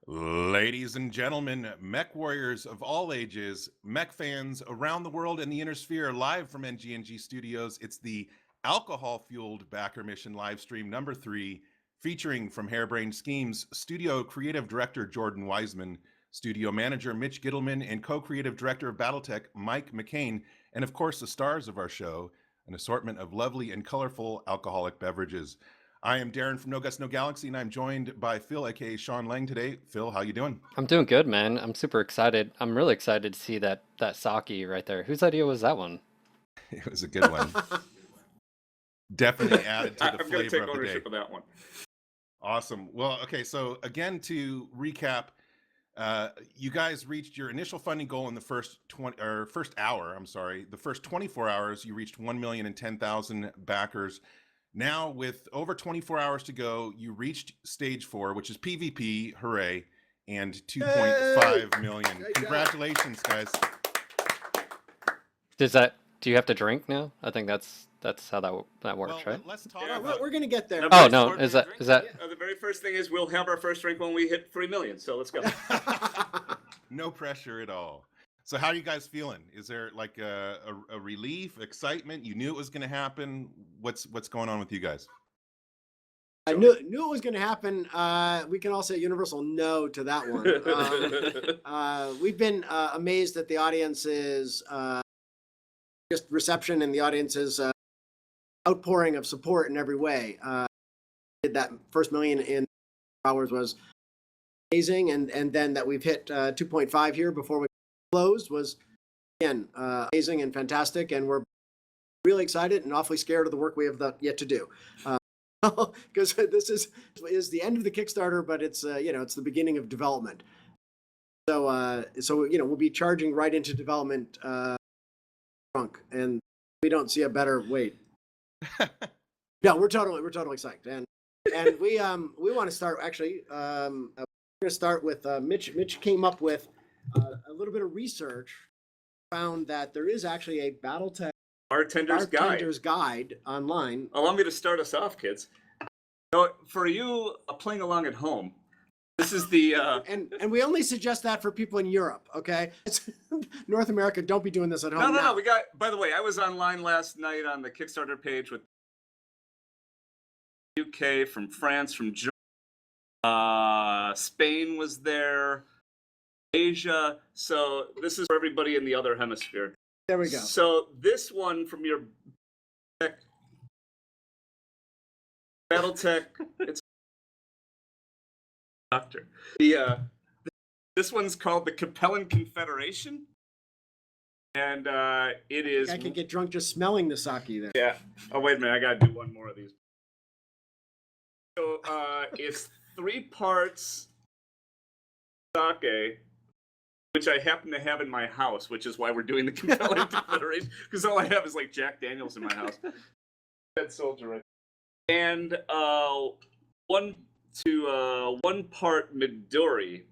Ladies and gentlemen, mech warriors of all ages, mech fans around the world and the inner sphere, live from NGNG Studios, it's the alcohol-fueled backer mission live stream number 3, featuring from Harebrained Schemes, studio creative director Jordan Wiseman, studio manager Mitch Gittleman, and co-creative director of Battletech Mike McCain, and of course the stars of our show, an assortment of lovely and colorful alcoholic beverages. I am Darren from NoGutsNoGalaxy, and I'm joined by Phil, aka Sean Lang today. Phil, how you doing? I'm doing good, man. I'm super excited. I'm really excited to see that sake right there. Whose idea was that one? It was a good one. Definitely added to the I'm flavor going to take of the ownership day. of that one. Awesome. Well, okay, so again, to recap, you guys reached your initial funding goal in the first hour. I'm sorry, the first 24 hours. You reached 1,010,000 backers. Now, with over 24 hours to go, you reached stage 4, which is PvP. Hooray! And 2.5 million. Congratulations, guys. Do you have to drink now? I think that's how that works, Well, right? let's talk Yeah, about. We're gonna get there. Oh no, is that The very first thing is we'll have our first drink when we hit 3 million. So let's go. No pressure at all. So how are you guys feeling? Is there like a relief, excitement? You knew it was going to happen. What's going on with you guys? I knew it was going to happen. We can all say universal no to that one. We've been amazed at the audience's just reception and the audience's outpouring of support in every way. Did that first million in hours was amazing, and then that we've hit 2.5 here before we closed was again amazing and fantastic, and we're really excited and awfully scared of the work we have yet to do. Because this is the end of the Kickstarter, but it's it's the beginning of development. So we'll be charging right into development drunk, and we don't see a better wait. No, we're totally psyched, and we want to start actually. We're going to start with Mitch. Mitch came up with a little bit of research, found that there is actually a Battletech Bartender's guide online. Allow me to start us off, kids. So for you playing along at home, this is the and we only suggest that for people in Europe. Okay, North America, don't be doing this at home. No. We got. By the way, I was online last night on the Kickstarter page with UK, from France, from Germany, Spain was there, Asia. So this is for everybody in the other hemisphere. There we go. So this one from your Battletech, it's doctor. This one's called the Capellan Confederation, and it is. I could get drunk just smelling the sake there. Yeah. Oh wait a minute, I gotta do one more of these. So it's 3 parts sake, which I happen to have in my house, which is why we're doing the Capellan Confederation, because all I have is like Jack Daniels in my house. Dead soldier, right? And 1 part Midori.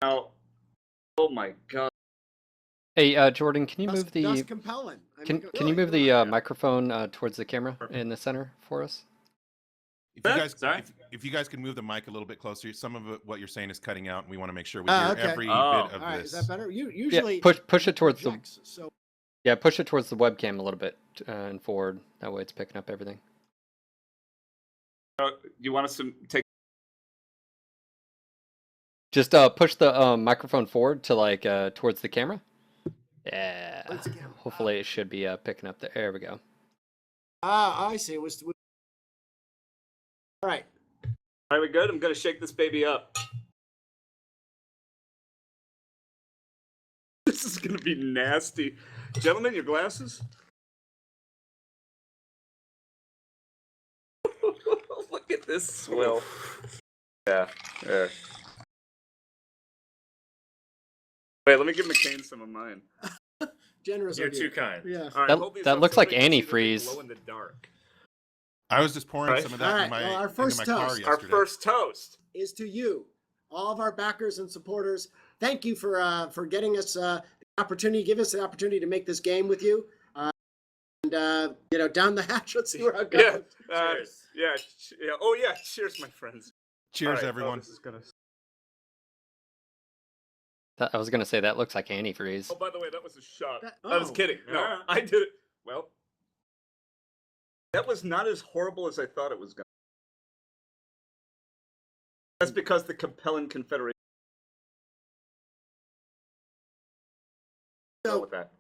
Now, oh my god. Hey, Jordan, can you move the That's compelling. can you move the microphone towards the camera in the center for us? If you guys can move the mic a little bit closer, some of what you're saying is cutting out, and we want to make sure we hear every bit of all right, this. is that better? Usually, push it towards so push it towards the webcam a little bit and forward. That way, it's picking up everything. You want us to take? Just push the microphone forward to like towards the camera. Yeah. Hopefully, it should be picking up. There we go. I see. It was. All right. All right, we good? I'm going to shake this baby up. This is going to be nasty. Gentlemen, your glasses? Look at this swill. Yeah. Wait, let me give McCain some of mine. Generous. You're too kind. Yeah. All right, that looks like antifreeze. Glow in the dark. I was just pouring some of that in my, our first into my car toast. yesterday. Our first toast is to you, all of our backers and supporters. Thank you for getting us the opportunity, give us the opportunity to make this game with you. And down the hatch. Let's see where I go. Cheers. Yeah. Oh yeah. Cheers, my friends. Cheers, right, everyone. this is gonna... I was gonna say that looks like antifreeze. Oh, by the way, that was a shot. Oh. I was kidding. No, Yeah. I did it. Well, that was not as horrible as I thought it was going to. That's because the compelling Confederation. So With that.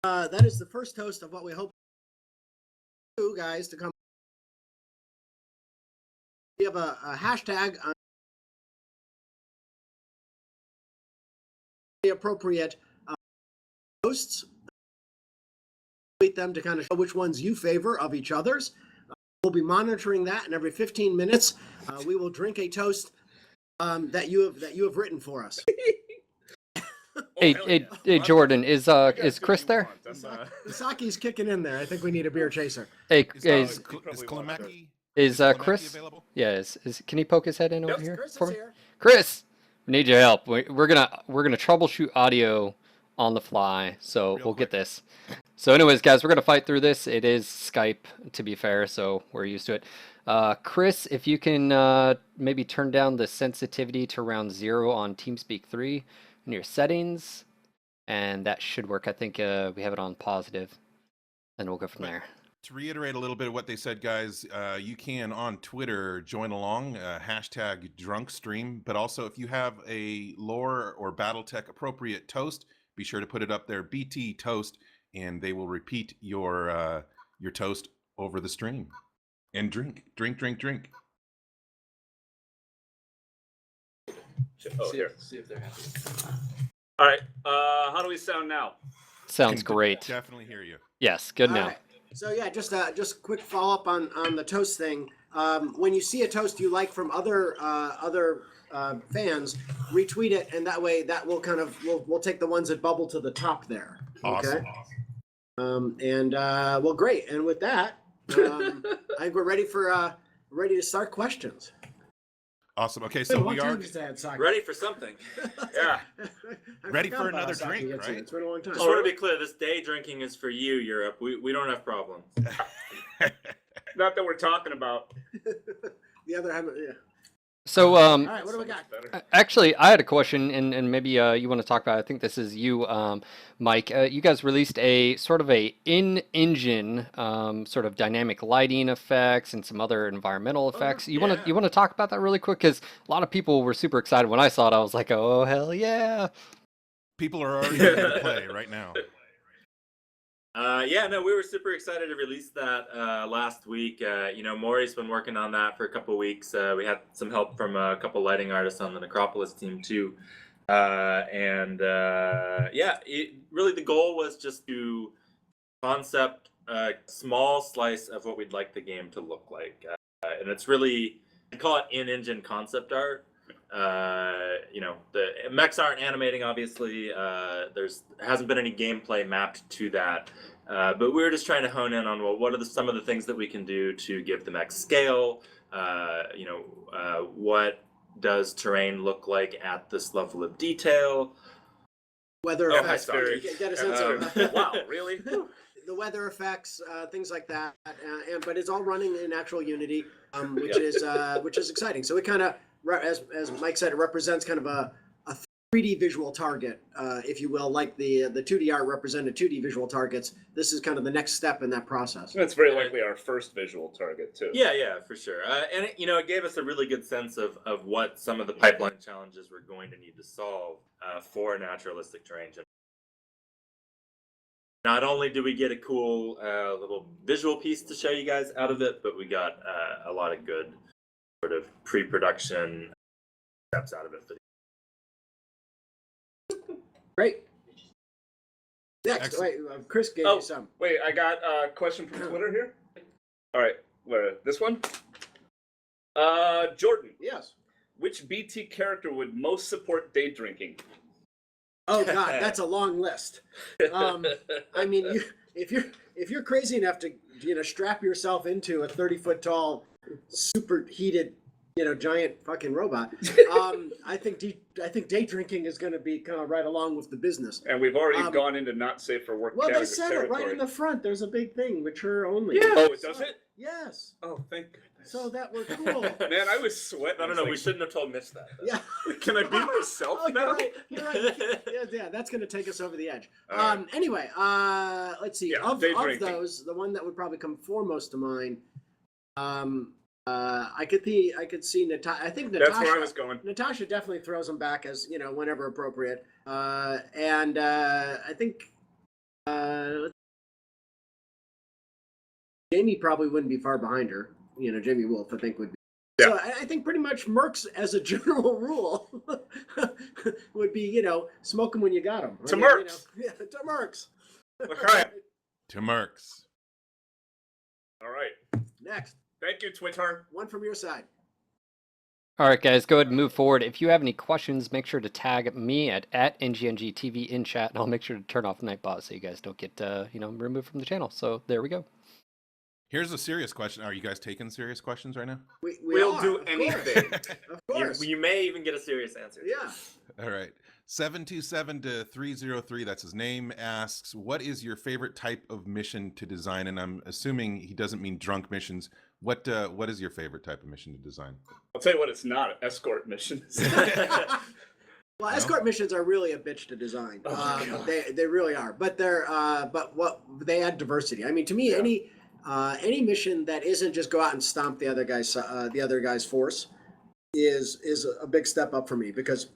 that is the first toast of what we hope you guys to come. We have a hashtag on the appropriate posts. Tweet them to kind of show which ones you favor of each other's. We'll be monitoring that, and every 15 minutes, we will drink a toast that you have written for us. Hey, Jordan, is Chris there? The sake's kicking in there. I think we need a beer chaser. Hey, Is Klimacki Chris? available? Yeah, can he poke his head in over here Chris for is me? here. Chris, we need your help. We're gonna troubleshoot audio on the fly, so Real we'll quick. get this. So, anyways, guys, we're gonna fight through this. It is Skype, to be fair, so we're used to it. Chris, if you can maybe turn down the sensitivity to around 0 on TeamSpeak 3 in your settings, and that should work. I think we have it on positive, and we'll go from there. To reiterate a little bit of what they said, guys, you can on Twitter join along, hashtag DrunkStream, but also if you have a lore or Battletech appropriate toast, be sure to put it up there, BT Toast, and they will repeat your toast over the stream. And drink. Oh, here. See if they're happy. All right. How do we sound now? Sounds Can great. Definitely hear you. Yes, good All now. right. So yeah, just quick follow up on the toast thing. When you see a toast you like from other fans, retweet it, and that way that will kind of we'll take the ones that bubble to the top there. Awesome. Okay. Well, great. And with that, I think we're ready to start questions. Awesome. Okay, so we are Ready for something. Yeah. ready for another drink, right? It's been a long time. Just want to be clear, this day drinking is for you, Europe. We don't have problems. Not that we're talking about. The other hand, yeah. So, All right, what do we got? actually, I had a question, and maybe you want to talk about it. I think this is you, Mike. You guys released a sort of a in-engine sort of dynamic lighting effects and some other environmental effects. You want to talk about that really quick? Because a lot of people were super excited when I saw it. I was like, oh hell yeah! People are already ready to play right now. We were super excited to release that last week. Maury's been working on that for a couple weeks. We had some help from a couple lighting artists on the Necropolis team too. Really the goal was just to concept a small slice of what we'd like the game to look like. And it's really, I call it in-engine concept art. The mechs aren't animating, obviously. There hasn't been any gameplay mapped to that. But we were just trying to hone in on what are some of the things that we can do to give the mech scale. What does terrain look like at this level of detail? Weather Oh, effects. hi, Scotty. Get a sense of Wow, really? the weather effects, things like that. But it's all running in actual Unity, which is exciting. So we kind of, as Mike said, it represents kind of a 3D visual target, if you will, like the 2D art represented 2D visual targets. This is kind of the next step in that process. That's very likely our first visual target too. Yeah, for sure. And it gave us a really good sense of what some of the pipeline challenges we're going to need to solve for naturalistic terrain. Not only do we get a cool little visual piece to show you guys out of it, but we got a lot of good sort of pre-production steps out of it. Great. Next, wait, Chris gave you some. Wait, I got a question from Twitter here. All right, this one? Jordan, Yes. which BT character would most support day drinking? Oh God, that's a long list. I mean, if you're crazy enough to strap yourself into a 30-foot tall, super heated, giant fucking robot, I think day drinking is going to be kind of right along with the business. And we've already gone into not safe for work. Well, they said territory. it right in the front. There's a big thing, mature only. Yeah. Oh, it does it? Yes. Oh, thank goodness. so that we're cool. Man, I was sweating. No, we shouldn't have told Mitch that. Yeah. Can I be myself Oh, now? you're right. You're right. Yeah, that's going to take us over the edge. All right. Anyway, let's see. Yeah, Of day drinking. those, the one that would probably come foremost to mind, I could see Natasha. I think Natasha. That's where I was going. Natasha definitely throws them back as whenever appropriate. And I think Jamie probably wouldn't be far behind her. Jamie Wolf, I think, would be. Yeah. So I think pretty much Mercs, as a general rule, would be, smoke them when you got them. To Mercs. Yeah, to Mercs. All right. To Mercs. All right. Next, Thank you, Twitter. one from your side. All right, guys, go ahead and move forward. If you have any questions, make sure to tag me at NGNGTV in chat, and I'll make sure to turn off Nightbot so you guys don't get removed from the channel. So there we go. Here's a serious question. Are you guys taking serious questions right now? We'll are, do of course. anything. Of course. You may even get a serious answer. Yeah. All right. 727-303, that's his name, asks, what is your favorite type of mission to design? And I'm assuming he doesn't mean drunk missions. What is your favorite type of mission to design? I'll tell you what, it's not escort missions. Well, escort missions are really a bitch to design. Oh, They really are. But they add diversity. I mean, to me, any mission that isn't just go out and stomp the other guy's force is a big step up for me, because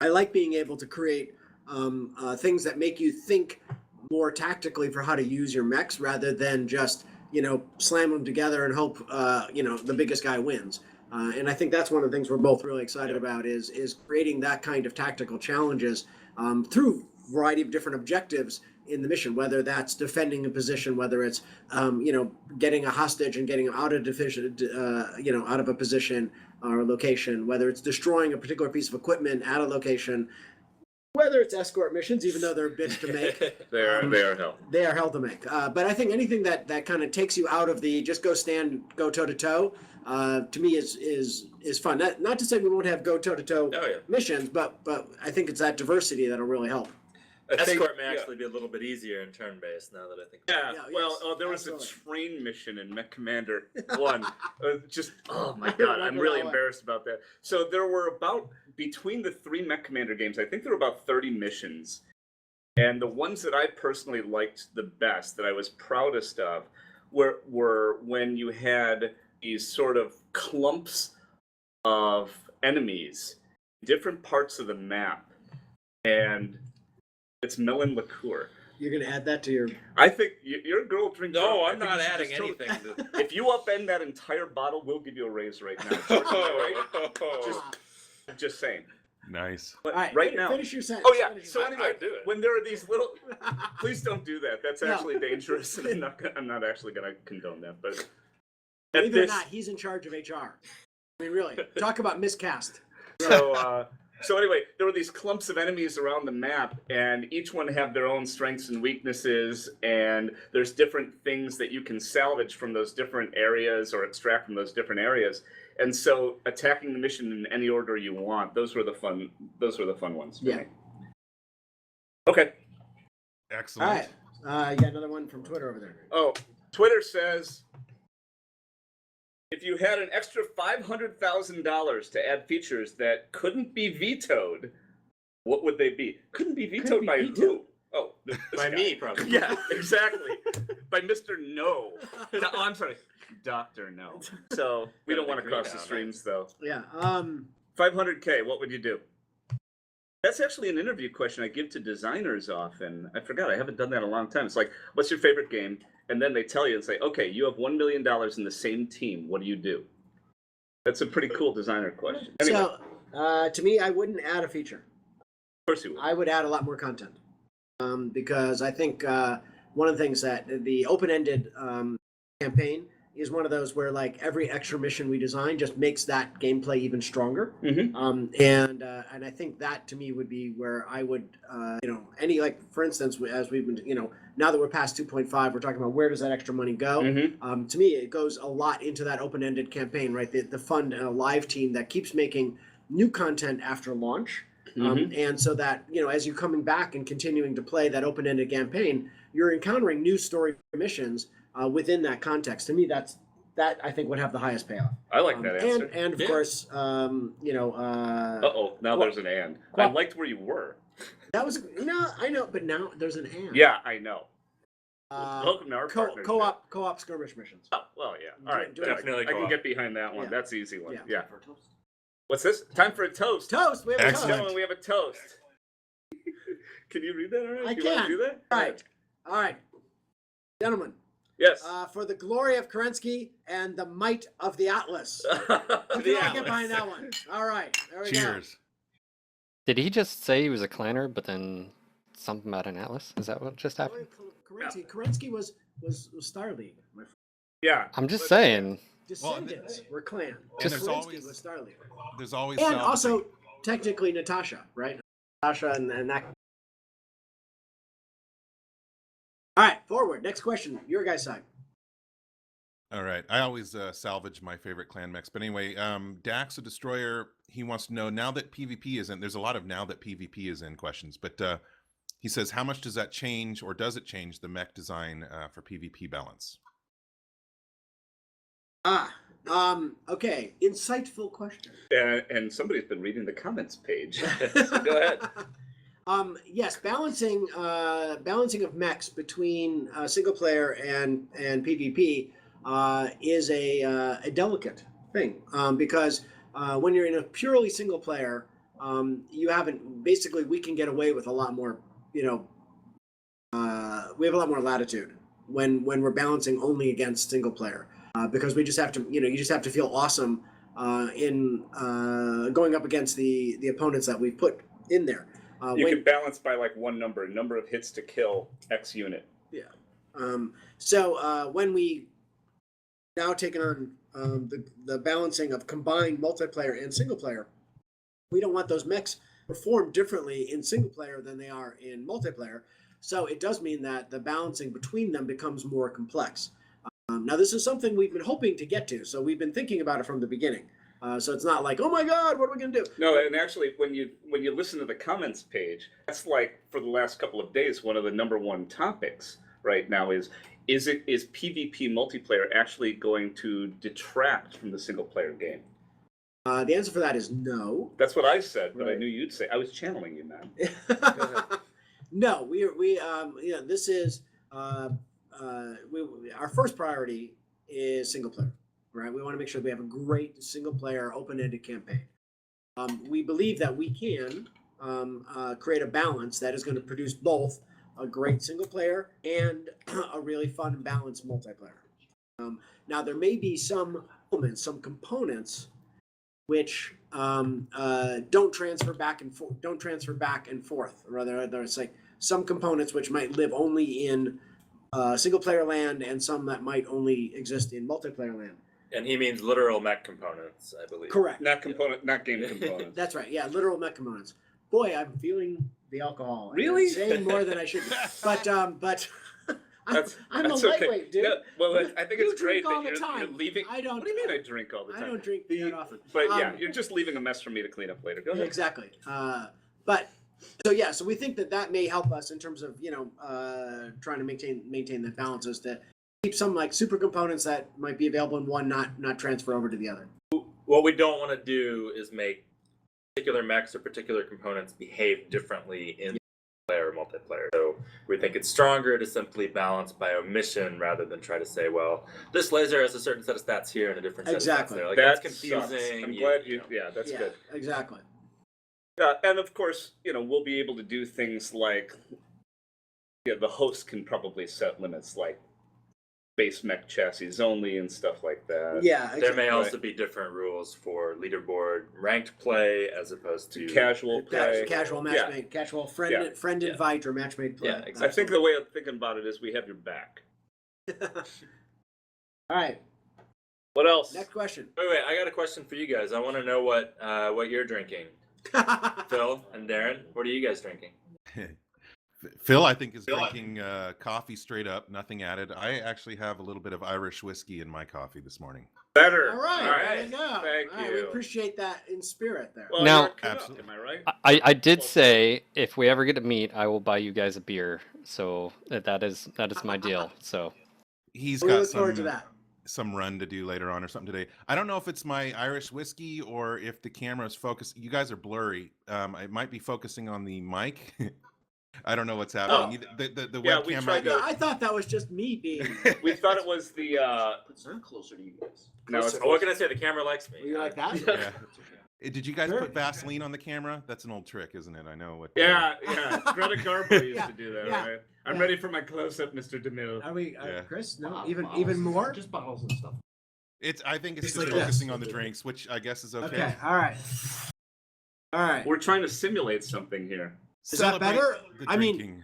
I like being able to create things that make you think more tactically for how to use your mechs, rather than just slam them together and hope the biggest guy wins. And I think that's one of the things we're both really excited about is creating that kind of tactical challenges through a variety of different objectives in the mission, whether that's defending a position, whether it's getting a hostage and getting out of out of a position or location, whether it's destroying a particular piece of equipment at a location, whether it's escort missions, even though they're a bitch to make. they are hell. They are hell to make. But I think anything that kind of takes you out of the just go toe to toe, to me is fun. Not to say we won't have go toe to toe missions, but I think it's that diversity that'll really help. Escort may actually be a little bit easier in turn-based now that I think. There was absolutely. a train mission in Mech Commander 1. Oh my god, I'm really embarrassed about that. So there were between the 3 Mech Commander games, I think there were about 30 missions. And the ones that I personally liked the best, that I was proudest of, were when you had these sort of clumps of enemies, different parts of the map. And it's melon liqueur. You're going to add that to your... I think your girl drinks... No, I I'm think not you should adding just anything. If you upend that entire bottle, we'll give you a raise right now. Just saying. Nice. But All right, right now... Finish your sentence. Oh, yeah. Finish So your anyway, I'd do it. when there are these little... Please don't do that. That's No. actually dangerous. And I'm not actually going to condone that. But Believe it or not, he's in charge of HR. I mean, really. Talk about miscast. So anyway, there were these clumps of enemies around the map, and each one have their own strengths and weaknesses, and there's different things that you can salvage from those different areas or extract from those different areas. And so attacking the mission in any order you want, those were the fun ones for me. Okay. Excellent. All right. You got another one from Twitter over there. Oh, Twitter says, if you had an extra $500,000 to add features that couldn't be vetoed, what would they be? Couldn't be vetoed by who? Oh, this By guy. me, probably. Yeah, exactly. By Mr. No. No, I'm sorry, Dr. No. So we don't want to cross the streams, though. Yeah. 500K, what would you do? That's actually an interview question I give to designers often. I forgot, I haven't done that in a long time. It's like, what's your favorite game? And then they tell you and say, okay, you have $1 million in the same team. What do you do? That's a pretty cool designer question. Anyway, So, to me, I wouldn't add a feature. of course you would. I would add a lot more content. Because I think one of the things that the open-ended campaign is one of those where like every extra mission we design just makes that gameplay even stronger. Mm-hmm. And I think that to me would be where I would, any, like, for instance, as we've been, now that we're past 2.5, we're talking about where does that extra money go? Mm-hmm. To me, it goes a lot into that open-ended campaign, right? The fund and a live team that keeps making new content after launch. And so that, as you're coming back and continuing to play that open-ended campaign, you're encountering new story missions within that context. To me, that's that I think would have the highest payoff. I like that answer. And of Yeah. course, you know, Uh-oh, now there's an and. I liked where you were. that was no, I know, but now there's an and. Yeah, I know. Uh, Welcome to our partnership. co-op skirmish missions. Oh, well, yeah. All right, Do it. Definitely I can co-op. get behind that one. Yeah. That's an easy one. Yeah. Yeah. What's this? Time for a toast. Toast. We have a Excellent. toast. Gentlemen, we have a toast. Can you read that all right? I Do you want to can. do that? All right, gentlemen. Yes. For the glory of Kerensky and the might of the Atlas. Who The can all get Atlas. behind that one? All right, there we go. Cheers. Did he just say he was a clanner, but then something about an atlas? Is that what just happened? Kerensky was Star League. My friend. Yeah. I'm just saying. Descendants were clan. And there's Kerensky always- was Star League. There's always And salvaging. also, technically, Natasha, right? Natasha and that. All right, forward. Next question. Your guys' side. All right. I always salvage my favorite clan mechs. But anyway, Dax, a destroyer, he wants to know now that PvP is in, there's a lot of now that PvP is in questions, but he says, how much does that change, or does it change the mech design for PvP balance? Okay. Insightful question. And somebody's been reading the comments page. So go ahead. Yes, balancing of mechs between single player and PvP is a delicate thing because when you're in a purely single player, you haven't basically we can get away with a lot more. You know, we have a lot more latitude when we're balancing only against single player because we just have to you just have to feel awesome in going up against the opponents that we've put in there. You can balance by like one number of hits to kill X unit. Yeah. So when we now taking on the balancing of combined multiplayer and single player, we don't want those mechs perform differently in single player than they are in multiplayer. So it does mean that the balancing between them becomes more complex. Now this is something we've been hoping to get to. So we've been thinking about it from the beginning. So it's not like, oh my God, what are we gonna do? No, and actually, when you listen to the comments page, that's like for the last couple of days, one of the number one topics right now is PvP multiplayer actually going to detract from the single player game? The answer for that is no. That's what I said, but I Right. knew you'd say. I was channeling you, man. No, this is our first priority is single player. Right, we want to make sure we have a great single-player, open-ended campaign. We believe that we can create a balance that is going to produce both a great single-player and a really fun and balanced multiplayer. Now, there may be some elements, some components, which don't transfer back and forth. Rather, there's like some components which might live only in single-player land, and some that might only exist in multiplayer land. And he means literal mech components, I believe. Correct. Not game components. That's right. Yeah, literal mech components. Boy, I'm feeling the alcohol. Really? I'm saying more than I should be. But I'm That's a okay. lightweight, dude. Yeah, well, I think You it's great drink all that the you're time. leaving. I don't. What do you mean I drink all the time? I don't drink that often. But yeah, you're just leaving a mess for me to clean up later. Go ahead. Exactly. So we think that may help us in terms of trying to maintain the balances to keep some like super components that might be available in one not transfer over to the other. What we don't want to do is make particular mechs or particular components behave differently in player or multiplayer. So we think it's stronger to simply balance by omission rather than try to say, well, this laser has a certain set of stats here and a different set Exactly. of stats there. Like, That that's sucks. confusing. I'm glad you. Yeah, that's good. Exactly. And of course, we'll be able to do things like, the host can probably set limits like base mech chassis only and stuff like that. Yeah. There Exactly. may also be different rules for leaderboard ranked play as opposed to Casual play. Casual matchmade, casual friend Yeah. invite or matchmade play. Yeah, exactly. I think the way of thinking about it is we have your back. All right. What else? Next question. Wait, I got a question for you guys. I want to know what you're drinking. Phil and Darren, what are you guys drinking? Phil, I think, is drinking coffee straight up, nothing added. I actually have a little bit of Irish whiskey in my coffee this morning. Better. All right. All right. There you go. Thank All right, you. we appreciate that in spirit there. Well, Now- you're a Canuck, Absolutely. am I right? I did say if we ever get to meet, I will buy you guys a beer. So that is my deal. So He's we got look forward to some that. some run to do later on or something today. I don't know if it's my Irish whiskey or if the camera is focused. You guys are blurry. It might be focusing on the mic. I don't know what's happening. The Yeah, we webcam tried might be. to- I thought that was just me being. We thought it was the. Put some closer to you guys. No, it's, What can I say? The camera likes me. You like that? Yeah. Did you guys Sure. put Vaseline on the camera? That's an old trick, isn't it? I know what. yeah. Greta Garbo used Yeah, to do that, yeah, right? I'm yeah. ready for my close-up, Mr. DeMille. Are we, Yeah. Chris? No, Bottles, even more. Just bottles and stuff. I think it's It's just like this. focusing on the drinks, which I guess is okay. Okay. All right. All right. We're trying to simulate something here. Is that Celebrate better? the I mean, drinking.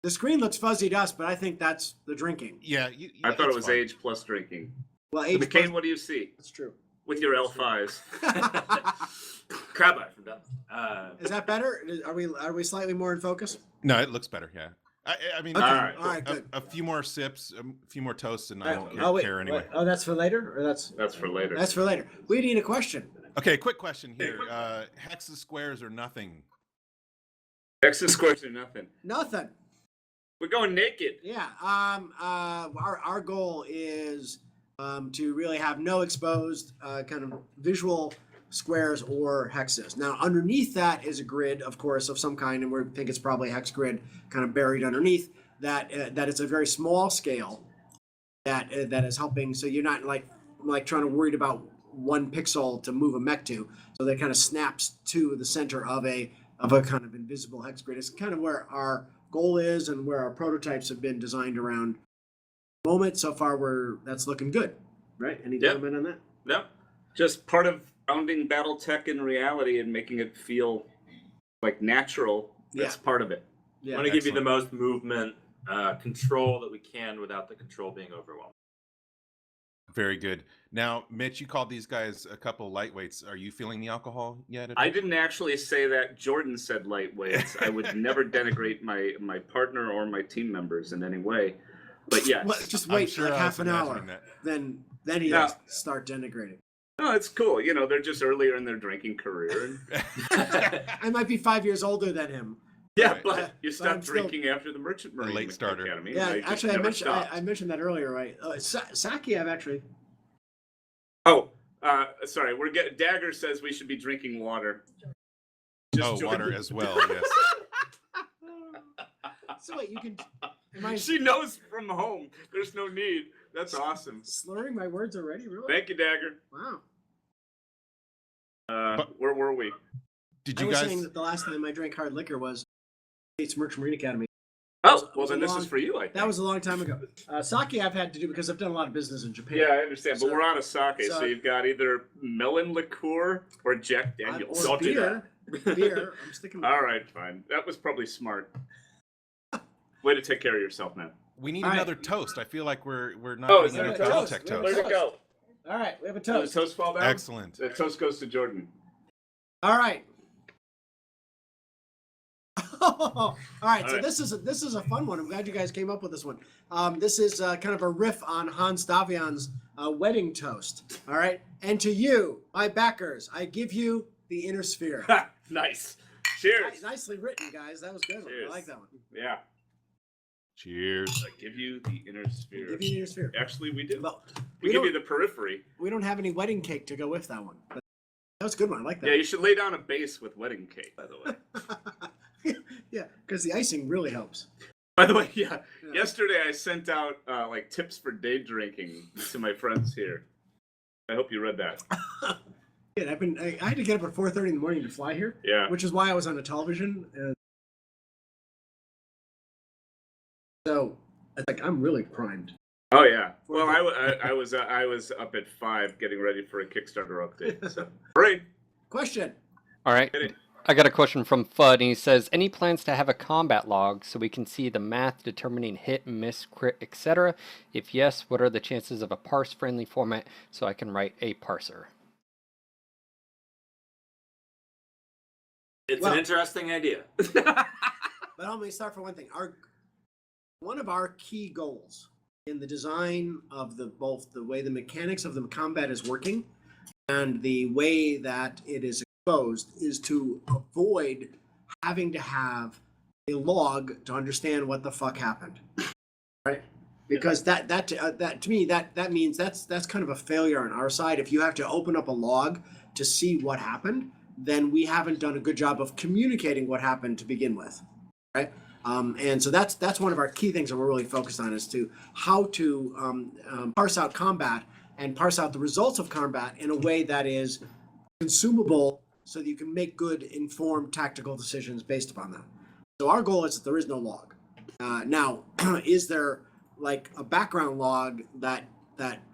The screen looks fuzzy to us, but I think that's the drinking. Yeah. I thought it it's was fine. age plus drinking. Well, age. McCain, plus- what do you see That's true. with your L5s? Crab eye from Dublin. Is that better? Are we slightly more in focus? No, it looks better. Yeah. I mean, Okay. All right. All right. Good. a few more sips, a few more toasts, and I won't wait, care anyway. wait. Oh, that's for later, or that's That's for later. that's for later. We need a question. Okay, quick question here. Hexes, squares, or nothing? X's, squares, or nothing. Nothing. We're going naked. Yeah. Our goal is to really have no exposed kind of visual squares or hexes. Now, underneath that is a grid, of course, of some kind, and we think it's probably a hex grid kind of buried underneath. That it's a very small scale that is helping. So you're not like trying to worried about one pixel to move a mech to. So that kind of snaps to the center of a kind of invisible hex grid. It's kind of where our goal is and where our prototypes have been designed around. Moment so far, that's looking good, right? Any Yep. comment on that? No, just part of founding Battletech in reality and making it feel like natural. That's part of it. I Yeah. want to give you the Excellent. most movement control that we can without the control being overwhelming. Very good. Now, Mitch, you called these guys a couple lightweights. Are you feeling the alcohol yet? I didn't actually say that. Jordan said lightweights. I would never denigrate my partner or my team members in any way. But yes. Well, just I'm wait sure like I half was an hour, imagining that. then he Yeah. start denigrating. No, it's cool. You know, they're just earlier in their drinking career. And, I might be 5 years older than him. yeah, Right. but But you I'm stopped still- drinking after the Merchant Marine late starter. Academy. Yeah, You just actually, never stopped. I mentioned that earlier, right? Saki, I've actually. Oh, sorry. Dagger says we should be drinking water. Oh, join water the- as well. Yes. So wait, you can. Am I She knows from home. There's no need. That's awesome. slurring my words already? Really? Thank you, Dagger. Wow. Where were we? Did I you was guys? saying that the last time I drank hard liquor was States Merchant Marine Academy. Oh, well was a then this long- is for you. I think. That was a long time ago. Sake I've had to do because I've done a lot of business in Japan. Yeah, I understand. So- but we're out of sake, so so- you've got either melon liqueur or Jack Daniels. Or Don't do that. beer. I'm sticking with All right, fine. That was probably smart. Way to take care of yourself, man. We need All right. another toast. I feel like we're not Oh, is getting there enough a toast? Battletech Where'd Where'd toast. it go? All right, we have a Did the toast. toast fall down? Excellent. The toast goes to Jordan. All right. All right. So right. this is a fun one. I'm glad you guys came up with this one. This is kind of a riff on Hans Davian's wedding toast. All right. And to you, my backers, I give you the inner sphere. Nice. Cheers. Nicely written, guys. That was good. Cheers. I like that one. Yeah. Cheers. I give you the inner sphere. Give you the inner sphere. Actually, we do. Well, We we give you don't, the periphery. we don't have any wedding cake to go with that one. But that was a good one. I like Yeah, that. you should lay down a base with wedding cake, by the way. Yeah, because the icing really helps. By the way, yeah. Yeah. Yesterday I sent out like tips for day drinking to my friends here. I hope you read that. Yeah, I had to get up at 4:30 in the morning to fly here, Yeah. which is why I was on the television. So it's like I'm really primed. Oh yeah. Well, I was up at 5 getting ready for a Kickstarter update. So great. All Question. right. Hit it. I got a question from Fudd, and he says, any plans to have a combat log so we can see the math determining hit, miss, crit, etc.? If yes, what are the chances of a parse-friendly format so I can write a parser? It's Well- an interesting idea. But let me start for one thing. One of our key goals in the design of both the way the mechanics of the combat is working and the way that it is exposed is to avoid having to have a log to understand what the fuck happened. Right? because that to me that means that's kind of a failure on our side. If you have to open up a log to see what happened, then we haven't done a good job of communicating what happened to begin with, right? And so that's one of our key things that we're really focused on, is to how to parse out combat and parse out the results of combat in a way that is consumable, so that you can make good, informed tactical decisions based upon that. So our goal is that there is no log. Now, is there like a background log that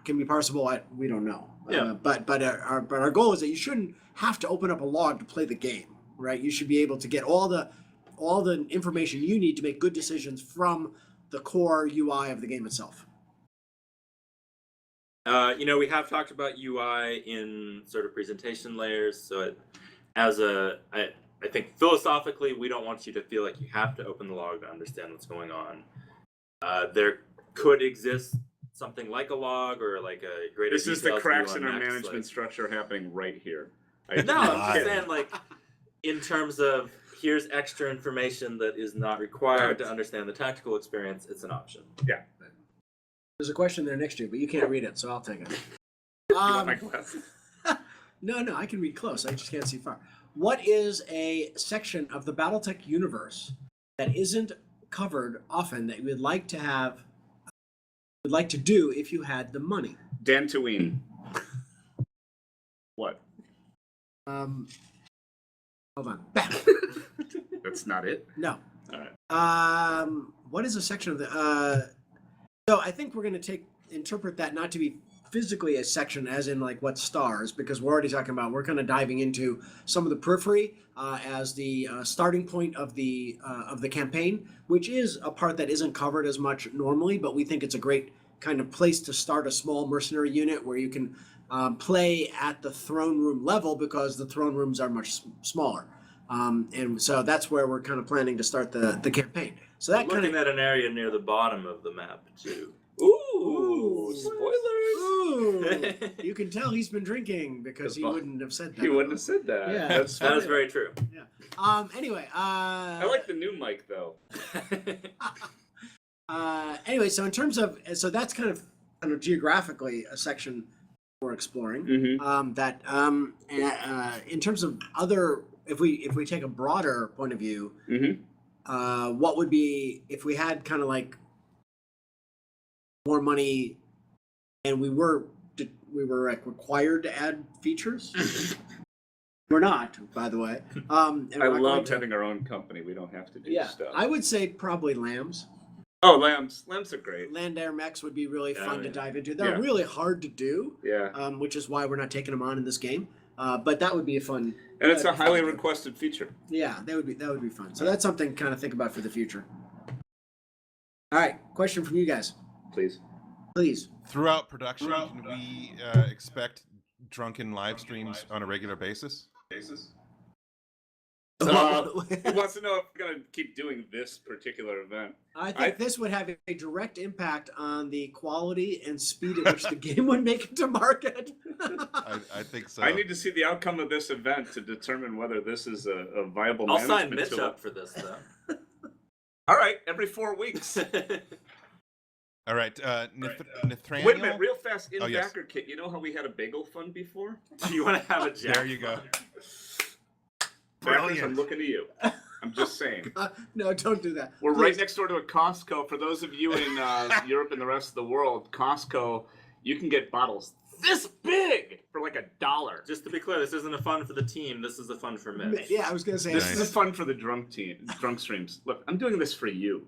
can be parsable? We don't know. Yeah. But our goal is that you shouldn't have to open up a log to play the game, right? You should be able to get all the information you need to make good decisions from the core UI of the game itself. We have talked about UI in sort of presentation layers. So I think philosophically, we don't want you to feel like you have to open the log to understand what's going on. There could exist something like a log or like a greater. This is the details cracks view in on our Max, management like- structure happening right here. No, I'm just saying, like, in terms of here's extra information that is not required to understand the tactical experience, it's an option. Yeah. There's a question there next to you, but you can't read it, so I'll take it. You want my glasses? No, I can read close. I just can't see far. What is a section of the Battletech universe that isn't covered often that you would like to do if you had the money? Dantooine. What? Hold on. That's not it? No. All right. What is a section of the? So I think we're going to interpret that not to be physically a section, as in like what stars, because we're already talking about, we're kind of diving into some of the periphery as the starting point of the campaign, which is a part that isn't covered as much normally, but we think it's a great kind of place to start a small mercenary unit where you can play at the throne room level, because the throne rooms are much smaller. And so that's where we're kind of planning to start the campaign. So that kind Looking of at an area near the bottom of the map too. Ooh, spoilers! Ooh, you can tell he's been drinking, because he wouldn't have said that. He wouldn't have said that. Yeah. That's That is fine. very true. Anyway, I like the new mic though. anyway, so in terms of, so that's kind of geographically a section we're exploring. Mm-hmm. In terms of other, if we take a broader point of view, Mm-hmm. what would be, if we had kind of like more money and we were like required to add features? We're not, by the way. And I we're not going loved to. having our own company. We don't have to do Yeah, stuff. I would say probably lambs. Oh, lambs. Lambs are great. Land air mechs would be really fun to yeah. dive into. They're Yeah. really hard to do, Yeah. which is why we're not taking them on in this game. But that would be a fun. And it's a that'd be highly fun. requested feature. Yeah, that would be fun. So that's something to kind of think about for the future. All right, question from you guys, Please. please. Throughout production, can we expect drunken live streams on a regular basis? He wants to know if we're going to keep doing this particular event. I think this would have a direct impact on the quality and speed at which the game would make it to market. I think so. I need to see the outcome of this event to determine whether this is a viable I'll management sign Mitch tool. up for this though. All right, every 4 weeks. All right, Nathaniel. Wait a minute, real fast, in Oh, yes. Backer Kit, you know how we had a bagel fund before? Do you want to have a jack? There you go. Backers, Brilliant. I'm looking to you. I'm just saying. No, don't do that. We're Please. right next door to a Costco. For those of you in Europe and the rest of the world, Costco, you can get bottles this big for like $1. Just to be clear, this isn't a fun for the team. This is a fun for Mitch. Yeah, I was gonna say This Nice. is fun for the drunk streams. Look, I'm doing this for you.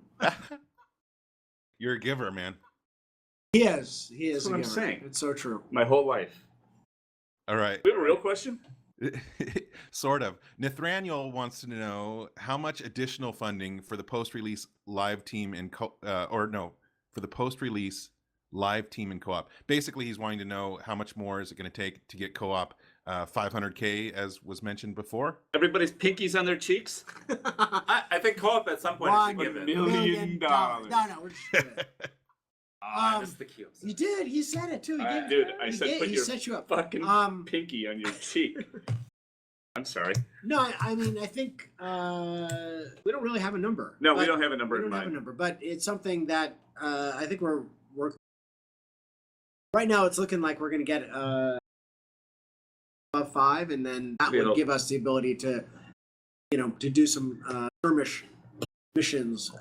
You're a giver, man. he is. That's what a I'm giver. saying. It's so true. My whole life. All right. We have a real question? Sort of. Nathaniel wants to know how much additional funding for the post-release live team and for the post-release live team and co-op. Basically, he's wanting to know how much more is it going to take to get co-op 500K, as was mentioned before. Everybody's pinkies on their cheeks? I think co-op at some point is a $1 given. million. No, we're just doing it. I missed the kiosk. You did. He said it too. Dude, I said put he your set you up. fucking pinky on your cheek. I'm sorry. No, I mean, I think we don't really have a number. No, we but- don't have a number We in don't have a mind. number, but it's something that I think we're work. Right now, it's looking like we're going to get above 5, and then that would give us the ability to, to do some skirmish missions.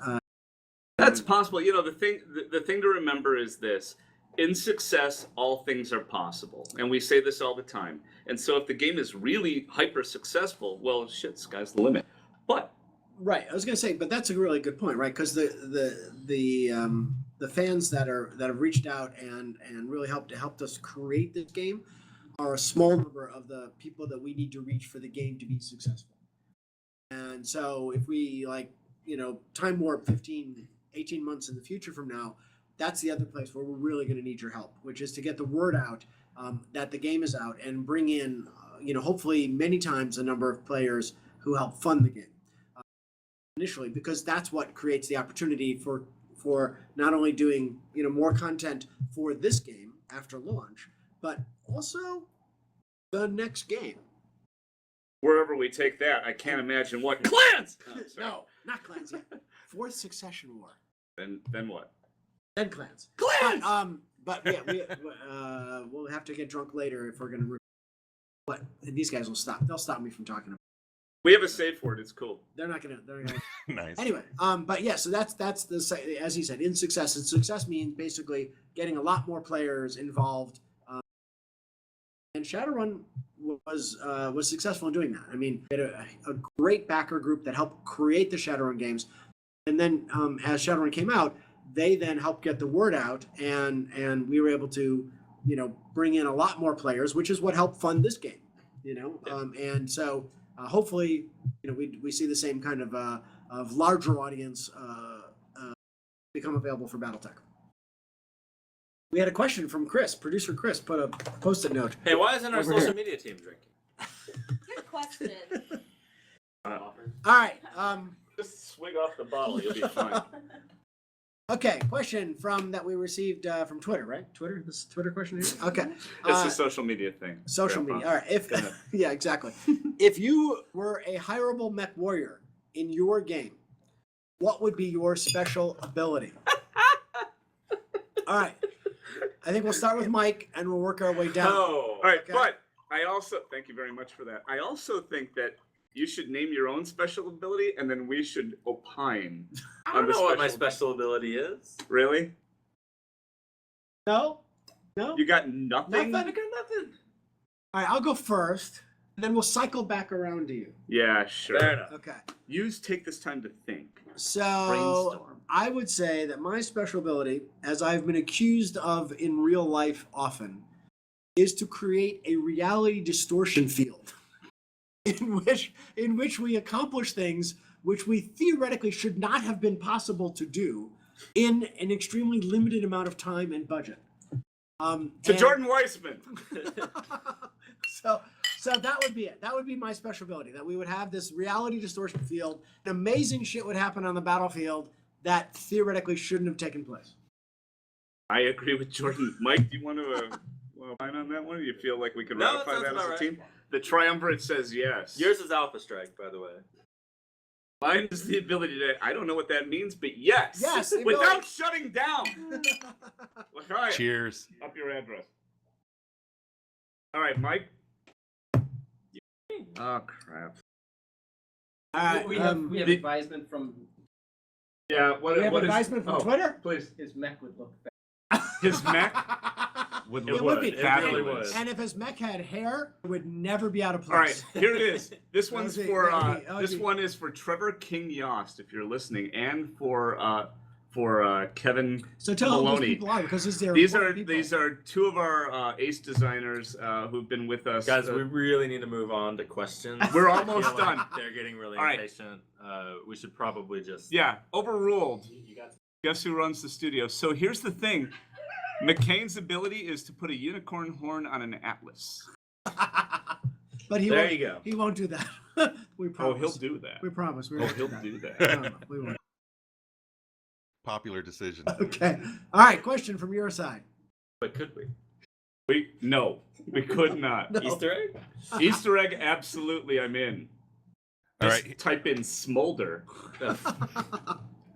That's possible. The thing to remember is this: in success, all things are possible, and we say this all the time. And so, if the game is really hyper successful, well, shit, sky's the limit. But right, I was going to say, but that's a really good point, right? Because the fans that have reached out and really helped us create this game are a small number of the people that we need to reach for the game to be successful. And so, if we time warp 18 months in the future from now, that's the other place where we're really going to need your help, which is to get the word out that the game is out and bring in, hopefully many times a number of players who help fund the game initially, because that's what creates the opportunity for not only doing, more content for this game after launch, but also the next game. Wherever we take that, I can't imagine what clans. No, not clans yet. Fourth Succession War. Then what? Then clans. Clans. But yeah, we'll have to get drunk later if we're gonna. But these guys will stop. They'll stop me from talking about. We have a save for it. It's cool. They're not gonna. Nice. Anyway, but yeah, so that's the, as he said, in success. And success means basically getting a lot more players involved. And Shadowrun was successful in doing that. I mean, we had a great backer group that helped create the Shadowrun games, and then as Shadowrun came out, they then helped get the word out, and we were able to, bring in a lot more players, which is what helped fund this game. And so hopefully, we see the same kind of larger audience become available for Battletech. We had a question from Chris. Producer Chris put a post-it note. Hey, why isn't our Over social here. media team drinking? Good question. All right. Just swig off the bottle. You'll be fine. Okay. Question that we received from Twitter, right? Twitter. This Twitter question here. Okay. It's a social media thing. Social Grandpa. media. All right. Yeah, exactly. If you were a hireable mech warrior in your game, what would be your special ability? All right. I think we'll start with Mike and we'll work our way down. Oh, All right, Okay. but I also thank you very much for that. I also think that you should name your own special ability, and then we should opine. I don't know what my special ability is. Really? No. You got nothing? Nothing? All right. I'll go first, and then we'll cycle back around to you. Yeah, sure. Fair enough. Okay. Take this time to think. So Brainstorm. I would say that my special ability, as I've been accused of in real life often, is to create a reality distortion field in which we accomplish things which we theoretically should not have been possible to do in an extremely limited amount of time and budget. Jordan Weissman. So that would be it. That would be my special ability, that we would have this reality distortion field. Amazing shit would happen on the battlefield that theoretically shouldn't have taken place. I agree with Jordan. Mike, do you want to opine on that one? Do you feel like we can No, ratify that sounds that as about a right. team? The triumvirate says yes. Yours is Alpha Strike, by the way. Mine is the ability to, I don't know what that means, but yes. Yes, the Without ability. shutting down. L'chaim, Cheers. up your address. All right, Mike. Oh, crap. All right, We have advisement from Yeah, what we have is... advisement from Twitter. Please. his mech would look His mech would It look would be. It fabulous. really would. And if his mech had hair, it would never be out of All right, place. here it is. This one's That would be- for that would this be- one is for Trevor King Yost, if you're listening, and for Kevin So tell who these Maloney. people are, because these are These important are people. two of our ace designers who've been with us. Guys, we really need to move on to questions. We're I almost feel like done. They're getting really All right. impatient. We should probably just... Yeah, overruled. Guess who runs the studio? So here's the thing. McCain's ability is to put a unicorn horn on an atlas. But he There won't, you go. He won't do that. We Oh, promise. he'll do that. We promise. We Oh, won't he'll that. do that. No, we won't. Popular decision. Okay. All right. Question from your side. But could we? We could not. No. Easter egg? Easter egg, absolutely, I'm in. All Just right. type in smolder.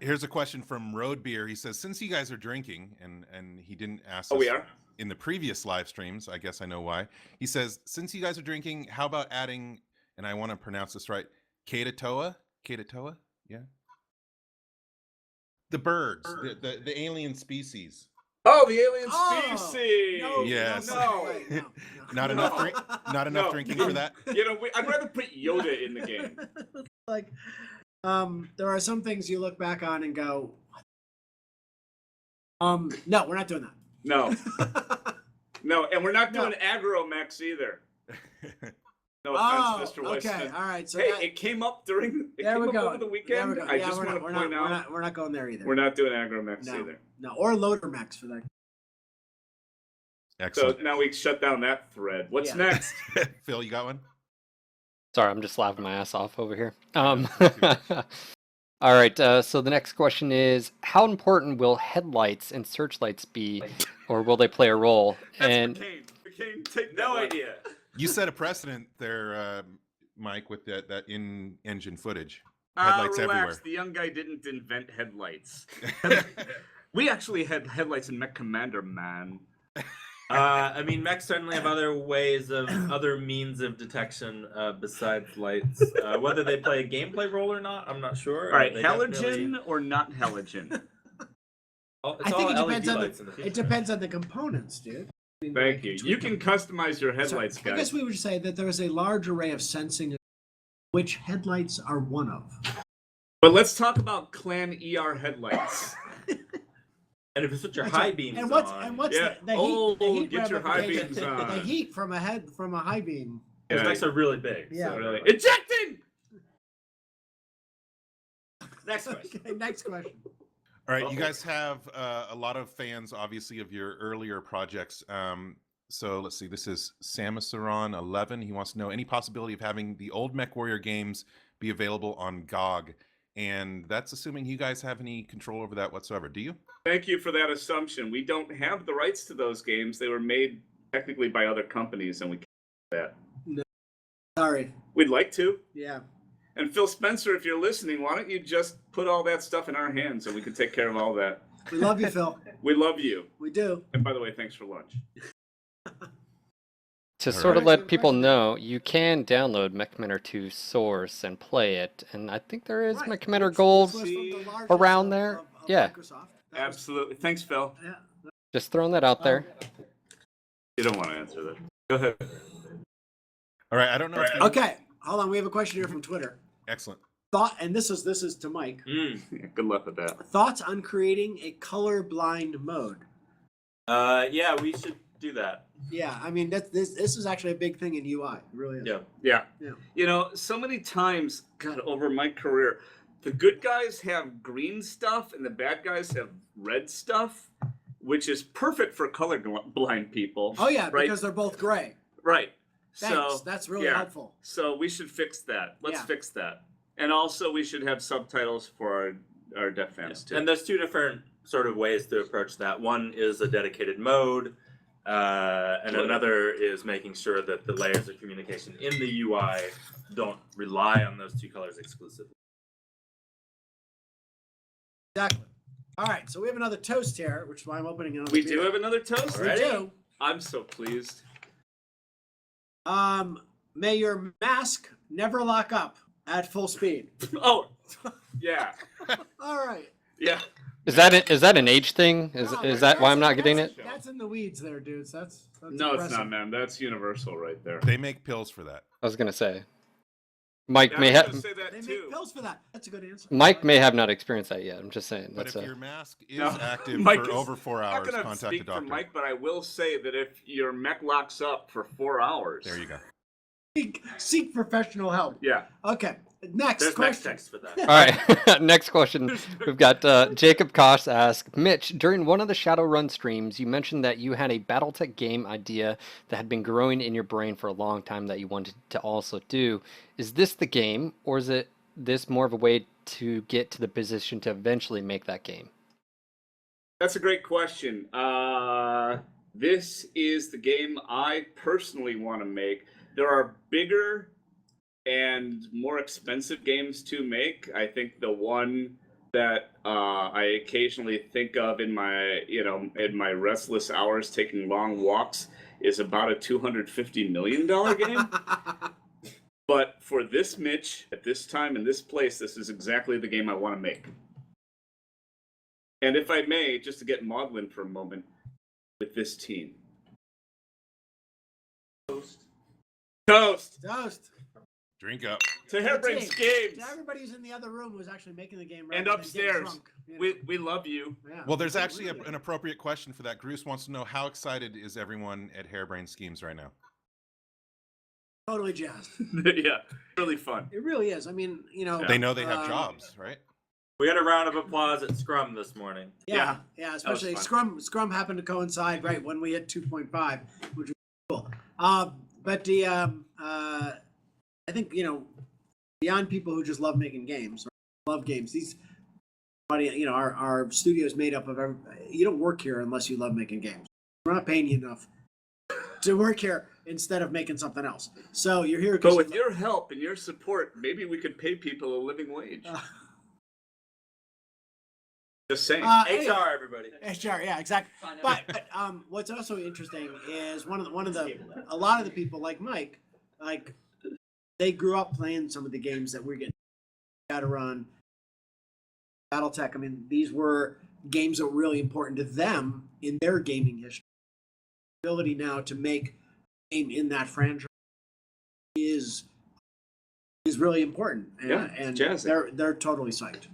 Here's a question from Road Beer. He says, since you guys are drinking, and he didn't ask Oh, us we are? in the previous live streams, I guess I know why. He says, since you guys are drinking, how about adding, and I want to pronounce this right, Katatoa? Katatoa? Yeah. The birds, the alien species. Oh, the alien Oh, species. No, Yes. No. no. Not No. enough drink, not enough No. drinking for that. You know, I'd rather put Yoda in the game. Like, there are some things you look back on and go, no, we're not doing No, that. no, and we're not No. doing aggro mechs either. No Oh, offense, Mr. okay, Weisman. all right. So Hey, that, it came up during. It there came we up go. over the There weekend. we go. I Yeah, just we're want not, to point out we're not going there either. we're not doing aggro mechs No. either. No, or loader mechs for that. So Excellent. now we shut down that thread. What's Yeah. next? Phil, you got one? Sorry, I'm just laughing my ass off over here. know, me too. All right. So the next question is, how important will headlights and searchlights be, or will they play a role? That's And for Kane. Kane, take No that one. idea. You set a precedent there, Mike, with that in-engine footage. Headlights Relax. everywhere. The young guy didn't invent headlights. We actually had headlights in Mech Commander, man. I mean, mechs certainly have other ways of other means of detection besides lights. Whether they play a gameplay role or not, I'm not sure. All right, They halogen definitely- or not halogen? It's I think all it depends LED on lights in the it future. depends on the components, dude. I mean, Thank like, you. tweak You can them. customize your So, headlights, I guys. guess we would say that there is a large array of sensing, which headlights are one of. But let's talk about Clan ER headlights. And if you put your That's high right. beams And what's on, and what's Yeah. the heat? Oh, the heat get your high ramification- beams on. The heat from a high beam. those Yeah. mechs are really big. Yeah. So Really. Ejecting! Next question. Okay, next question. All right, Oh. you guys have a lot of fans, obviously, of your earlier projects. So let's see. This is Samusaron11. He wants to know any possibility of having the old MechWarrior games be available on GOG, and that's assuming you guys have any control over that whatsoever. Do you? Thank you for that assumption. We don't have the rights to those games. They were made technically by other companies, and we can't do that. Sorry. We'd like to. Yeah. And Phil Spencer, if you're listening, why don't you just put all that stuff in our hands and we can take care of all that? We love you, Phil. We love you. We do. And by the way, thanks for lunch. to All sort of right. let people know, you can download Mech Commander 2 Source and play it, and I think there is Right. Mech Commander Which Gold was from the See? largest around of- there. of Yeah. Microsoft. That was- Absolutely. Thanks, Phil. yeah. Just throwing that out there. You don't want to answer that. Go ahead. All right, I don't know. If you- Okay, hold on. We have a question here from Twitter. Excellent. Thought, and this is to Mike. Good luck with that. Thoughts on creating a colorblind mode? Yeah, we should do that. Yeah, I mean this is actually a big thing in UI. It really is. Yeah. Yeah. Yeah. You know, so many times, God, over my career, the good guys have green stuff and the bad guys have red stuff, which is perfect for colorblind people. Oh yeah, right? because they're both gray. Right. Thanks. So That's really yeah. helpful. So we should fix that. Let's Yeah. fix that. And also, we should have subtitles for our deaf fans too. And there's two different sort of ways to approach that. One is a dedicated mode, and another is making sure that the layers of communication in the UI don't rely on those two colors exclusively. Exactly. All right, so we have another toast here, which is why I'm opening another. We beer. do have another toast. We do. I'm so pleased. May your mask never lock up at full speed. Oh, yeah, All right. yeah. Is that an age thing? Is No, that why I'm not that's- getting it? That's in the weeds there, dudes. That's No, it's impressive. not, man. That's universal right there. They make pills for that. I was gonna say, Mike Yeah, may I was gonna have say that They too. make pills for that. That's a good answer. Mike may have not experienced that yet. I'm just saying. But That's if a your mask is No, active Mike for is- over 4 I'm hours, not gonna contact a speak for doctor. Mike, but I will say that if your mech locks up for 4 hours, There you go. Seek professional help. Yeah. Okay. Next There's next question. text for that. All right, next question. We've got Jacob Koss ask, Mitch, during one of the Shadowrun streams, you mentioned that you had a Battletech game idea that had been growing in your brain for a long time that you wanted to also do. Is this the game, or is it this more of a way to get to the position to eventually make that game? That's a great question. This is the game I personally want to make. There are bigger and more expensive games to make. I think the one that I occasionally think of in my, in my restless hours taking long walks is about a $250 million game. But for this Mitch, at this time, in this place, this is exactly the game I want to make. And if I may, just to get maudlin for a moment, with this team. Toast. Toast. Drink up. To Hairbrain's Games. To everybody who's in the other room who's actually making the game. And rather than getting upstairs. drunk, you know. We love you. Yeah. Well, there's actually an appropriate question for that. Bruce wants to know, how excited is everyone at Hairbrain Schemes right now? Totally jazzed. Yeah, really fun. It really is. I mean, They know they have jobs, right? We got a round of applause at Scrum this morning. Yeah, especially Scrum happened to coincide right when we hit 2.5, which was cool. But the I think beyond people who just love making games, love games. These, our studio is made up of you don't work here unless you love making games. We're not paying you enough to work here instead of making something else. So you're here. But with your help and your support, maybe we could pay people a living wage. Just saying. HR, everybody. HR, yeah, exactly. But what's also interesting is a lot of the people like Mike, like they grew up playing some of the games that we're getting to run. Battletech. I mean, these were games that were really important to them in their gaming history. The ability now to make a game in that franchise is really important. And they're totally psyched.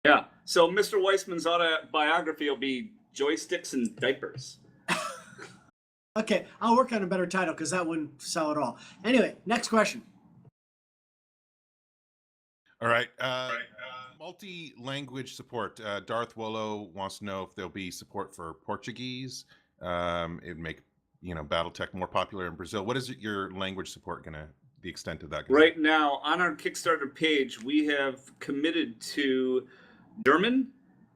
Yeah. So Mr. Weissman's autobiography will be Joysticks and Diapers. Okay, I'll work on a better title because that wouldn't sell at all. Anyway, next question. All right. Multi-language support. Darth Wolo wants to know if there'll be support for Portuguese. It'd make BattleTech more popular in Brazil. What is your language support the extent of that? Right now, on our Kickstarter page, we have committed to German,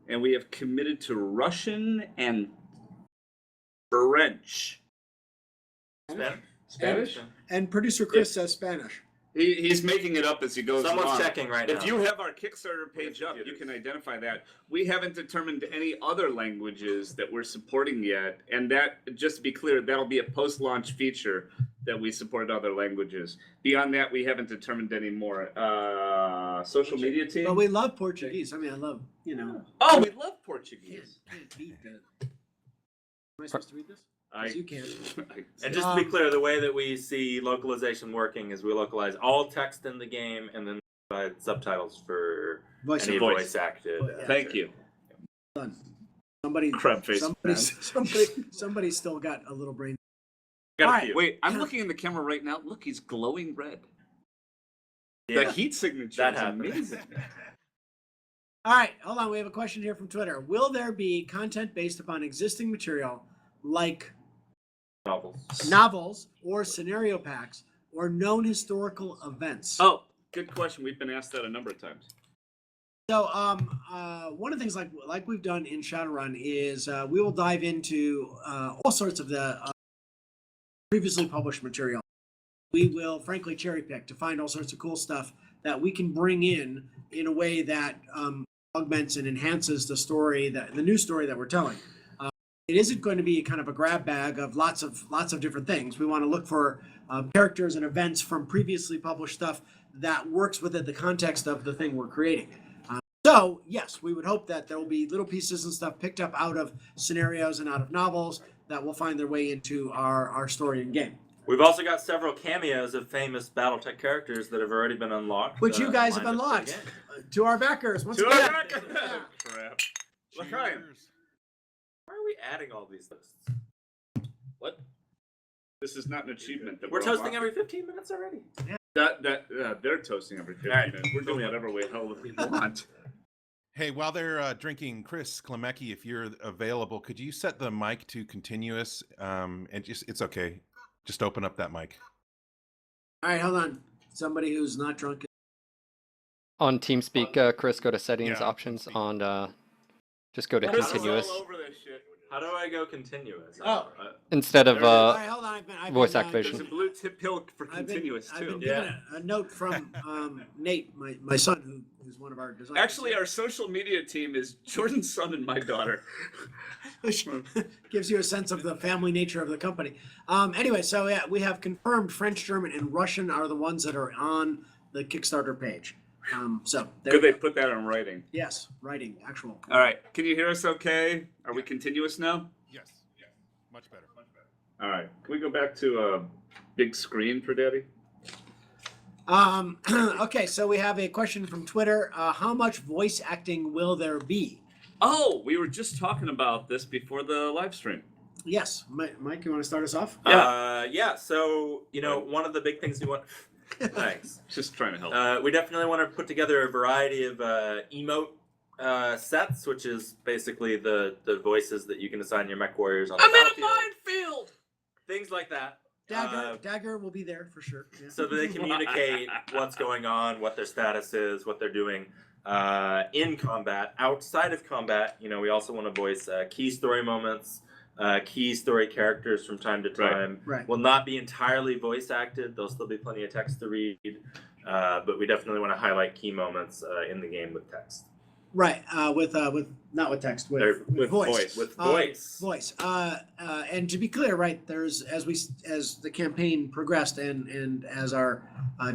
and we have committed to Russian and French. Spanish? And producer Chris says Spanish. He's making it up as he goes along. Someone's checking right now. If you have our Kickstarter page up, you can identify that. We haven't determined any other languages that we're supporting yet. And that, just to be clear, that'll be a post-launch feature that we support other languages. Beyond that, we haven't determined any more. Social media team? But we love Portuguese. I mean, I love, Oh, we love Portuguese. Can't beat that. Am I supposed to read this? You can. And just to be clear, the way that we see localization working is we localize all text in the game and then provide subtitles for any voice acted. Thank you. Done. Somebody still got a little brain. Wait, I'm looking in the camera right now. Look, he's glowing red. Yeah, the heat signature is happened. amazing. All right, hold on. We have a question here from Twitter. Will there be content based upon existing material like novels or scenario packs or known historical events? Oh, good question. We've been asked that a number of times. So one of the things like we've done in Shadowrun is we will dive into all sorts of the previously published material. We will frankly cherry pick to find all sorts of cool stuff that we can bring in a way that augments and enhances the story, the new story that we're telling. It isn't going to be kind of a grab bag of lots of different things. We want to look for characters and events from previously published stuff that works within the context of the thing we're creating. So yes, we would hope that there will be little pieces and stuff picked up out of scenarios and out of novels that will find their way into our story and game. We've also got several cameos of famous Battletech characters that have already been unlocked. Which you guys have unlocked to our backers. Once To again. our backers. Crap. L'chaim. Why are we adding all these lists? What? This is not an achievement. That We're toasting unlocking. every 15 minutes already. They're toasting every 15 Right. minutes. We're doing whatever we hell we want. Hey, while they're drinking, Chris Klemecki, if you're available, could you set the mic to continuous? And it's okay. Just open up that mic. All right, hold on. Somebody who's not drunk. On TeamSpeak, Chris, go to settings, Yeah, options TeamSpeak. on, just go to Chris is continuous. all over this shit. How do I go continuous? Oh. Instead of There it is. All right, hold on. I've voice been, activation. There's a blue tip pill for I've been, continuous I've too. been given a note from Nate, my son, who's one of our designers. Actually, our social media team is Jordan's son and my daughter. Which gives you a sense of the family nature of the company. Anyway, so yeah, we have confirmed French, German, and Russian are the ones that are on the Kickstarter page. So there Could we they go. put that on writing? Yes, writing, actual. All right. Can you hear us okay? Are we continuous now? Yes. Much better. All right. Can we go back to a big screen for Daddy? Okay, so we have a question from Twitter. How much voice acting will there be? Oh, we were just talking about this before the live stream. Yes, Mike, you want to start us off? Yeah. So one of the big things we want. Thanks. Just trying to help. We definitely want to put together a variety of emote sets, which is basically the voices that you can assign your mech warriors on. I'm the in a battlefield. minefield. Things like that. Dagger will be there for sure. Yeah. So that they communicate what's going on, what their status is, what they're doing in combat. Outside of combat, we also want to voice key story moments, key story characters from time to time. Right. Will not be entirely voice acted. There'll still be plenty of text to read, but we definitely want to highlight key moments in the game with text. Right. With not with text, with voice. With voice. Voice. And to be clear, right, there's as the campaign progressed and as our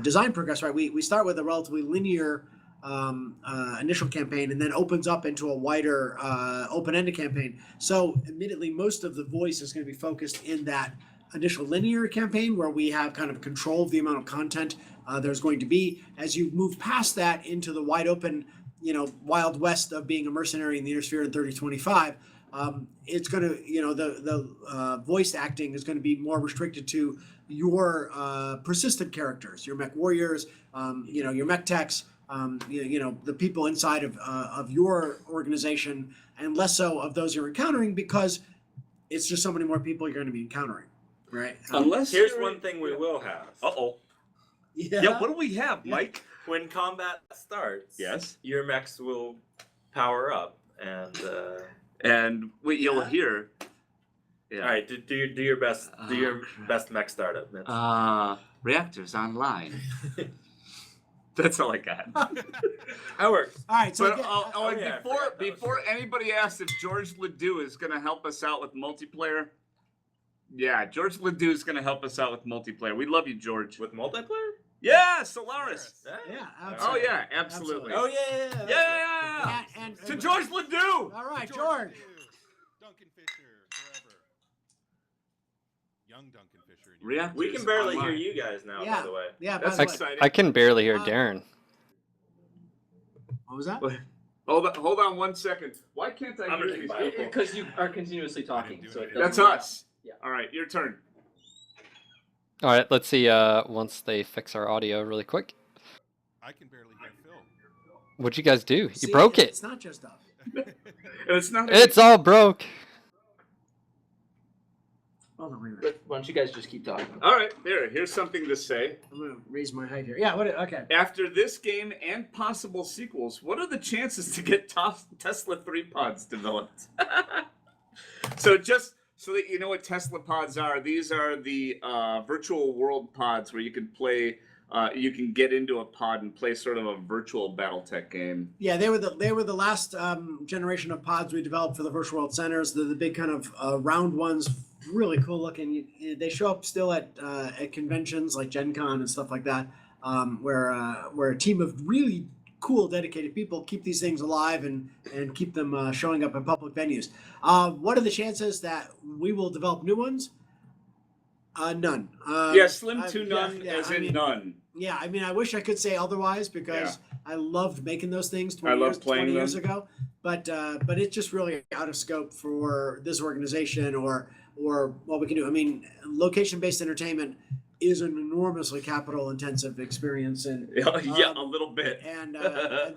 design progressed, right, we start with a relatively linear initial campaign and then opens up into a wider open-ended campaign. So admittedly, most of the voice is going to be focused in that initial linear campaign where we have kind of control of the amount of content there's going to be. As you move past that into the wide open, Wild West of being a mercenary in the Inner Sphere in 3025, it's going to, the voice acting is going to be more restricted to your persistent characters, your mech warriors, your mech techs, the people inside of your organization, and less so of those you're encountering because it's just so many more people you're going to be encountering, right? Unless Here's one thing we will have. Uh-oh. Yeah. Yeah, what do we have, Mike? When combat starts, Yes. your mechs will power up, And what you'll hear. Yeah. all right, do your best. Do your best mech startup. Mitch. Reactors online. That's all I got. That works. All right. So But again, yeah, I before forgot that was before anybody asks if George Ledoux is going to help us out with multiplayer, yeah, George Ledoux is going to help us out with multiplayer. We love you, George. With multiplayer? Yeah, Solaris. yeah, Oh absolutely. yeah, absolutely. Oh yeah. Yeah. And To George Ledoux. All right, George. Duncan Fisher, forever. Young Duncan Fisher. Reactors We can barely online. hear you guys now, Yeah. by the way. Yeah, That's by the way, exciting. I can barely hear Um, Darren. what was that? Hold on 1 second. Why can't I I'm hear reading these Bible. people? Because you are continuously talking. So it That's doesn't- us. Yeah. All right, your turn. All right, let's see. Once they fix our audio really quick. I can barely hear Phil. What'd you guys do? You See, broke it. It's not just us. It's not. It's all broke. Hold on, wait a minute. But why don't you guys just keep talking? All right, here's something to say. I'm gonna raise my height here. Yeah. What? Okay. After this game and possible sequels, what are the chances to get Tesla 3 pods developed? So just so that you know what Tesla pods are, these are the virtual world pods where you can play. You can get into a pod and play sort of a virtual BattleTech game. Yeah, they were the last generation of pods we developed for the virtual world centers. They're the big kind of round ones, really cool looking. They show up still at conventions like Gen Con and stuff like that, where a team of really cool, dedicated people keep these things alive and keep them showing up in public venues. What are the chances that we will develop new ones? None. Yeah, slim to yeah, none, yeah, as I in mean, none. Yeah, I mean, I wish I could say otherwise because I loved making those things I 20 love playing years them. ago. But it's just really out of scope for this organization or what we can do. I mean, location-based entertainment is an enormously capital-intensive experience, and Yeah, a little bit. and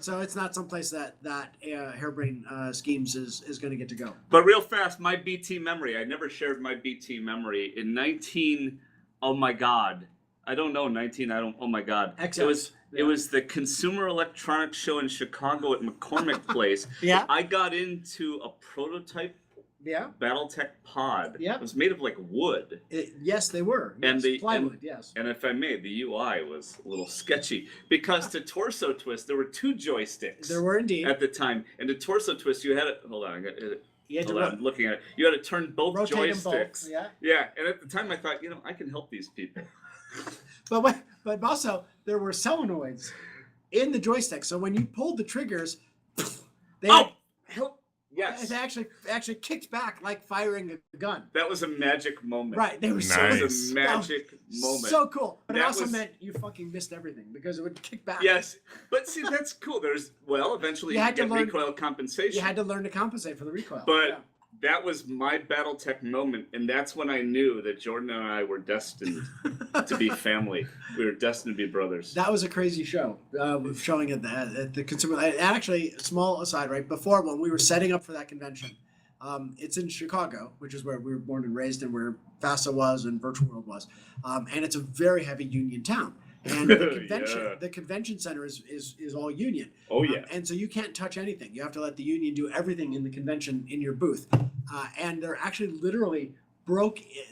so it's not someplace that harebrained schemes is going to get to go. But real fast, my BT memory. I never shared my BT memory in 19. Oh my God, I don't know 19. Oh my God. XS. It was the Consumer Electronics Show in Chicago at McCormick Place. Yeah. I got into a prototype Yeah. Battletech pod. Yep. It was made of like wood. Yes, they were. And Yes, the- plywood. Yes. And if I may, the UI was a little sketchy because to torso twist, there were 2 joysticks. There were indeed. At the time. And to torso twist, you had it. Hold on. You had to Hold on, I'm looking at it. You had to turn both rotate them joysticks. both. Yeah. Yeah. And at the time, I thought, I can help these people. But also there were solenoids in the joystick, so when you pulled the triggers, they Help! Yes. it actually kicked back like firing a gun. That was a magic moment. Right. They were Nice. That so was a magic moment. So cool. But it That also was- meant you fucking missed everything because it would kick back. Yes, but see, that's cool. Eventually You you had to get learn- recoil compensation. You had to learn to compensate for the recoil. But Yeah. that was my Battletech moment, and that's when I knew that Jordan and I were destined to be family. We were destined to be brothers. That was a crazy show. Showing at the consumer. And actually, small aside, right before when we were setting up for that convention, it's in Chicago, which is where we were born and raised, and where FASA was and Virtual World was, and it's a very heavy union town. And the convention center is all union. Oh yeah. And so you can't touch anything. You have to let the union do everything in the convention in your booth. And there actually literally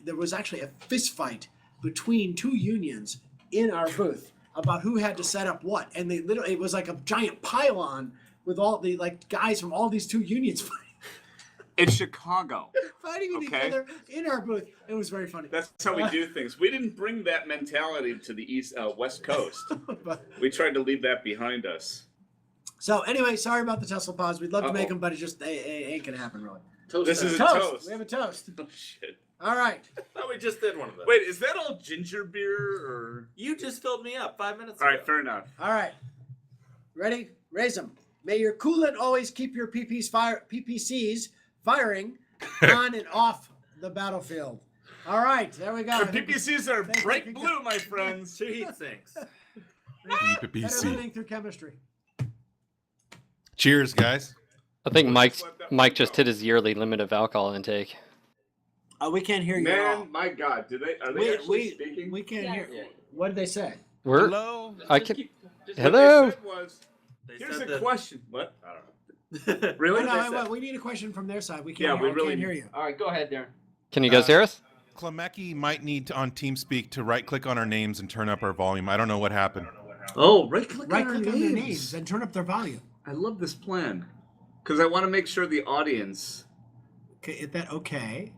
there was actually a fist fight between 2 unions in our booth about who had to set up what. And it was like a giant pylon with all the guys from all these 2 unions It's Chicago. fighting with each Okay. other in our booth. It was very funny. That's how we do things. We didn't bring that mentality to the West Coast. But- We tried to leave that behind us. so anyway, sorry about the Tesla pods. We'd love to make Uh-oh. them, but it just ain't gonna happen really. This is a Toast. toast. We have a toast. Oh shit. All right. Oh, we just did one of those. Wait, is that all ginger beer or? You just filled me up 5 minutes All ago. right, fair enough. All right. Ready? Raise them. May your coolant always keep your PPCs firing on and off the battlefield. All right, there we go. Our PPCs are Thank you. bright blue, my friends. 2 heat sinks. Better PPC. living through chemistry. Cheers, guys. I think Let's just let that Mike one just go. hit his yearly limit of alcohol intake. We can't hear you at all. Man, my God, are they actually speaking? We can't Yes. hear. Yeah. What did they say? We're Hello. I Just can. keep- just- What Hello? they said was, They here's said a that- question. What? I don't know. No, Really? no, we need a question from their side. We can't. Yeah, we can't really- hear you. All right, go ahead, Darren. Can you guys hear us? Klemecki might need to, on TeamSpeak to right-click on our names and turn up our volume. I don't know what happened. Oh, right-click Right click on their names and turn up their volume. I love this plan because I want to make sure the audience. Okay, is that okay?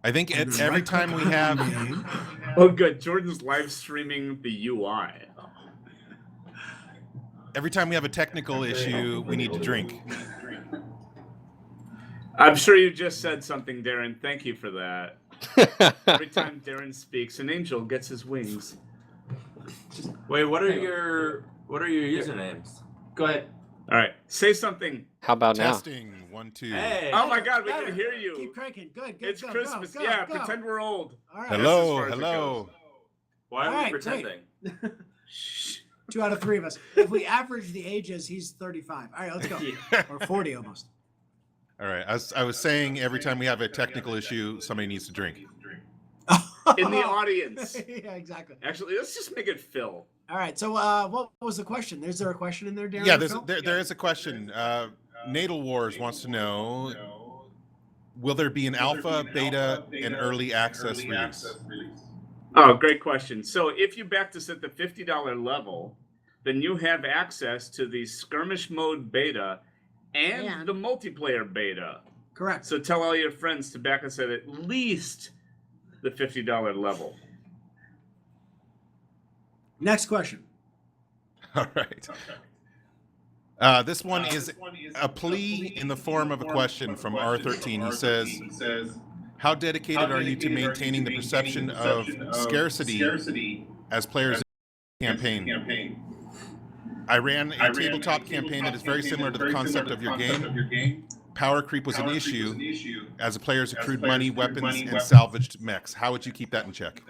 I think And then every right-click time we on their have name. Oh, good. Jordan's live streaming the UI. a technical issue, we need to drink. I'm sure you just said something, Darren. Thank you for that. Every time Darren speaks, an angel gets his wings. Wait, what are your usernames? Go ahead. All right, say something. How about now? Testing 1 2. Hey. Oh my God, we Better. can hear you. Keep cranking. Good. Good. It's go, Christmas. Go, go, Yeah, go. pretend we're old. All right. Hello, That's as far as it hello. Why are All we right, pretending? great. 2 out of 3 of us. If we average the ages, he's 35. All right, let's go. Or 40 almost. All right. I was saying every time we have a technical issue, somebody needs to drink. In the audience. Yeah, exactly. Actually, let's just make it Phil. All right. So, what was the question? Is there a question in there, Darren? Yeah, or Phil? there is a question. Natal Wars wants to know, will there be an alpha, beta, and early access release? Oh, great question. So if you backed us at the $50 level, then you have access to the skirmish mode beta and the multiplayer beta. Correct. So tell all your friends to back us at least the $50 level. Next question. All right. This one is a plea in the form of a question from R13. He says, how dedicated are you to maintaining the perception of scarcity as players in the campaign? I ran a tabletop campaign that is very similar to the concept of your game. Power creep was an issue as the players accrued money, weapons, and salvaged mechs. How would you keep that in check?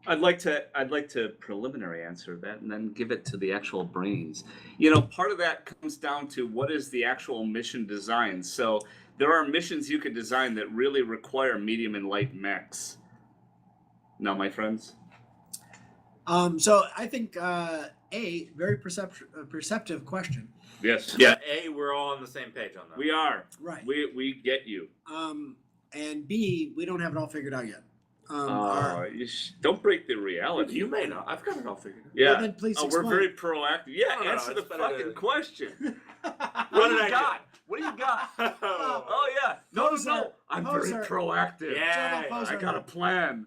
I'd like to preliminary answer that and then give it to the actual brains. You know, part of that comes down to what is the actual mission design. So there are missions you could design that really require medium and light mechs. Now, my friends. So I think very perceptive question. Yes. Yeah, we're all on the same page on that. We are. Right. We get you. and B, we don't have it all figured out yet. Our- Don't break the reality. You may not. I've got it all figured out. Yeah. Well, then please we're explain. very proactive. Yeah, No, answer the it's better fucking to- question. What What did do I you got? What do you got? Oh yeah. No. Poser. I'm Poser. very proactive. Yeah, I poser. got a plan.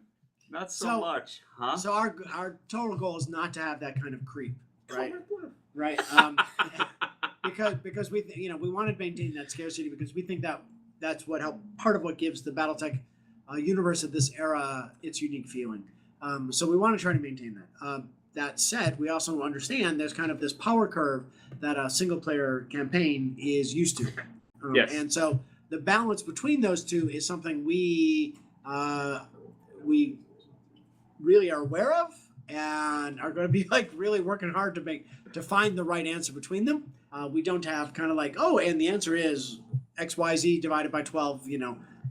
Not so, So- much, huh? So our total goal is not to have that kind of creep, right? Right. Because we we want to maintain that scarcity because we think that that's what part of what gives the BattleTech universe of this era its unique feeling. So we want to try to maintain that. That said, we also understand there's kind of this power curve that a single player campaign is used to. Yes. And so the balance between those two is something we really are aware of and are going to be like really working hard to find the right answer between them. We don't have kind of like, oh, and the answer is XYZ divided by 12,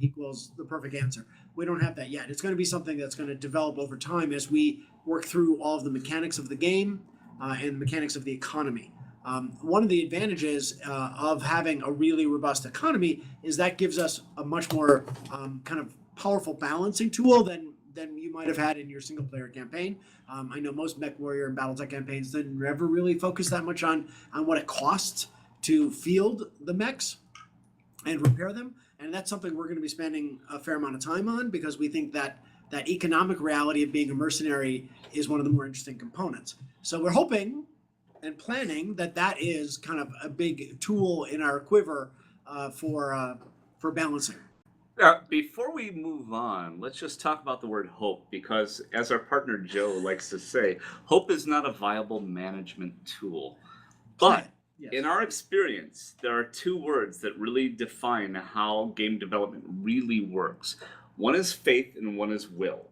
equals the perfect answer. We don't have that yet. It's going to be something that's going to develop over time as we work through all of the mechanics of the game and mechanics of the economy. One of the advantages of having a really robust economy is that gives us a much more kind of powerful balancing tool than you might have had in your single player campaign. I know most Mech Warrior and Battletech campaigns didn't ever really focus that much on what it costs to field the mechs and repair them. And that's something we're going to be spending a fair amount of time on because we think that economic reality of being a mercenary is one of the more interesting components. So we're hoping and planning that is kind of a big tool in our quiver for balancing. Before we move on, let's just talk about the word hope because, as our partner Joe likes to say, hope is not a viable management tool. But Yes. in our experience, there are two words that really define how game development really works. One is faith and one is will,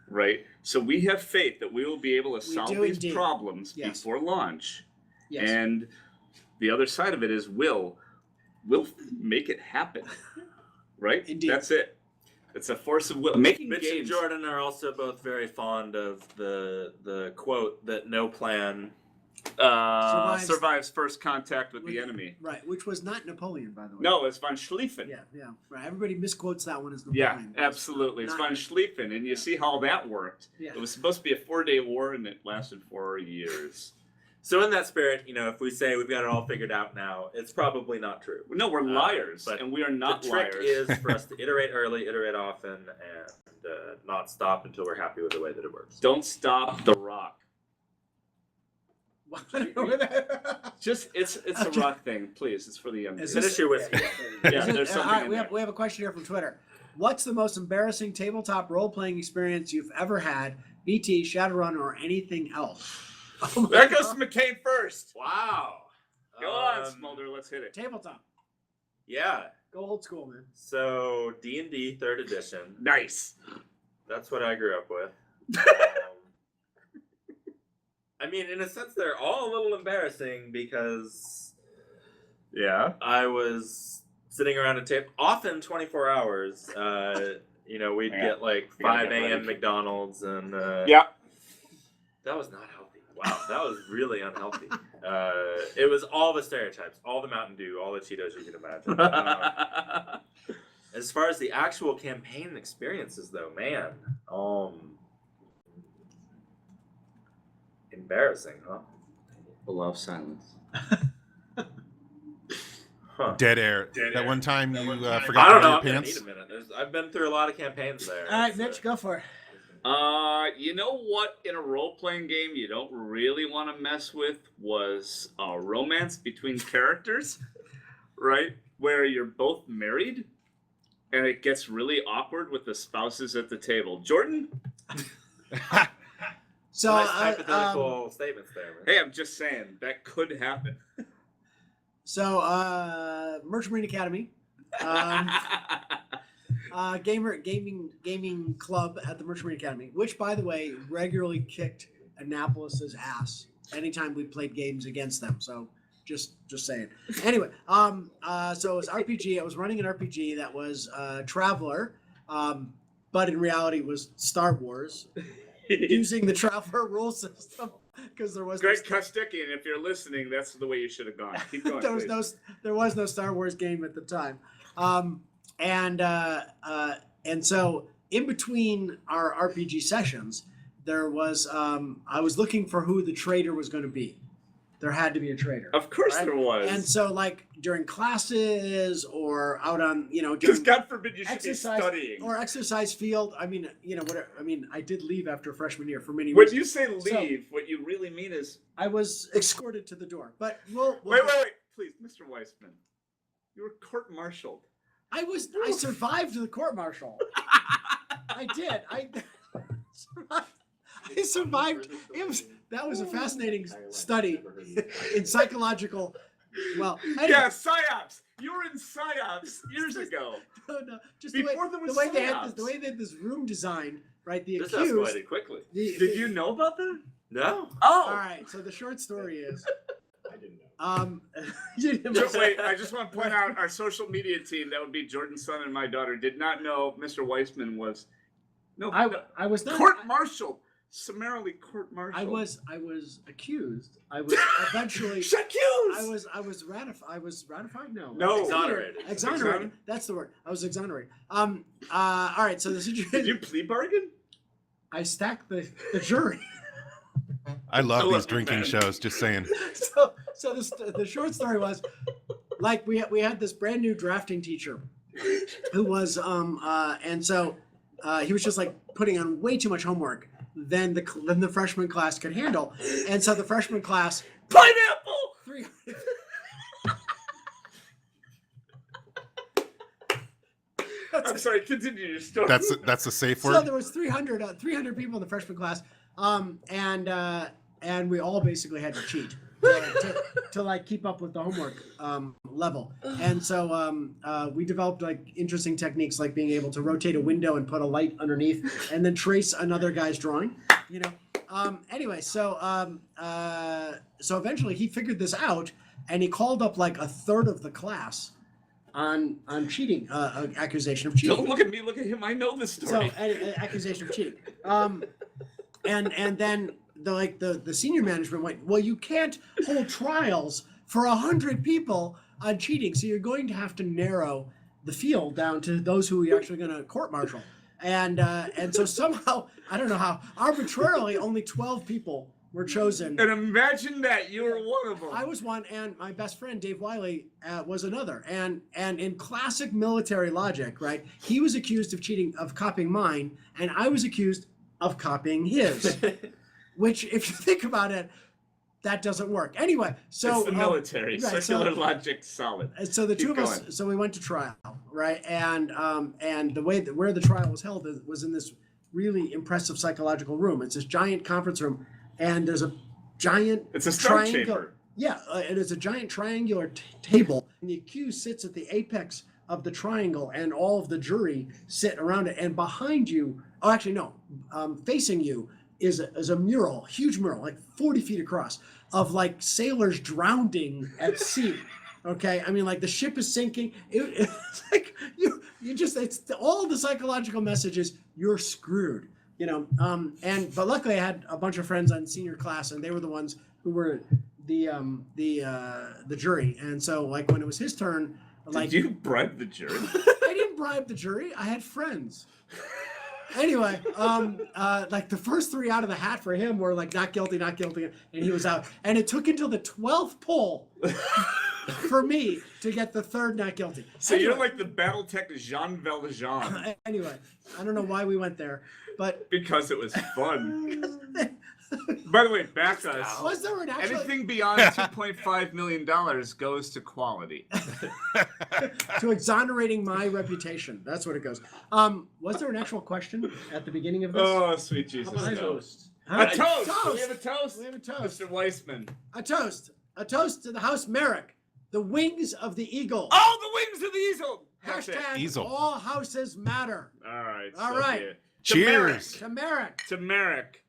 right? So we have faith that we will be able to solve these indeed. problems Yes. before launch. Yes. And the other side of it is will. We'll make it happen. Right? Indeed. That's it. It's a force of will. Making Mitch games. and Jordan are also both very fond of the quote that no plan survives first contact with the With- enemy. Right, which was not Napoleon, by the way. No, it's von Schlieffen. Yeah. Right. Everybody misquotes that one as Yeah, Napoleon. absolutely. It's Not- von Schlieffen, and you see how that worked. Yeah. It was supposed to be a 4-day war, and it lasted 4 years. So in that spirit, if we say we've got it all figured out now, it's probably not true. No, we're liars, but and we are not the trick liars. is for us to iterate early, iterate often, and not stop until we're happy with the way that it works. Don't stop the rock. Just it's a Okay. rock thing, please. It's for the young. Is kids. Finish your whiskey. Yeah, there's something all right, in we there. have a question here from Twitter. What's the most embarrassing tabletop role-playing experience you've ever had? BT, Shadowrun, or anything else? Oh my There goes God. McCain first. Wow. Go on, Um, Smolder. Let's hit it. Tabletop. Yeah. Go old school, man. So D&D 3rd edition. Nice. That's what I grew up with. I mean, in a sense, they're all a little embarrassing because Yeah. I was sitting around a table, often 24 hours. We'd Yeah. get like You gotta 5 get ready a.m. for- McDonald's, and Yeah. that was not healthy. Wow, that was really unhealthy. It was all the stereotypes, all the Mountain Dew, all the Cheetos you can imagine. As far as the actual campaign experiences, though, man, embarrassing, huh? Below silence. Huh. Dead air. Dead That air. one time That you one time. forgot I to don't wear know. your I'm gonna pants. need a minute. I've been through a lot of campaigns there. All right, It's, Mitch, go for it. You know what? In a role-playing game, you don't really want to mess with was romance between characters, right? Where you're both married, and it gets really awkward with the spouses at the table. Jordan, So, nice hypothetical statements there. Man. hey, I'm just saying that could happen. Merch Marine Academy, gaming club at the Merch Marine Academy, which, by the way, regularly kicked Annapolis's ass anytime we played games against them. So just saying. Anyway, so it was RPG. I was running an RPG that was Traveler, but in reality was Star Wars, using the Traveler rule system because there was Greg Kostikian, if you're listening, that's the way you should have gone. Keep going. there was please. no Star Wars game at the time. and so in between our RPG sessions, there was I was looking for who the traitor was going to be. There had to be a traitor. Of course right? there was. And so, like during classes or out on, because during God forbid you should exercise be studying. or exercise field. I mean, whatever. I mean, I did leave after freshman year for many When reasons. you say leave, what you really mean is I was escorted to the door. But we'll wait, please, Mr. Weissman, you were court-martialed. I survived the court martial. I did. I survived. That was a fascinating study in psychological. Well, anyway. Yeah, psyops. You were in psyops years ago. No, just Before there was the way they had psyops. the way they had this room designed, right? The This accused. escalated quickly. Did you know about that? No. Oh. All right. So the short story is. I didn't know. You didn't Just wait, I just want to point out our social media team, that would be Jordan's son and my daughter, did not know Mr. Weissman was I was not court-martialed. Summarily court-martialed. I was accused. I was eventually. Accused! I was ratified. No. No. Exonerated. Exonerated. That's the word. I was exonerated. All right. So the Did situation. you plea bargain? I stacked the jury. I love I love these you, drinking man. shows. Just saying. So the short story was, like we had this brand new drafting teacher, who was and so he was just like putting on way too much homework than the freshman class could handle, and so the freshman class Pineapple! 300. I'm sorry, continue your story. That's a safe So word. there was 300 people in the freshman class, and we all basically had to cheat to like keep up with the homework level. And so we developed like interesting techniques, like being able to rotate a window and put a light underneath, and then trace another guy's drawing. Anyway, so eventually he figured this out, and he called up like a third of the class on cheating, accusation of cheating. Don't look at me, look at him. I know this So story. accusation of cheating. And then the senior management went, well, you can't hold trials for 100 people on cheating, so you're going to have to narrow the field down to those who you're actually going to court-martial. And so somehow, I don't know how, arbitrarily only 12 people were chosen. And imagine that you were one of them. I was one, and my best friend Dave Wiley was another. And in classic military logic, right, he was accused of cheating, of copying mine, and I was accused of copying his. Which, if you think about it, that doesn't work. Anyway, so it's the military. right, Circular so- logic, solid. so the Keep two of us, going. so we went to trial, right? And the way that where the trial was held was in this really impressive psychological room. It's this giant conference room, and there's a giant It's a star triangle. chamber. Yeah, and it's a giant triangular table, and the accused sits at the apex of the triangle, and all of the jury sit around it. And behind you, oh, actually no, facing you is a mural, huge mural, like 40 feet across, of like sailors drowning at sea. Okay, I mean, like the ship is sinking. It's like you just, it's all the psychological messages. You're screwed, but luckily I had a bunch of friends on senior class, and they were the ones who were the jury. And so like when it was his turn, like Did you bribe the jury? I didn't bribe the jury. I had friends. Anyway, like the first three out of the hat for him were like not guilty, and he was out. And it took until the 12th poll for me to get the third not guilty. So Anyway. you're like the Battletech Jean Valjean. Anyway, I don't know why we went there, but Because it was fun. By the way, back us. was there an actual Anything beyond $2.5 million goes to quality. to exonerating my reputation? That's what it goes. Was there an actual question at the beginning of this? Oh, sweet Jesus. How about a no. toast? Huh? A toast! Toast! Do we have a toast? We have a toast. Mr. Weissman. A toast. A toast to the House Merrick, the wings of the eagle. Oh, the wings of the easel! That's it. Hashtag Easel. all houses matter. All right. All so right. be it. Cheers. To Merrick, To Merrick.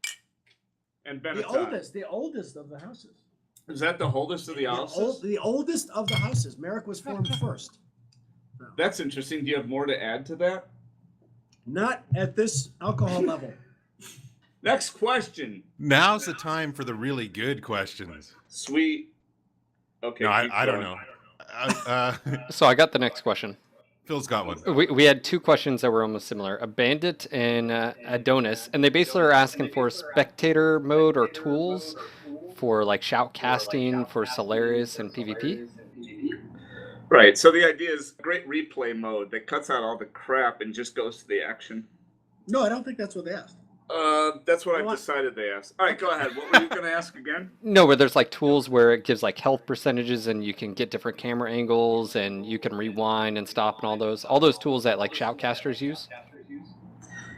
And the Benetton. oldest of the houses. Is that the oldest of the houses? The oldest of the houses. Merrick was formed first. That's interesting. Do you have more to add to that? Not at this alcohol level. Next question. Now's the time for the really good questions. Sweet. Okay. No, keep I don't going. know. So I got the next question. Phil's got one. We had two questions that were almost similar. A Bandit and Adonis, and they basically are asking for spectator mode or tools for like shoutcasting for Solaris and PvP. Right. So the idea is great replay mode that cuts out all the crap and just goes to the action. No, I don't think that's what they asked. That's what I've decided they asked. All right, go ahead. What were you going to ask again? No, where there's like tools where it gives like health percentages and you can get different camera angles and you can rewind and stop and all those tools that like shoutcasters use.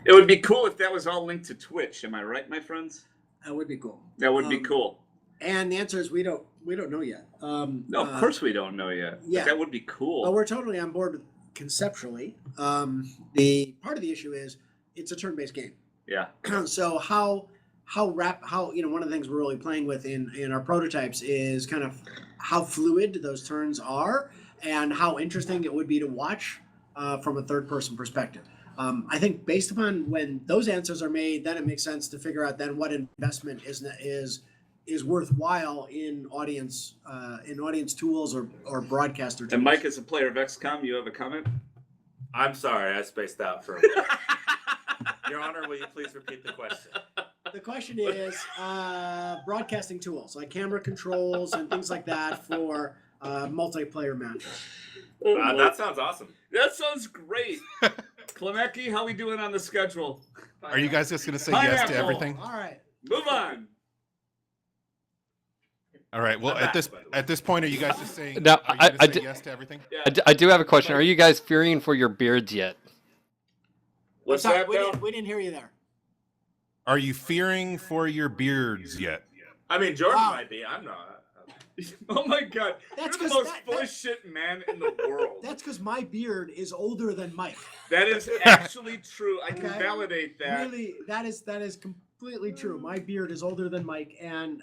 It would be cool if that was all linked to Twitch. Am I right, my friends? That would be cool. That would be cool. And the answer is we don't know yet. No, of course we don't know yet. Yeah. But that would be cool. But we're totally on board with conceptually. The part of the issue is it's a turn-based game. Yeah. So how one of the things we're really playing with in our prototypes is kind of how fluid those turns are and how interesting it would be to watch from a third-person perspective. I think based upon when those answers are made, then it makes sense to figure out then what investment is worthwhile in audience tools or broadcaster tools. And Mike, as a player of XCOM, you have a comment? I'm sorry, I spaced out for a minute. Your Honor, will you please repeat the question? The question is broadcasting tools like camera controls and things like that for multiplayer matches. That sounds awesome. That sounds great. Klemecki, how we doing on the schedule? Are you guys just going to say yes to Pineapple. everything? All right. Move on. All right. Well, at this point, are you guys just saying, No, are you gonna I say d- yes to everything? Yeah. I do have a question. Are you guys fearing for your beards yet? What's Sorry, that, we Bill? didn't hear you there. Are you fearing for your beards yet? I mean, Jordan Wow. might be. I'm not. Oh my God. That's You're the 'cause most that- full of shit man in the world. That's because my beard is older than Mike. That is actually true. I can Okay. validate that. Really, that is completely true. My beard is older than Mike, and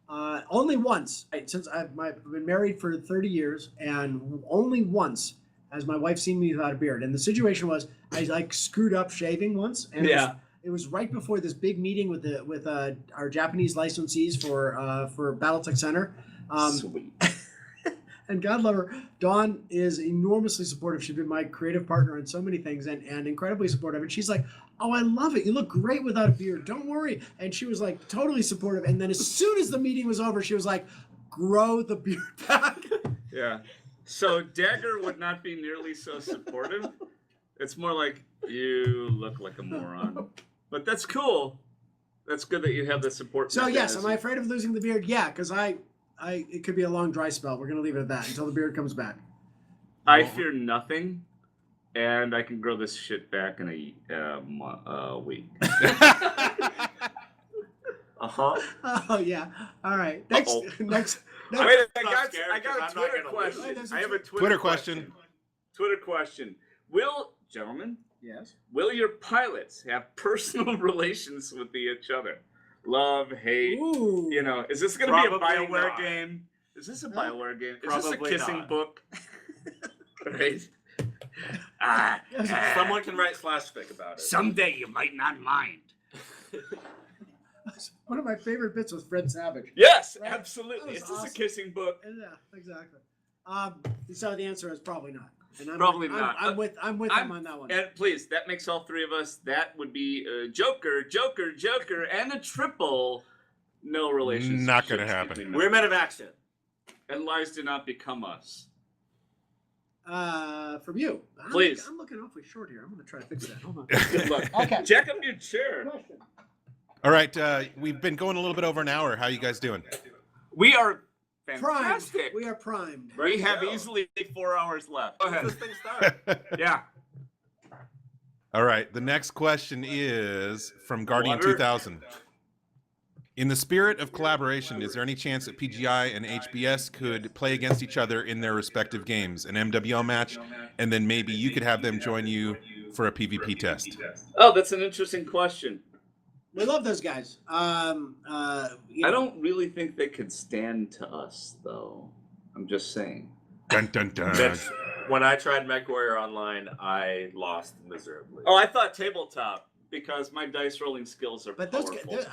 only once since I've been married for 30 years, and only once has my wife seen me without a beard. And the situation was I like screwed up shaving once, and it was right before this big meeting with our Japanese licensees for Battletech Center. Sweet. And God love her, Dawn is enormously supportive. She's been my creative partner in so many things and incredibly supportive. And she's like, "Oh, I love it. You look great without a beard. Don't worry." And she was like totally supportive. And then as soon as the meeting was over, she was like, "Grow the beard back." Yeah. So Dagger would not be nearly so supportive. It's more like, you look like a moron. But that's cool. That's good that you have the support. So yes, mechanism. am I afraid of losing the beard? Yeah, because it could be a long dry spell. We're gonna leave it at that until the beard comes back. I fear nothing, and I can grow this shit back in a week. Oh yeah. All right. Next. Uh-oh. Next. Wait, I got a Twitter question. lose. I have a Twitter question. Twitter question. Gentlemen, Yes. will your pilots have personal relations with each other? Love, hate, Ooh. you know, is this going to be a Probably BioWare not. game? Is this a BioWare game? Is Probably this a kissing not. book? Right? Someone can write /fic about it. Someday you might not mind. One of my favorite bits was Fred Savage. Yes, Right. absolutely. That was Is this awesome. a kissing book? Yeah, exactly. So the answer is probably not. And Probably not. I'm with him on that one. And please, that makes all three of us. That would be Joker, and a triple. No relationship. Not gonna happen. We're men of action. And lives do not become us. From you. Please. I'm looking awfully short here. I'm going to try to fix that. Hold on. Good luck. Okay. Jack up your chair. Question. All right. We've been going a little bit over an hour. How you guys doing? We are Primed. fantastic. We are primed. We have go. easily 4 hours left. Go When does ahead. this thing start? Yeah. All right. The next question is from Guardian Water. 2000. In the spirit of collaboration, is there any chance that PGI and HBS could play against each other in their respective games, an MWL match, and then maybe you could have them join you for a PvP test? Oh, that's an interesting question. We love those guys. I don't really think they could stand to us, though. I'm just saying. Dun dun dun. Mitch, when I tried MechWarrior Online, I lost miserably. Oh, I thought tabletop because my dice rolling skills are But those guys, powerful.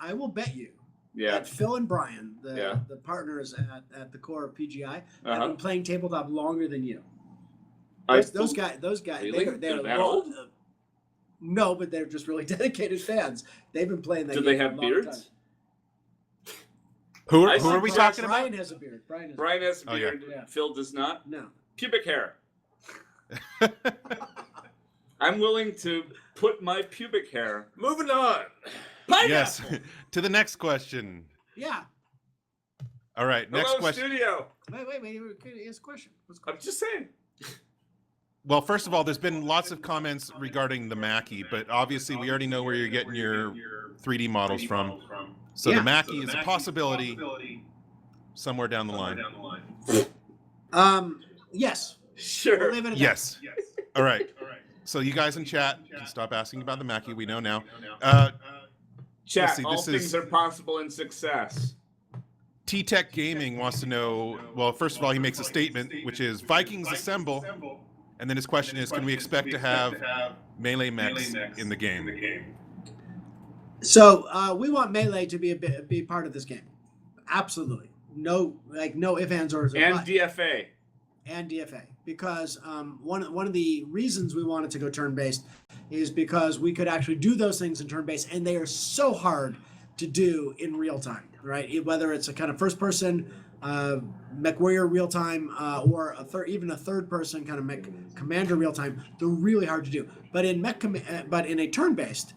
I will bet you Yeah. that Phil and Brian, the Yeah. partners at the core of PGI, have Uh-huh. been playing tabletop longer than you. Those guys, Really? they're They're that well, old? no, but they're just really dedicated fans. They've been playing that Do game they for a have long beards? time. Who I are we see talking Brian about? has a beard. Brian has Brian has a Oh, yeah. beard. Yeah. Phil does not. no. Pubic hair. I'm willing to put my pubic hair. Moving on. Yes. To the next question. Yeah. All right. Next Hello, question. studio. Wait. Ask a question. What's the I'm just saying. Well, first of all, there's been lots of comments regarding the Mackie, but obviously we already know where you're getting your 3D models from. So Yeah. the Mackie is a possibility somewhere down the line. Yes. Sure. We'll leave it at that. Yes. All right. So you guys in chat can stop asking about the Mackie. We know now. Chat, Let's see, all this things is- are possible in success. T-Tech Gaming wants to know, well, first of all, he makes a statement, which is Vikings assemble. And then his question is, can we expect to have melee mechs in the game? So we want Melee to be part of this game. Absolutely. No ifs, ands, or And buts. DFA. And DFA, because one of the reasons we wanted to go turn-based is because we could actually do those things in turn-based, and they are so hard to do in real time, right? Whether it's a kind of first-person mech warrior real time or even a third-person kind of mech commander real time, they're really hard to do. But in a turn-based,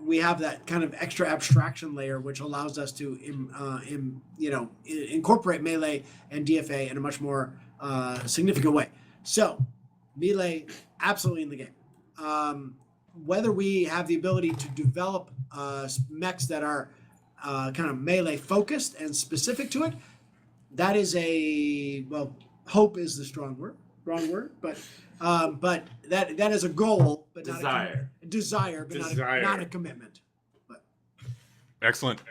we have that kind of extra abstraction layer, which allows us to incorporate melee and DFA in a much more significant way. So melee absolutely in the game. Whether we have the ability to develop mechs that are kind of melee focused and specific to it, that is hope is the wrong word, but that is a goal, but Desire. not a desire, but Desire. not a commitment. Excellent.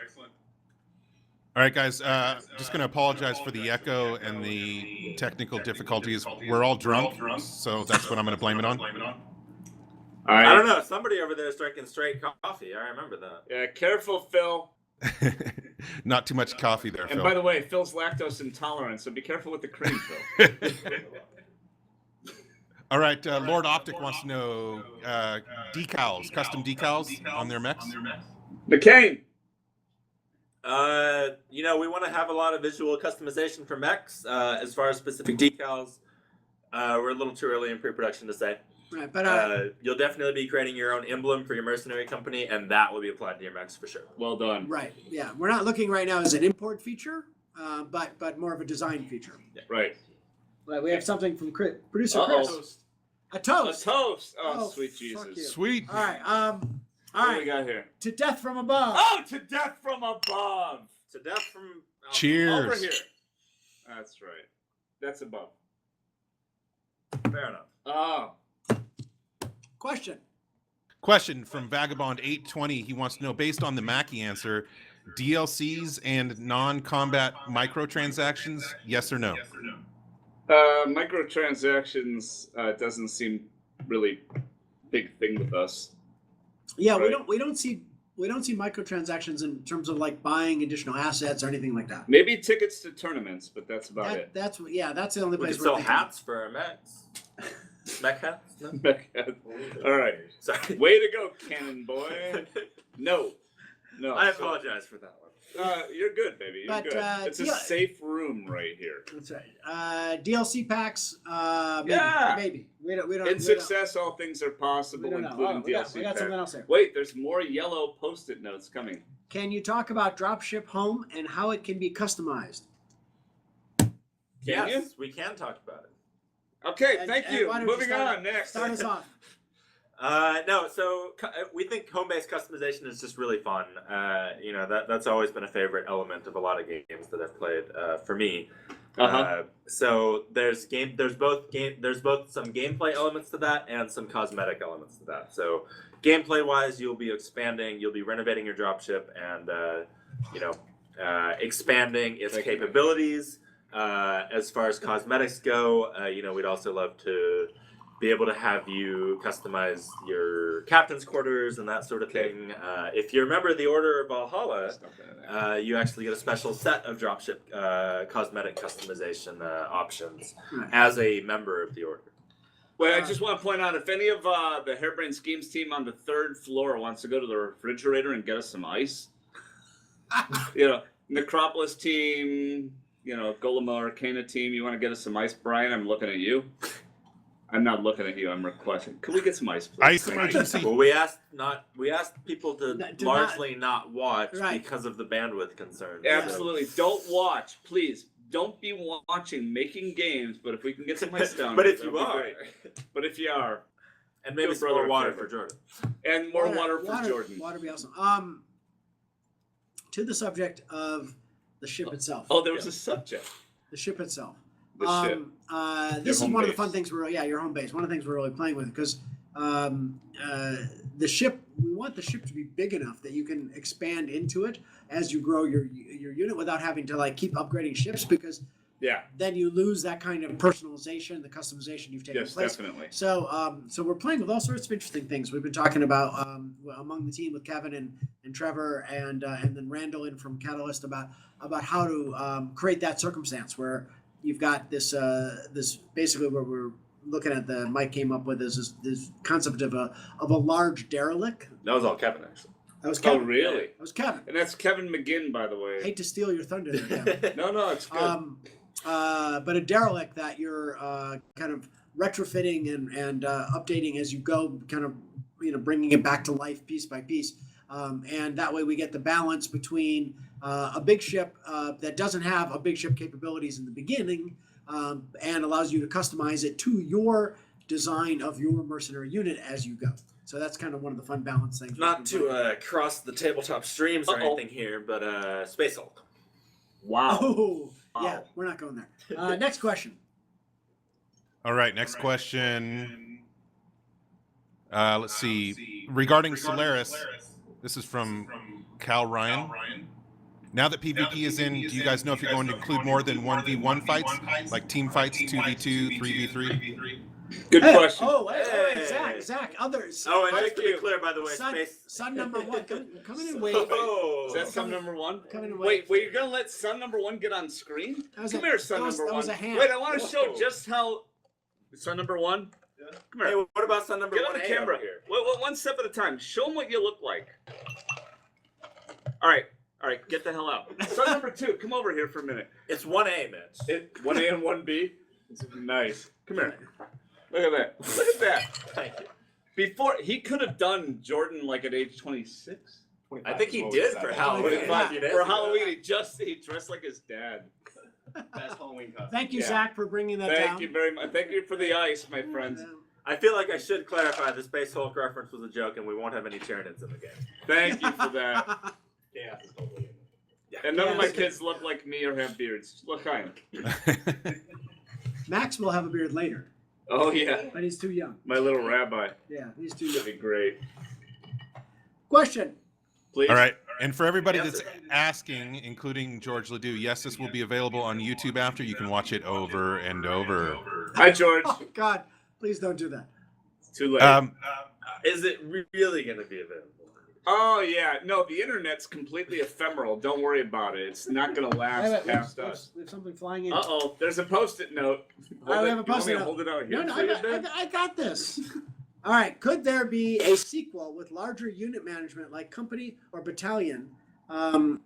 All right, guys, just going to apologize for the echo and the technical difficulties. We're all drunk, so that's what I'm going to blame it on. All right. I don't know. Somebody over there is drinking straight coffee. I remember that. Yeah, careful, Phil. Not too much coffee there, And Phil. by the way, Phil's lactose intolerant, so be careful with the cream, Phil. All right, Lord Optic wants to know decals, custom decals on their mechs. McCain. We want to have a lot of visual customization for mechs. As far as specific decals, we're a little too early in pre-production to say. Right, but You'll definitely be creating your own emblem for your mercenary company, and that will be applied to your mechs for sure. Well done. right, yeah, we're not looking right now as an import feature, but more of a design feature. Right. Well, we have something from producer Uh-oh. Chris. A A toast. toast. Oh, Oh, sweet fuck Jesus. you. Sweet. All right. What do we got here? To death from above. Oh, to death from above. To death from Cheers. Over here. That's right. That's above. Fair enough. Oh. Question. From Vagabond 820. He wants to know, based on the Mackie answer, DLCs and non-combat microtransactions, yes or no? Microtransactions doesn't seem really big thing with us. Yeah, Right. we don't see microtransactions in terms of like buying additional assets or anything like that. Maybe tickets to tournaments, but that's about it. That's the only We place could sell we're thinking. hats for our mechs. Mech hats? No? All right. Sorry. Way to go, Cannon Boy. No. I apologize for that one. You're good, baby. You're But, good. It's a yeah. safe room right here. That's right. DLC packs. Maybe. Yeah. Maybe. We don't. In success, all things are possible, We don't know. including We got DLC something packs. else there. Wait, there's more yellow post-it notes coming. Can you talk about Dropship Home and how it can be customized? Yes, we can talk about it. Okay, And- thank and you. why don't you Moving start- on, next. Start us off. No, so we think home-based customization is just really fun. That's always been a favorite element of a lot of games that I've played. For me, so there's both some gameplay elements to that and some cosmetic elements to that. So gameplay-wise, you'll be expanding, you'll be renovating your dropship, and expanding its capabilities. As far as cosmetics go, we'd also love to be able to have you customize your captain's quarters and that sort of thing. If you remember the Order of Valhalla, you actually get a special set of dropship cosmetic customization options as a member of the Order. Wait, I just want to point out, if any of the Hairbrain Schemes team on the 3rd floor wants to go to the refrigerator and get us some ice, you know, Necropolis team, you know, Golem Arcana team, you want to get us some ice? Brian, I'm looking at you. I'm not looking at you. I'm requesting. Can we get some ice, please? Ice emergency. Well, we asked people to Do largely not watch Right. because of the bandwidth concerns. Absolutely. Don't watch, please. Don't be watching making games. But if we can get some ice down, But if that'd you be are, great. But if you are, and maybe Good some brother more water favor. for Jordan. and more water for Jordan. Water be awesome. To the subject of the ship itself. Oh, there was a subject. The ship itself. The ship. This is home one of the base. fun things your home base. One of the things we're really playing with because the ship. We want the ship to be big enough that you can expand into it as you grow your unit without having to like keep upgrading ships because Yeah. then you lose that kind of personalization, the customization you've taken Yes, place. definitely. So, so we're playing with all sorts of interesting things. We've been talking about among the team with Kevin and Trevor and then Randall in from Catalyst about how to create that circumstance where you've got this this basically what we're looking at. The Mike came up with is this concept of a large derelict. That was all Kevin, actually. That was Oh, Kevin. really? That was Kevin. And that's Kevin McGinn, by the I way. hate to steal your thunder there, Kevin. No, it's good. But a derelict that you're kind of retrofitting and updating as you go, kind of bringing it back to life piece by piece, and that way we get the balance between a big ship that doesn't have a big ship capabilities in the beginning, and allows you to customize it to your design of your mercenary unit as you go. So that's kind of one of the fun balance things. Not to cross the tabletop streams or Uh-oh. anything here, but Space Hulk. Wow. Oh, yeah, Wow. we're not going there. Next question. All right, next question. Let's see. Regarding Solaris, this is from Cal Ryan. Now that PvP is in, do you guys know if you're going to include more than 1v1 fights, like team fights, 2v2, 3v3? Good question. Hey, Zach, others. Oh, and Thank just to be you. clear, by the way, Son, Space. son number one, come in and wait. Oh, Is that son number one? Come in and Wait, you're gonna let son number one get on screen? That was Come a- here, son that was- number that was one. a hand. Wait, I want to show Whoa. just how. Son number one. Come Hey, here. what about son number Get on one? the camera here? Wait, one step at a time. Show them what you look like. All right, get the hell out. Son number two, come over here for a minute. It's 1A, Mitch. 1A and 1B. Nice. Come here. Look at that. Look at that. Thank you. Before he could have done Jordan like at age 26. I think he did for Halloween. Yeah. 5 days For ago. Halloween, he dressed like his dad. Best Halloween costume. Thank you, Yeah. Zach, for bringing that down. Thank you very much. Thank you for the ice, my friends. I feel like I should clarify the Space Hulk reference was a joke, and we won't have any Tyranids in the game. Thank you for that. Chaos is totally in it. And none of my Yes. kids look like me or have beards. Look kind. Max will have a beard later, Oh yeah, but he's too young. my little rabbi. Yeah, he's too That'd young. be great. Question. Please. All right. And for everybody Yes, that's sir. asking, including George Ledoux, yes, this will be available on YouTube after. You can watch it over and over. Hi, George. Oh God, please don't do that. It's too late. Is it really going to be available? Oh yeah, no, the internet's completely ephemeral. Don't worry about it. It's not gonna last past us. We have something flying in. Uh-oh, there's a post-it note. I Hold have it. a You want me post-it to note. hold it out No, here no, for I you, got, Ben? I got this. All right, could there be a sequel with larger unit management, like company or battalion, and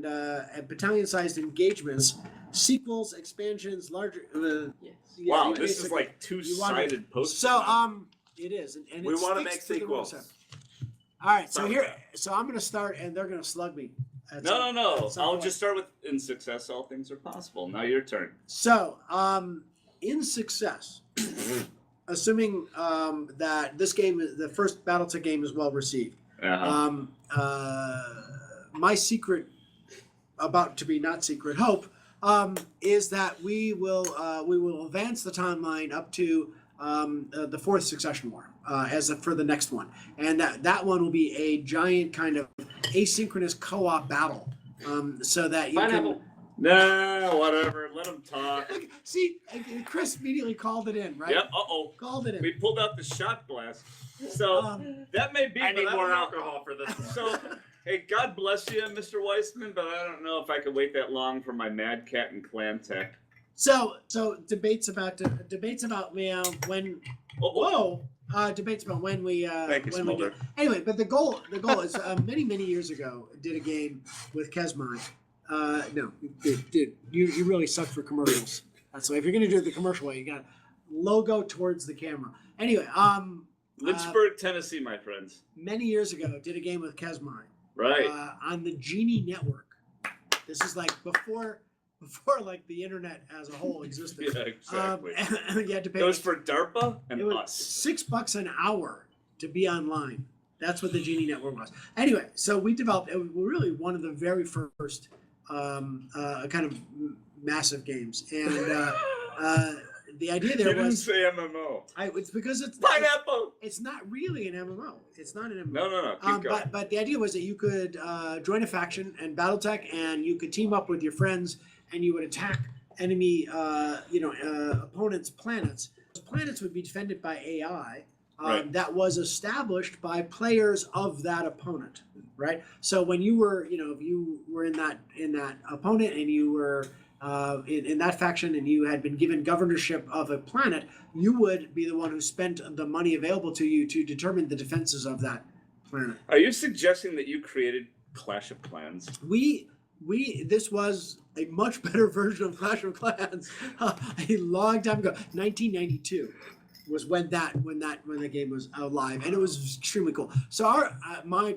battalion-sized engagements, sequels, expansions, larger? Wow, yeah, this is basically. like You want it- two-sided post-it So, note. it is, and We it wanna sticks make to the rule sequels. set. All right, so Sounds here, good. so I'm gonna start, and they're gonna slug me. at No. some I'll point. just start with in success, all things are possible. Now your turn. So, in success, assuming that this game, the first Battletech game, is well received, my secret, about to be not secret hope, is that we will advance the timeline up to the fourth succession war for the next one, and that one will be a giant kind of asynchronous co-op battle, so that you Pineapple. No, whatever. Let him talk. can see. Chris immediately called it in, right? Yep. Uh-oh. Called it in. We pulled out the shot glass. So that may be. I but need don't more know. alcohol for this one. So, hey, God bless you, Mr. Weissman, but I don't know if I could wait that long for my Mad Cat and Clam Tech. So debates about when Whoa. Debates about when we Thank you, when we do. Smolder. Anyway, but the goal is many years ago did a game with Kesmai. No, dude, you really suck for commercials. That's why if you're gonna do it the commercial way, you got logo towards the camera. Anyway, Lynchburg, Tennessee, my friends. many years ago did a game with Kesmai Right. on the Genie Network. This is like before like the internet as a whole existed. Yeah, exactly. And you had to pay. It was for DARPA and It was us. $6 an hour to be online. That's what the Genie Network was. Anyway, so we developed. It was really one of the very first kind of massive games, and the idea You there didn't was. say MMO. It's because it's Pineapple. It's not really an MMO. It's not an MMO. No. Keep going. But the idea was that you could join a faction and BattleTech, and you could team up with your friends, and you would attack enemy, opponents' planets. Those planets would be defended by AI Right. that was established by players of that opponent. Right. So when you were, if you were in that opponent and you were in that faction and you had been given governorship of a planet, you would be the one who spent the money available to you to determine the defenses of that planet. Are you suggesting that you created Clash of Clans? This was a much better version of Clash of Clans a long time ago. 1992 was when the game was live, and it was extremely cool. So my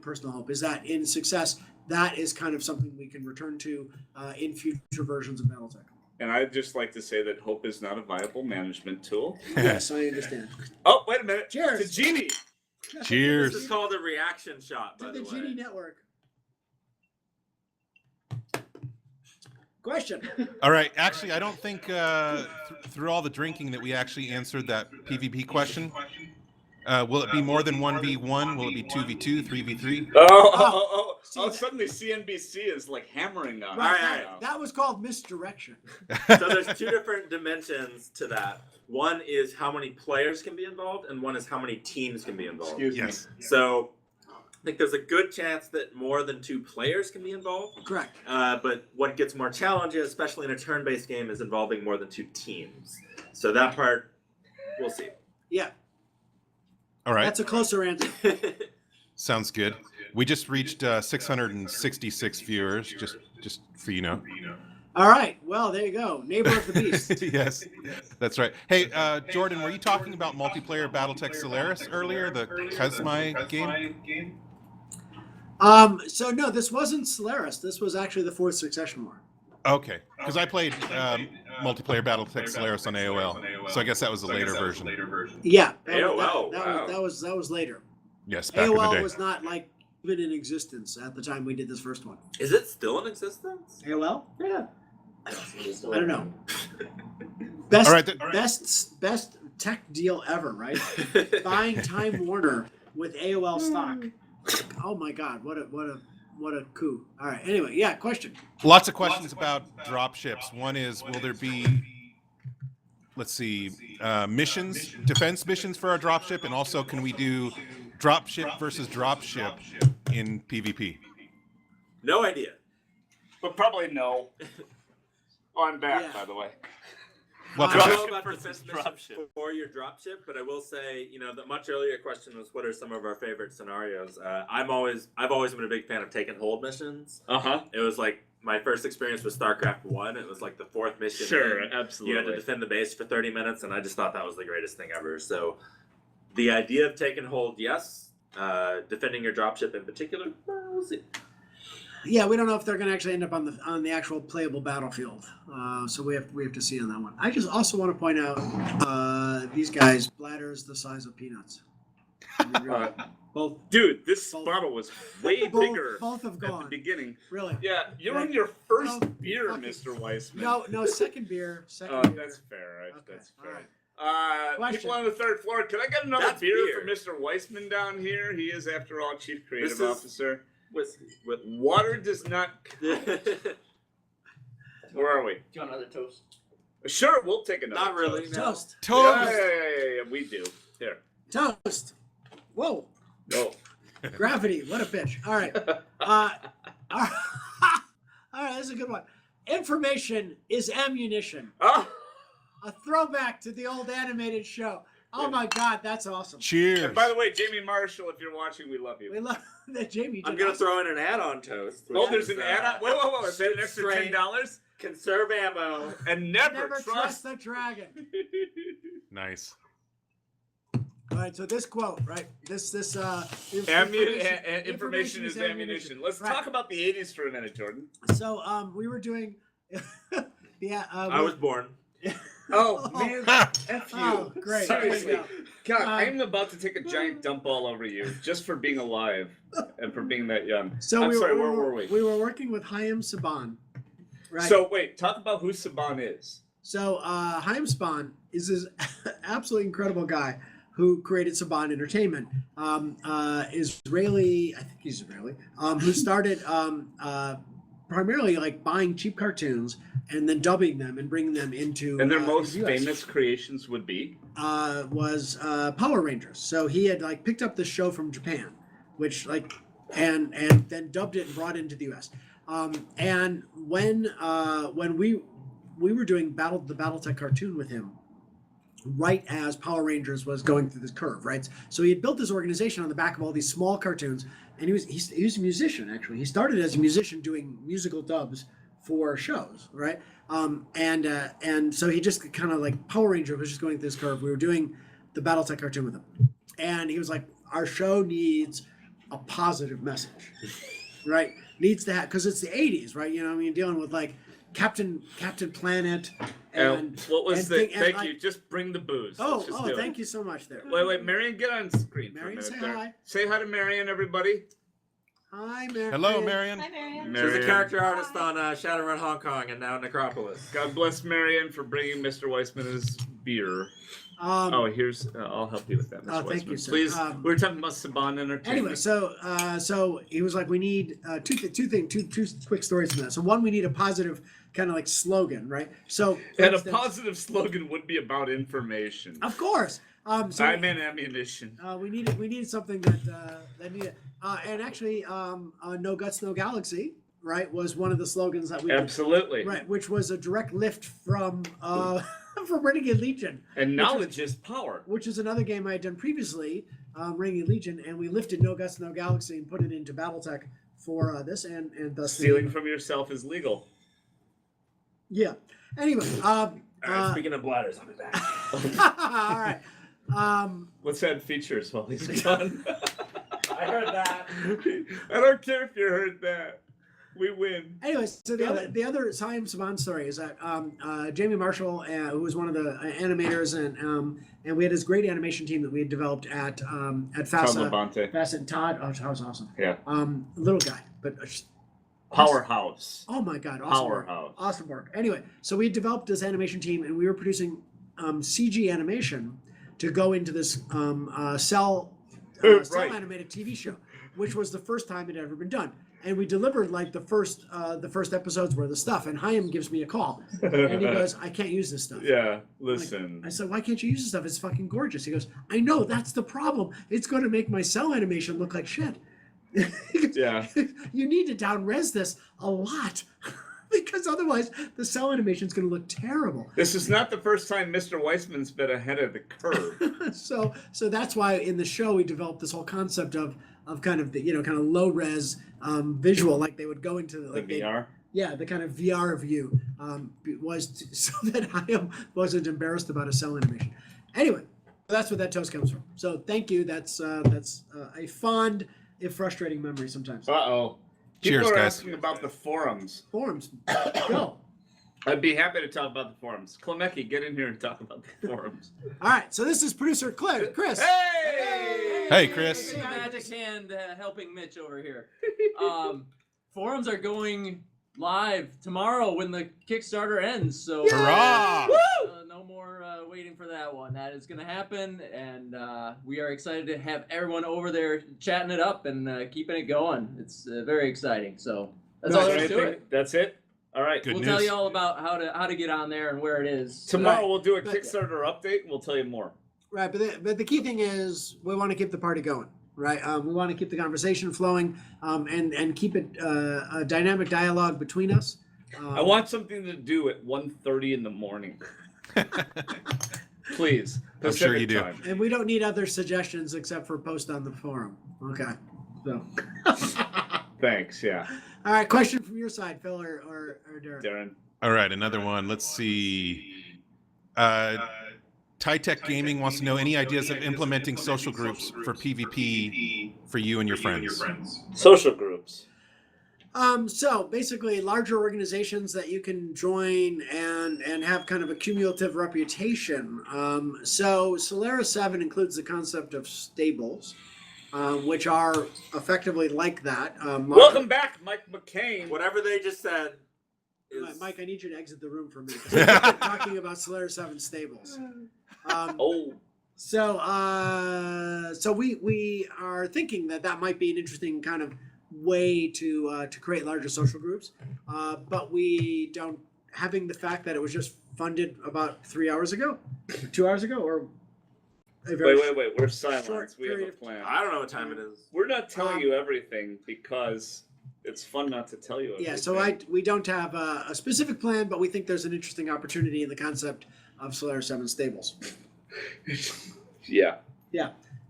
personal hope is that in success, that is kind of something we can return to in future versions of Battletech. And I'd just like to say that hope is not a viable management tool. Yes, I understand. Oh, wait a minute. Cheers. To Genie. Cheers. This is called a reaction shot, by To the the way. Genie Network. Question. All right. Actually, I don't think through all the drinking that we actually answered that PvP question. Will it be more than 1v1? Will it be 2v2, 3v3? Oh, suddenly CNBC is like hammering on. Right, us now. that was called misdirection. So there's two different dimensions to that. One is how many players can be involved, and one is how many teams can be involved. Excuse Yes. So I think there's a good chance that more than 2 players can be involved. Correct. But what gets more challenging, especially in a turn-based game, is involving more than 2 teams. So that part, we'll see. Yeah, All right. that's a closer answer. Sounds good. We just reached 666 viewers, just for you know. All right. Well, there you go. Neighbor of the beast. Yes, that's right. Hey, Jordan, were you talking about multiplayer BattleTech Solaris earlier, the Kesmai game? So no, this wasn't Solaris. This was actually the 4th Succession War. Okay, because I played multiplayer BattleTech Solaris on AOL, so I guess that was a later version. Yeah. AOL, That was later. Yes, back in the AOL day. was not like even in existence at the time we did this first one. Is it still in existence? AOL? Yeah. I don't know. Best All right, best tech deal ever, right? Buying Time Warner with AOL stock. Oh my God! What a coup! All right. Anyway, yeah. Question. Lots of questions about dropships. One is, will there be, let's see, missions, defense missions for our dropship, and also can we do dropship versus dropship in PvP? No idea. But probably no. Oh, I'm back, Yeah. by the way. Well, I don't because- know about defense missions for your dropship, but I will say, the much earlier question was, what are some of our favorite scenarios? I've always been a big fan of take and hold missions. It was like my first experience with StarCraft 1. It was like the 4th mission. Sure, in. absolutely. You had to defend the base for 30 minutes, and I just thought that was the greatest thing ever. So the idea of take and hold, yes. Defending your dropship in particular, we'll see. Yeah, we don't know if they're going to actually end up on the actual playable battlefield. So we have to see on that one. I just also want to point out these guys bladders the size of peanuts. I mean, really, both Dude, this Both- bottle was way bigger both have at the gone. beginning. Really. Yeah, you're on Right. your first No, beer, fucking- Mr. Weissman. No, second beer. Second Oh, beer. that's fair. Right? Okay, That's all fair. right. Question. People on the 3rd floor, can I get another That's beer, beer. for Mr. Weissman down here? He is, after all, Chief Creative This is- Officer. With Water does not. Where are we? Do you want another toast? Sure, we'll take another. Not really. toast. No. Toast. Toast. Yeah, we do. Here. Toast. Whoa. Oh. Gravity. What a bitch. All right. All right. This is a good one. Information is ammunition. Oh. A throwback to the old animated show. Oh my God, that's awesome. Cheers. And by the way, Jamie Marshall, if you're watching, we love you. We love that Jamie. I'm did gonna awesome. throw in an add-on toast. Oh, which there's is, an add-on. Whoa! Is that an extra straight $10? Conserve ammo. And never Trust trust. the dragon. Nice. All right, so this quote, right? This Information is ammunition. Let's Right. talk about the 80s for a minute, Jordan. So we were doing. I was born. Oh, man. F you. Oh, great. Seriously. There God, Um, I'm about to take a giant dump all over you just for being alive and for being that young. So I'm we sorry, were, where were we? We were working with Chaim Saban. Right. So, wait, talk about who Saban is. So Chaim Saban is this absolutely incredible guy who created Saban Entertainment. Israeli, I think he's Israeli, who started primarily like buying cheap cartoons and then dubbing them and bringing them into. And their most the US. famous creations would be? Was Power Rangers. So he had like picked up this show from Japan, which like, and then dubbed it and brought it into the US. And when we were doing the Battletech cartoon with him, right as Power Rangers was going through this curve, right? So he had built this organization on the back of all these small cartoons, and he was a musician actually. He started as a musician doing musical dubs for shows, right? And so he just kind of like Power Ranger was just going through this curve. We were doing the Battletech cartoon with him, and he was like, "Our show needs a positive message, right? Needs to have because it's the '80s, right? You know, what I mean, dealing with like Captain Planet." And what was and the? thing- and, Thank like- you. Just bring the booze. Oh, Let's just do it. thank you so much there. Wait, Marion, get on screen. for a Marion, minute say there. hi. Say hi to Marion, everybody. Hi, Marion. Hello, Marion. Hi, Marion. She's Marion. a character artist on Shadowrun Hong Kong and now Necropolis. God bless Marion for bringing Mr. Weissman his beer. Here's. I'll help you with that, Mr. Oh, thank Weissman. you, sir. Please. We were talking about Saban Entertainment. Anyway, so he was like, we need two quick stories from that. So one, we need a positive kind of like slogan, right? So for And a instance- positive slogan would be about information. Of course. So I'm in ammunition. we needed something that needed. And actually, No Guts, No Galaxy, right, was one of the slogans that we Absolutely. right, which was a direct lift from from Renegade Legion. And knowledge is power. Which is another game I had done previously, Renegade Legion, and we lifted No Guts, No Galaxy and put it into Battletech for this, and thus Stealing from yourself is legal. Yeah. Anyway, Speaking of bladders, I'll be back. all right. Let's add features while he's gone. I heard that. I don't care if you heard that. We win. Anyway, so the other Chaim Saban story is that Jamie Marshall, who was one of the animators, and we had this great animation team that we had developed at FASA. FASA and Todd. Oh, that was awesome. Yeah. Little guy, but Powerhouse. oh my God, awesome work. Powerhouse. Awesome work. Anyway, so we developed this animation team, and we were producing CG animation to go into this cell Right. animated TV show, which was the first time it had ever been done. And we delivered like the first episodes were the stuff. And Chaim gives me a call, and he goes, "I can't use this stuff." Yeah, listen. I said, "Why can't you use this stuff? It's fucking gorgeous." He goes, "I know, that's the problem. It's going to make my cell animation look like shit." He goes, Yeah. You need to down res this a lot because otherwise the cell animation is going to look terrible. This is not the first time Mr. Weissman's been ahead of the curve. So that's why in the show we developed this whole concept of kind of the kind of low res visual, like they would go into like The VR? Yeah, the kind of VR view so that I wasn't embarrassed about a cell animation. Anyway, that's where that toast comes from. So thank you. That's a fond if frustrating memory sometimes. Uh-oh. Cheers, People are guys. asking about the forums. Forums, go. I'd be happy to talk about the forums. Klemecki, get in here and talk about the forums. All right, so this is producer Chris. Hey! Hey, Chris. Big magic hand helping Mitch over here. Forums are going live tomorrow when the Kickstarter ends. So Hurrah! no more waiting for that one. That is going to happen, and we are excited to have everyone over there chatting it up and keeping it going. It's very exciting. So that's all there is to it. That's it? All right. Good We'll news. tell you all about how to get on there and where it is. Tomorrow Right. we'll do a But- Kickstarter update and we'll tell you more. Right, but the key thing is we want to keep the party going, right? We want to keep the conversation flowing, and keep it a dynamic dialogue between us. I want something to do at 1:30 in the morning. Please. I'm sure you Pacific do. time. And we don't need other suggestions except for post on the forum. Okay. So. Thanks. Yeah, All right. Question from your side, Phil or Derek. Darren. All right, another one. Let's see. Tech Gaming wants to know any ideas of implementing social groups for PvP for you and your friends. Social groups. So basically, larger organizations that you can join and have kind of a cumulative reputation. So Solaris 7 includes the concept of stables, which are effectively like that. Welcome back, Mike McCain. Whatever they just said is... Mike, I need you to exit the room for a minute. 'Cause we're talking about Solaris 7 stables. So we are thinking that might be an interesting kind of way to create larger social groups, but we don't, having the fact that it was just funded about 3 hours ago, 2 hours ago, or a very Wait. We're short silent. We have a period of plan. I don't know what time it is. We're not telling you everything because it's fun not to tell you everything. Yeah, so we don't have a specific plan, but we think there's an interesting opportunity in the concept of Solaris 7 stables. Yeah.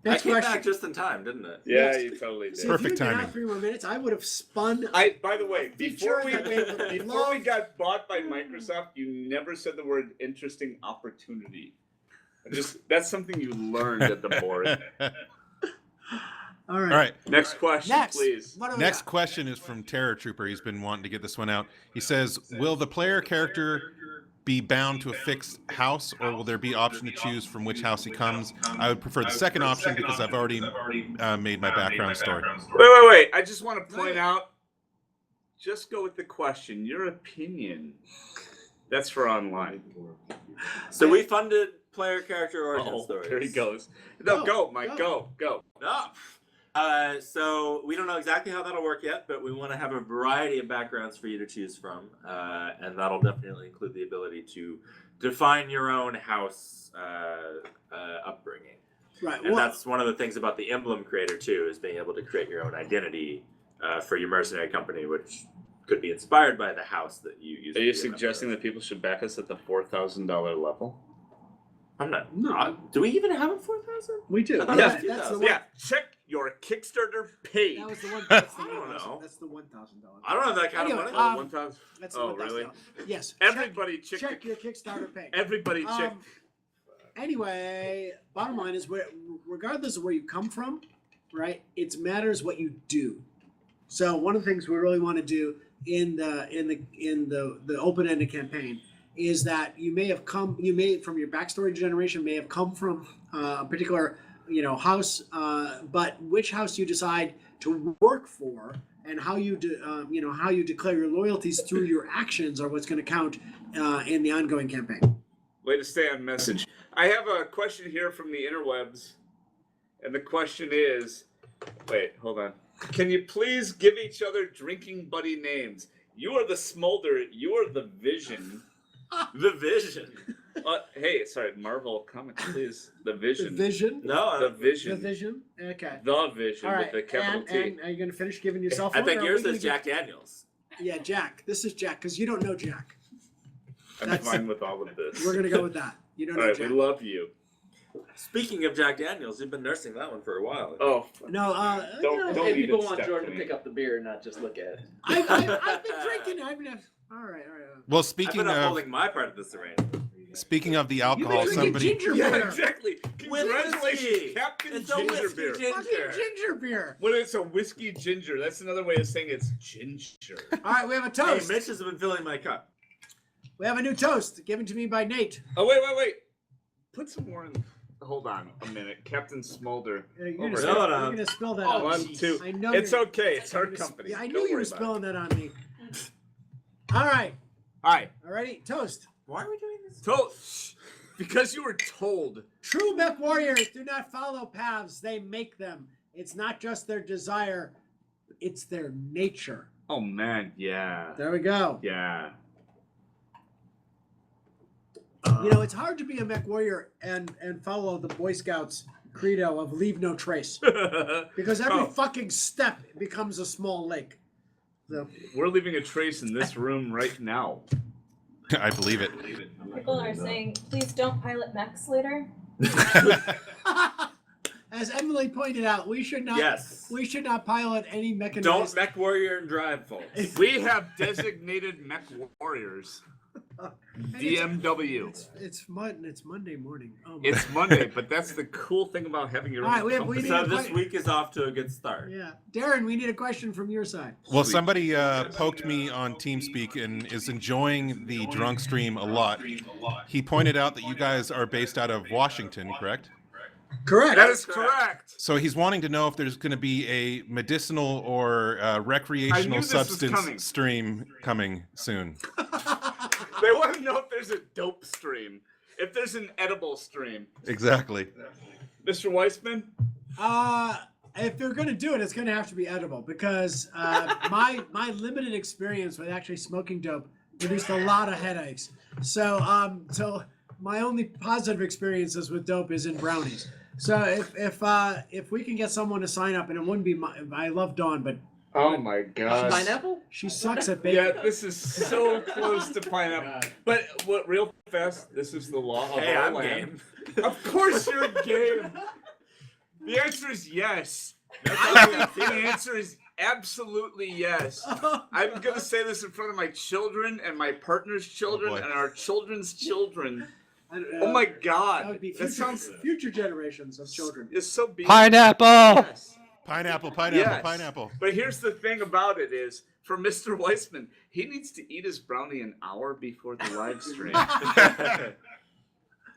Next I came question. back just in time, didn't it? Yeah, Yes. you totally did. See, Perfect if you had been timing. out 3 more minutes, I would have spun. By the way, Feature before we that got bought by Microsoft, you never said the word interesting opportunity. That's something you learned at the board. All right. All right. Next question, Next, please. What do we Next got? question is from Terror Trooper. He's been wanting to get this one out. He says, will the player character be bound to a fixed house, or will there be option to choose from which house he comes? I would prefer the second option because I've already made my background story. Wait. I just want to point out, just go with the question. Your opinion. That's for online. So we funded player character origin stories. There he goes. No, go, Mike. Go. No. So we don't know exactly how that'll work yet, but we want to have a variety of backgrounds for you to choose from, and that'll definitely include the ability to define your own house upbringing. Right. And Well, that's one of the things about the emblem creator too, is being able to create your own identity for your mercenary company, which could be inspired by the house that you use. Are you suggesting that people should back us at the $4,000 level? I'm not. No. Do we even have a 4,000? we do. I thought Yeah, it was that's the 2,000. one. Yeah, check your Kickstarter page. That was the one. I That's the don't know. That's the $1,000. I don't have that kind Anyway, of money. 1,000. That's the Oh, $1,000. really? Yes. Everybody check your Kickstarter page. Everybody check. Anyway, bottom line is, regardless of where you come from, right? It matters what you do. So one of the things we really want to do in the open-ended campaign is that you may from your backstory generation may have come from a particular house, but which house you decide to work for and how you how you declare your loyalties through your actions are what's going to count in the ongoing campaign. Way to stay on message. I have a question here from the interwebs, and the question is, wait, hold on. Can you please give each other drinking buddy names? You are the Smolder. You are the Vision. The Vision. Hey, sorry, Marvel Comics, please. The Vision. The Vision. No, The Vision. The Vision. Okay. The Vision All right. with the capital T. And are you going to finish giving yourself I one, think or are yours we is gonna Jack Daniels. Yeah, Jack. This is Jack because you don't know Jack. I'm That's- fine with all of this. We're going to go with that. You don't All know right, Jack. we love you. Speaking of Jack Daniels, you've been nursing that one for a while. Oh, No, Don't- And even people want step Jordan to to me. pick up the beer and not just look at it. I've been drinking. All right. Well, I've speaking been of upholding my part of this arrangement. the You've alcohol, been drinking somebody ginger yeah, beer. exactly. Congratulations, whiskey. Captain It's a Ginger whiskey Beer. ginger. Fucking ginger beer. Well, it's a whiskey ginger. That's another way of saying it's ginger. All right, we have a Hey, toast. Mitch has been filling my cup. We have a new toast given to me by Nate. Oh, wait. Put some more in. Hold on a minute. Captain Smolder. You're Over gonna here. spill, No, no. you're gonna spill that Oh, on one, me. two. I know It's you're- okay. It's our you're gonna company. Yeah, I Don't knew you worry were about spilling that on me. All right. All right. Alrighty, toast. Why are we doing this? Because you were told. True mech warriors do not follow paths, they make them. It's not just their desire, it's their nature. Oh, man. Yeah. There we go. Yeah. It's hard to be a mech warrior and follow the Boy Scouts credo of leave no trace. Because every Oh. fucking step becomes a small lake. So, We're leaving a trace in this room right now. I believe it. People are saying, please don't pilot mechs later. As Emily pointed out, we should not. Yes. We should not pilot any Don't mechanized. mech warrior and drive, folks. We have designated mech warriors. DMW. It's Monday morning. Oh my. It's Monday, but that's the cool thing about having your All own right, we company. need So a this que- week is off to a good start. Yeah, Darren, we need a question from your side. Well, Sweet. somebody poked me on TeamSpeak and is enjoying the drunk stream a lot. He pointed out that you guys are based out of Washington, correct? Correct. That is correct. So he's wanting to know if there's going to be a medicinal or recreational this was substance coming. stream coming soon. They want to know if there's a dope stream, if there's an edible stream. Exactly. Mr. Weissman? If they're going to do it, it's going to have to be edible because my limited experience with actually smoking dope produced a lot of headaches. So my only positive experiences with dope is in brownies. So if we can get someone to sign up, and it wouldn't be I love Dawn, but Oh my gosh. Pineapple? she sucks at baking. Yeah, this is so close to pineapple. But what real fast, this is the law of Hey, our I'm land. game. Of course you're game. The answer is yes. I think the answer is absolutely yes. I'm gonna say this in front of my children and my partner's children boy. and our children's children. I don't Oh know. my That God. would be That future, sounds future generations of children. it's so beautiful. Pineapple. Yes. Pineapple, Yes. pineapple. But here's the thing about it is, for Mr. Weissman, he needs to eat his brownie an hour before the live stream.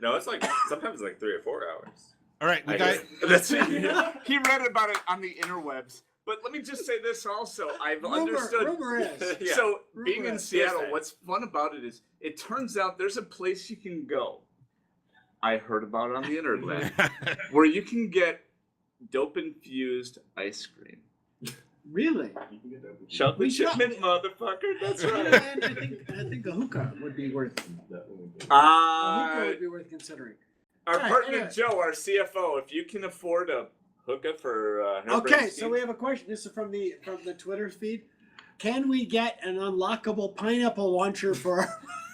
No, it's like sometimes like 3 or 4 hours. All right, we I got. guess. That's he read about it on the interwebs. But let me just say this also. I've understood. Rumor is. Yeah. So Rumor being in is. Seattle, Yes, what's fun about it is it turns out there's a place you can go. I heard about it on the internet where you can get dope infused ice cream. Really? Chocolate We shot- chip mint, motherfucker. That's right. And I think a hookah would be worth. A hookah would be worth considering. Our All right, partner anyway. Joe, our CFO, if you can afford a hookah for her Okay, brain so we have a question. This is from the Twitter feed. Can we get an unlockable pineapple launcher for?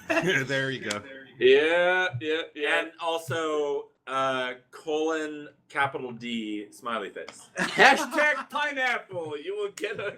There you go. Yeah. And also $D smiley face. Hashtag pineapple. You will get a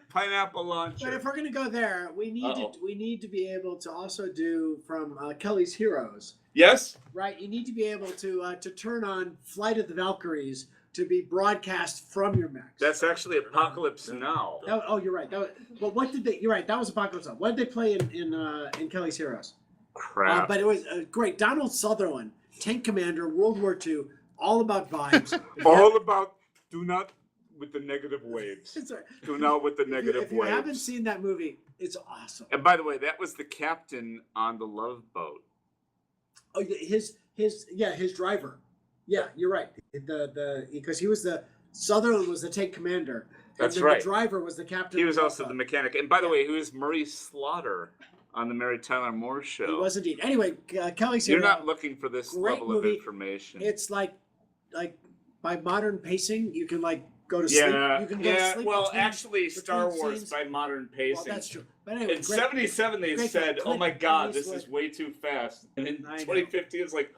pineapple launcher. But if we're gonna go there, we need to be able to also do from Kelly's Heroes, Yes? right? You need to be able to turn on Flight of the Valkyries to be broadcast from your mechs. That's actually Apocalypse Now. Oh, you're right. But what did they? You're right. That was Apocalypse Now. What did they play in Kelly's Heroes? Crap. But it was great. Donald Sutherland, tank commander, World War II, all about vibes. All about do not with the negative waves. It's all right. Do not with the If you- negative if you haven't waves. seen that movie, it's awesome. And by the way, that was the captain on the Love Boat. Oh, yeah, his driver. Yeah, you're right. Because he was the Sutherland was the tank commander. That's and then right. The driver was the captain. He of was the also boat. the mechanic. And by the way, he was Murray Slaughter on the Mary Tyler Moore show. He was indeed. Anyway, Kelly's You're Hero, not looking for this great level movie. of information. It's like by modern pacing, you can go to sleep. Yeah, You can go to yeah. sleep Well, between- actually, Star between Wars scenes. by modern Well, pacing. that's true. But anyway, In great- '77, they great said, film. "Oh my Clint God, this Eastwood. is way too fast." And in I know. 2050, it's like,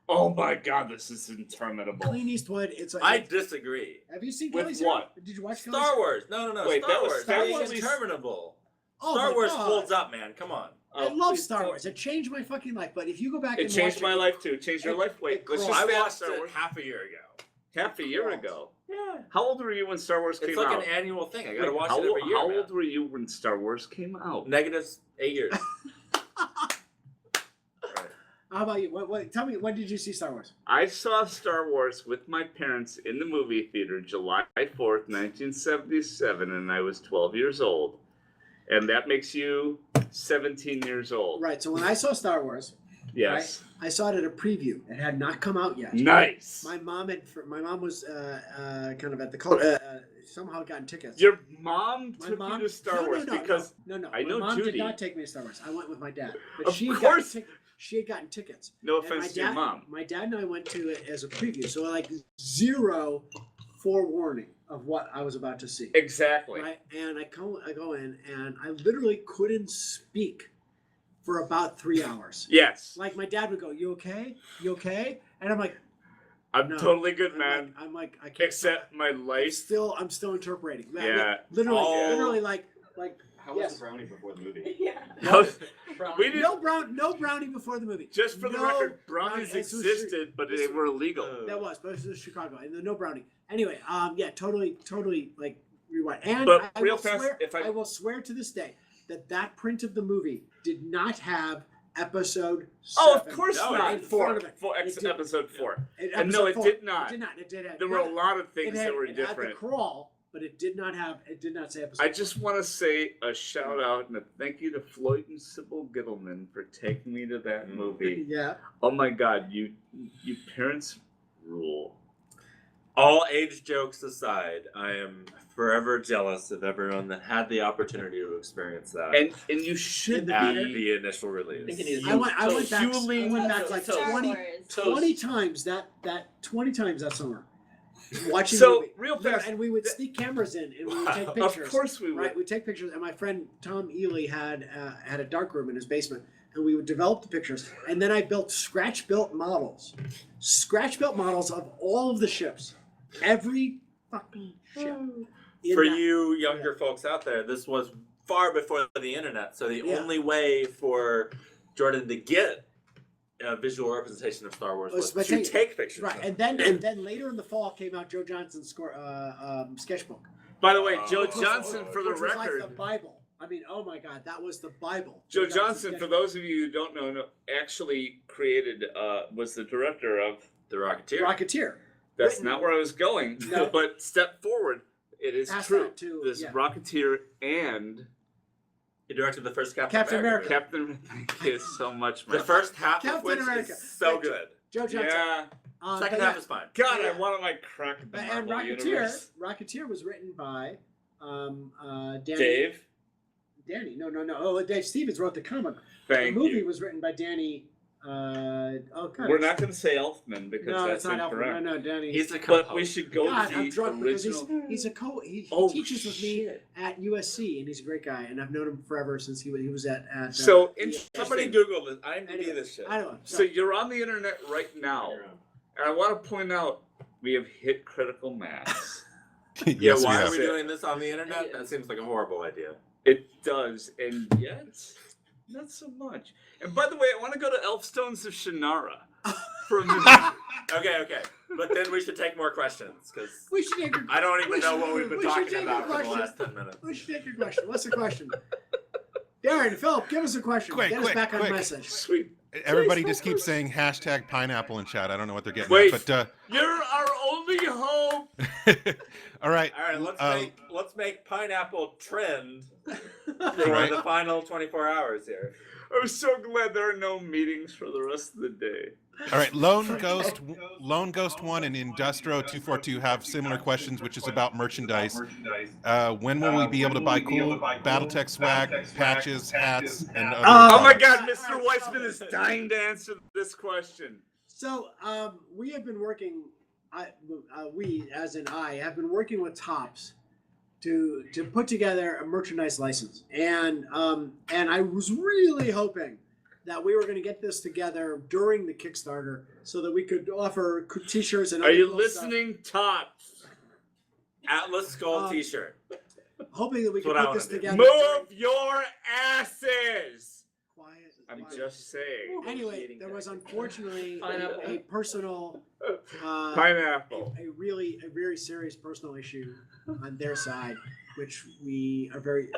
"Oh my God, this is interminable." Clint Eastwood. It's like. I disagree. Have you seen With Kelly's what? Hero? Did you watch Kelly's Star Hero? Wars. No. Wait, Star that was Wars. Star That Wars? is interminable. Oh Star my Wars God. holds up, man. Come on. I Oh, love please Star don't. Wars. It changed my fucking life. But if you go back It and changed watch my life too. Changed your It- life. Wait, it let's crossed. just I say watched Star it Wars half a year ago. half a year ago. Yeah. How old were you when Star Wars came It's like out? an annual thing. I gotta Wait, watch how, it every year. How man. old were you when Star Wars came out? -8 years. How about you? What? Tell me, when did you see Star Wars? I saw Star Wars with my parents in the movie theater July 4th, 1977, and I was 12 years old. And that makes you 17 years old. Right. So when I saw Star Wars, Yes. I saw it at a preview. It had not come out yet. Nice. My mom was kind of at the somehow gotten tickets. Your mom My took mom you to Star Wars because no. I know my mom Judy. did not take me to Star Wars. I went with my dad. But Of she had course. she had gotten tickets. No And offense to your mom. My dad and I went to it as a preview, so like zero forewarning of what I was about to see. Exactly. Right, and I go in, and I literally couldn't speak for about 3 hours. Yes. Like my dad would go, "You okay? You okay?" And I'm like, I'm "No." totally good, man. I'm like, I can't. Except my life. I'm still interpreting. Yeah. Literally, like. How was Yes. the brownie before the movie? Yeah. We didn't. No brownie before the movie. Just for the No record, brownies brownie. This was existed, but they were illegal. That was, but this was Chicago, and no brownie. Anyway, yeah, totally, like rewind. And But I real will fast, swear, if I- will swear to this day that print of the movie did not have episode. Oh, of 7 course No, not. in Four, front of it. It did. episode 4. It- And no, episode it 4. did not. It did not. It did have. There were a lot of It things had, that were it had the different. crawl, but it did not have. It did not say episode. I just want to say a shout out and a thank you to Floyd and Sybil Gittleman for taking me to that movie. Yeah. Oh my God, you parents rule. All age jokes aside, I am forever jealous of everyone that had the opportunity to experience that And you should at be. the initial release. I went back like Star 20 Wars. times that summer. Watching the So movie. real Yeah, fast, and we would sneak cameras in and we would take of pictures. course we would. Right, we'd take pictures, and my friend Tom Ely had a dark room in his basement, and we would develop the pictures. And then I built scratch-built models of all of the ships, every fucking ship. in For that- you younger folks out there, this was far before the internet, so the Yeah. only way for Jordan to get a visual representation of Star Wars was by to taking- take pictures. Right, of and then later in the fall came out Joe Johnson's sketchbook. By the way, Oh, Joe which was- Johnson, for the which was record, like the Bible. I mean, oh my God, that was the Bible. Joe Johnson's Johnson, for sketchbook. those of you who don't know, actually created, was the director of. The Rocketeer. Rocketeer. That's Written- not where I was going. No. But step forward. It is Past true. that too, This yeah. Rocketeer and He directed the first Captain Captain America. Captain. Thank you so much, man. The first half Captain of which America. is so Right. good. Joe Johnson. Yeah. Second but half yeah. is fine. God, Yeah. I wanted my crack at the And Marvel Rocketeer, universe. Rocketeer was written by Danny. Dave. Danny, no. Oh, Dave Stevens wrote the comic. Thank the movie you. was written by Danny. Oh God. We're not going to say Elfman because No, that's it's not Alfred. incorrect. No, Danny. He's the But co-host. we should go God, to I'm the drunk because original. he's a he Oh, teaches with me at USC, and he's a great guy, and I've known him forever since he was at. So Somebody interesting. Google this. IMDb Anyway, this shit. I don't know. So you're on the internet right now, and I want to point out we have hit critical mass. Yeah, Yes, we why have. are we doing this on the internet? That seems like a horrible idea. It does, and yet not so much. And by the way, I want to go to Elfstones of Shannara. From the Okay. But then we should take more questions, because we should take. I don't even we know should- what we've been we should talking take a about for the question. last 10 minutes. We should take your question. What's the question? Darren, Philip, give us a question. Quick, Get quick, us back on quick. message. Sweet. Everybody just keeps saying hashtag pineapple in chat. I don't know what they're getting Wait. at, but You're our only hope. all right. All right, let's make pineapple trend for Right. the final 24 hours here. I'm so glad there are no meetings for the rest of the day. All right, Lone Ghost 1 and Industro 242 have similar questions, which is about merchandise. When will we be able to buy cool Battletech swag, patches, hats, and other Oh my products? God, Mr. Weissman is dying to answer this question. So we have been working. We, as in I, have been working with Topps to put together a merchandise license, and I was really hoping that we were going to get this together during the Kickstarter so that we could offer T-shirts and. Are other you cool listening, Tops? Atlas Skull T-shirt. stuff, hoping that we That's could what I put this wanna do. together. Move your asses! Quiet. I'm quiet. just saying. Anyway, there was unfortunately Pineapple. a personal, Pineapple. a very serious personal issue on their side, which we are very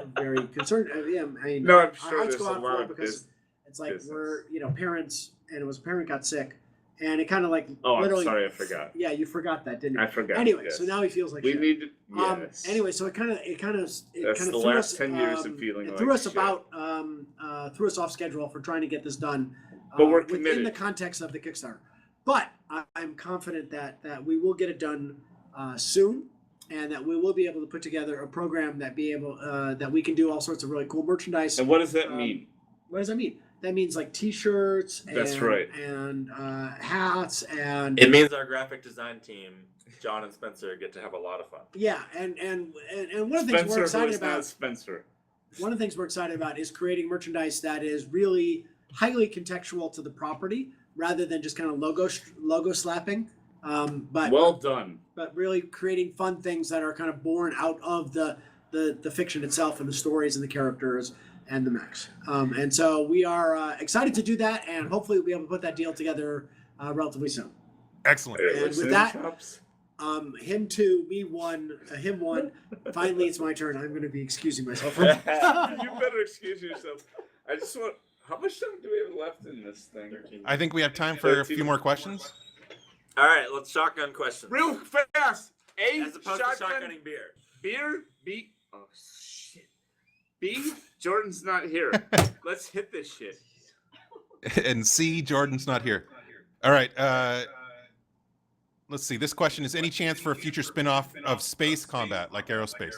concerned. I mean, No, I'm our sure hearts there's go a out lot for it of because business. it's like business. we're parents, and it was a parent got sick, and it kind of like Oh, I'm literally. sorry, I forgot. Yeah, you forgot that, didn't you? I forgot. Anyway, yes. so now he feels like we shit. need to. Yes. Anyway, so it kind of That's threw the last us, 10 years of feeling it like threw us shit. threw us off schedule for trying to get this done. But we're within committed. the context of the Kickstarter. But I'm confident that we will get it done soon, and that we will be able to put together a program that that we can do all sorts of really cool merchandise. And what does that mean? What does that mean? That means like T-shirts. That's and, right. And hats and. It means our graphic design team, John and Spencer, get to have a lot of fun. Yeah, and one of the things Spencer, we're who excited is not about. Spencer. one of the things we're excited about is creating merchandise that is really highly contextual to the property rather than just kind of logo slapping. But Well done. But really creating fun things that are kind of born out of the fiction itself and the stories and the characters and the mechs. And so we are excited to do that, and hopefully we'll be able to put that deal together relatively soon. Excellent. And with that, him two, me one, him one. Finally, it's my turn. I'm going to be excusing myself. You better excuse yourself. I just want. How much time do we have left in this thing? I think we have time for a few more questions. All right, let's shotgun questions. Real fast. A, As opposed shotgun, to shotgunning beer. beer. B. Oh shit. B. Jordan's not here. Let's hit this shit. And C, Jordan's not here. All right. Let's see. This question is: any chance for a future spin-off of space combat, like aerospace?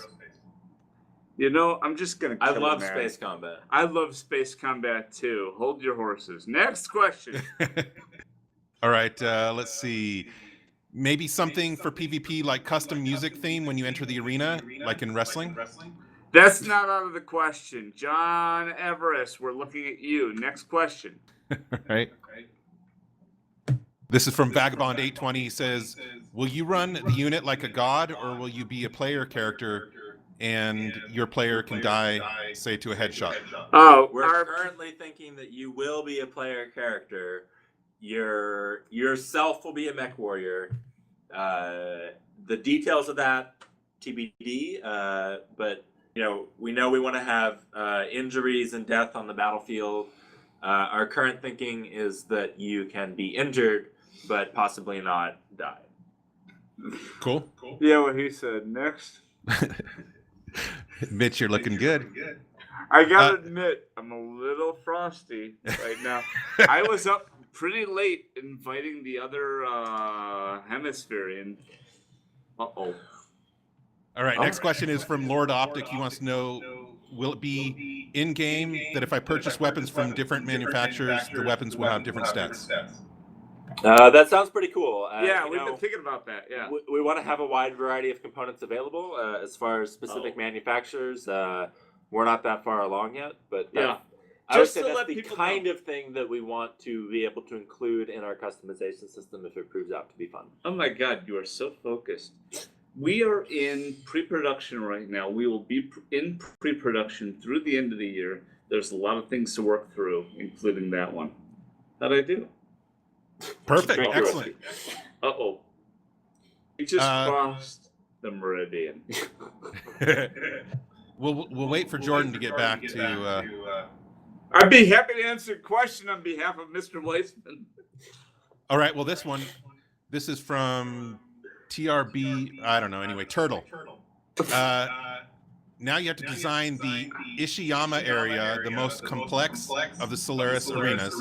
You know, I'm just gonna. I kill love it, man. space combat. I love space combat too. Hold your horses. Next question. All right. Let's see. Maybe something for PvP, like custom music theme when you enter the arena, like in wrestling. That's not out of the question. John Everest, we're looking at you. Next question. Right. This is from Vagabond 820. He says, will you run the unit like a god, or will you be a player character and your player can die, say, to a headshot? Oh, We're currently thinking that you will be a player character. Yourself will be a mech warrior. The details of that TBD. But we know we want to have injuries and death on the battlefield. Our current thinking is that you can be injured, but possibly not die. Cool. Yeah, what he said. Next. Mitch, you're looking good. I gotta admit, I'm a little frosty right now. I was up pretty late inviting the other hemispherian. Uh-oh. All right, next question is from Lord Optic. He wants to know, will it be in-game that if I purchase weapons from different manufacturers, the weapons will have different stats? That sounds pretty cool. Yeah, we've been thinking about that. Yeah, we want to have a wide variety of components available. As far as specific manufacturers, we're not that far along yet. But yeah, I would say that's the kind of thing that we want to be able to include in our customization system if it proves out to be fun. Oh my God, you are so focused. We are in pre-production right now. We will be in pre-production through the end of the year. There's a lot of things to work through, including that one. How'd I do? Perfect. Excellent. Uh-oh. We just crossed the meridian. We'll wait for Jordan to get back to... I'd be happy to answer a question on behalf of Mr. Weissman. All right, well, this is from TRB, I don't know, anyway, Turtle. Now you have to design the Ishiyama area, the most complex of the Solaris arenas.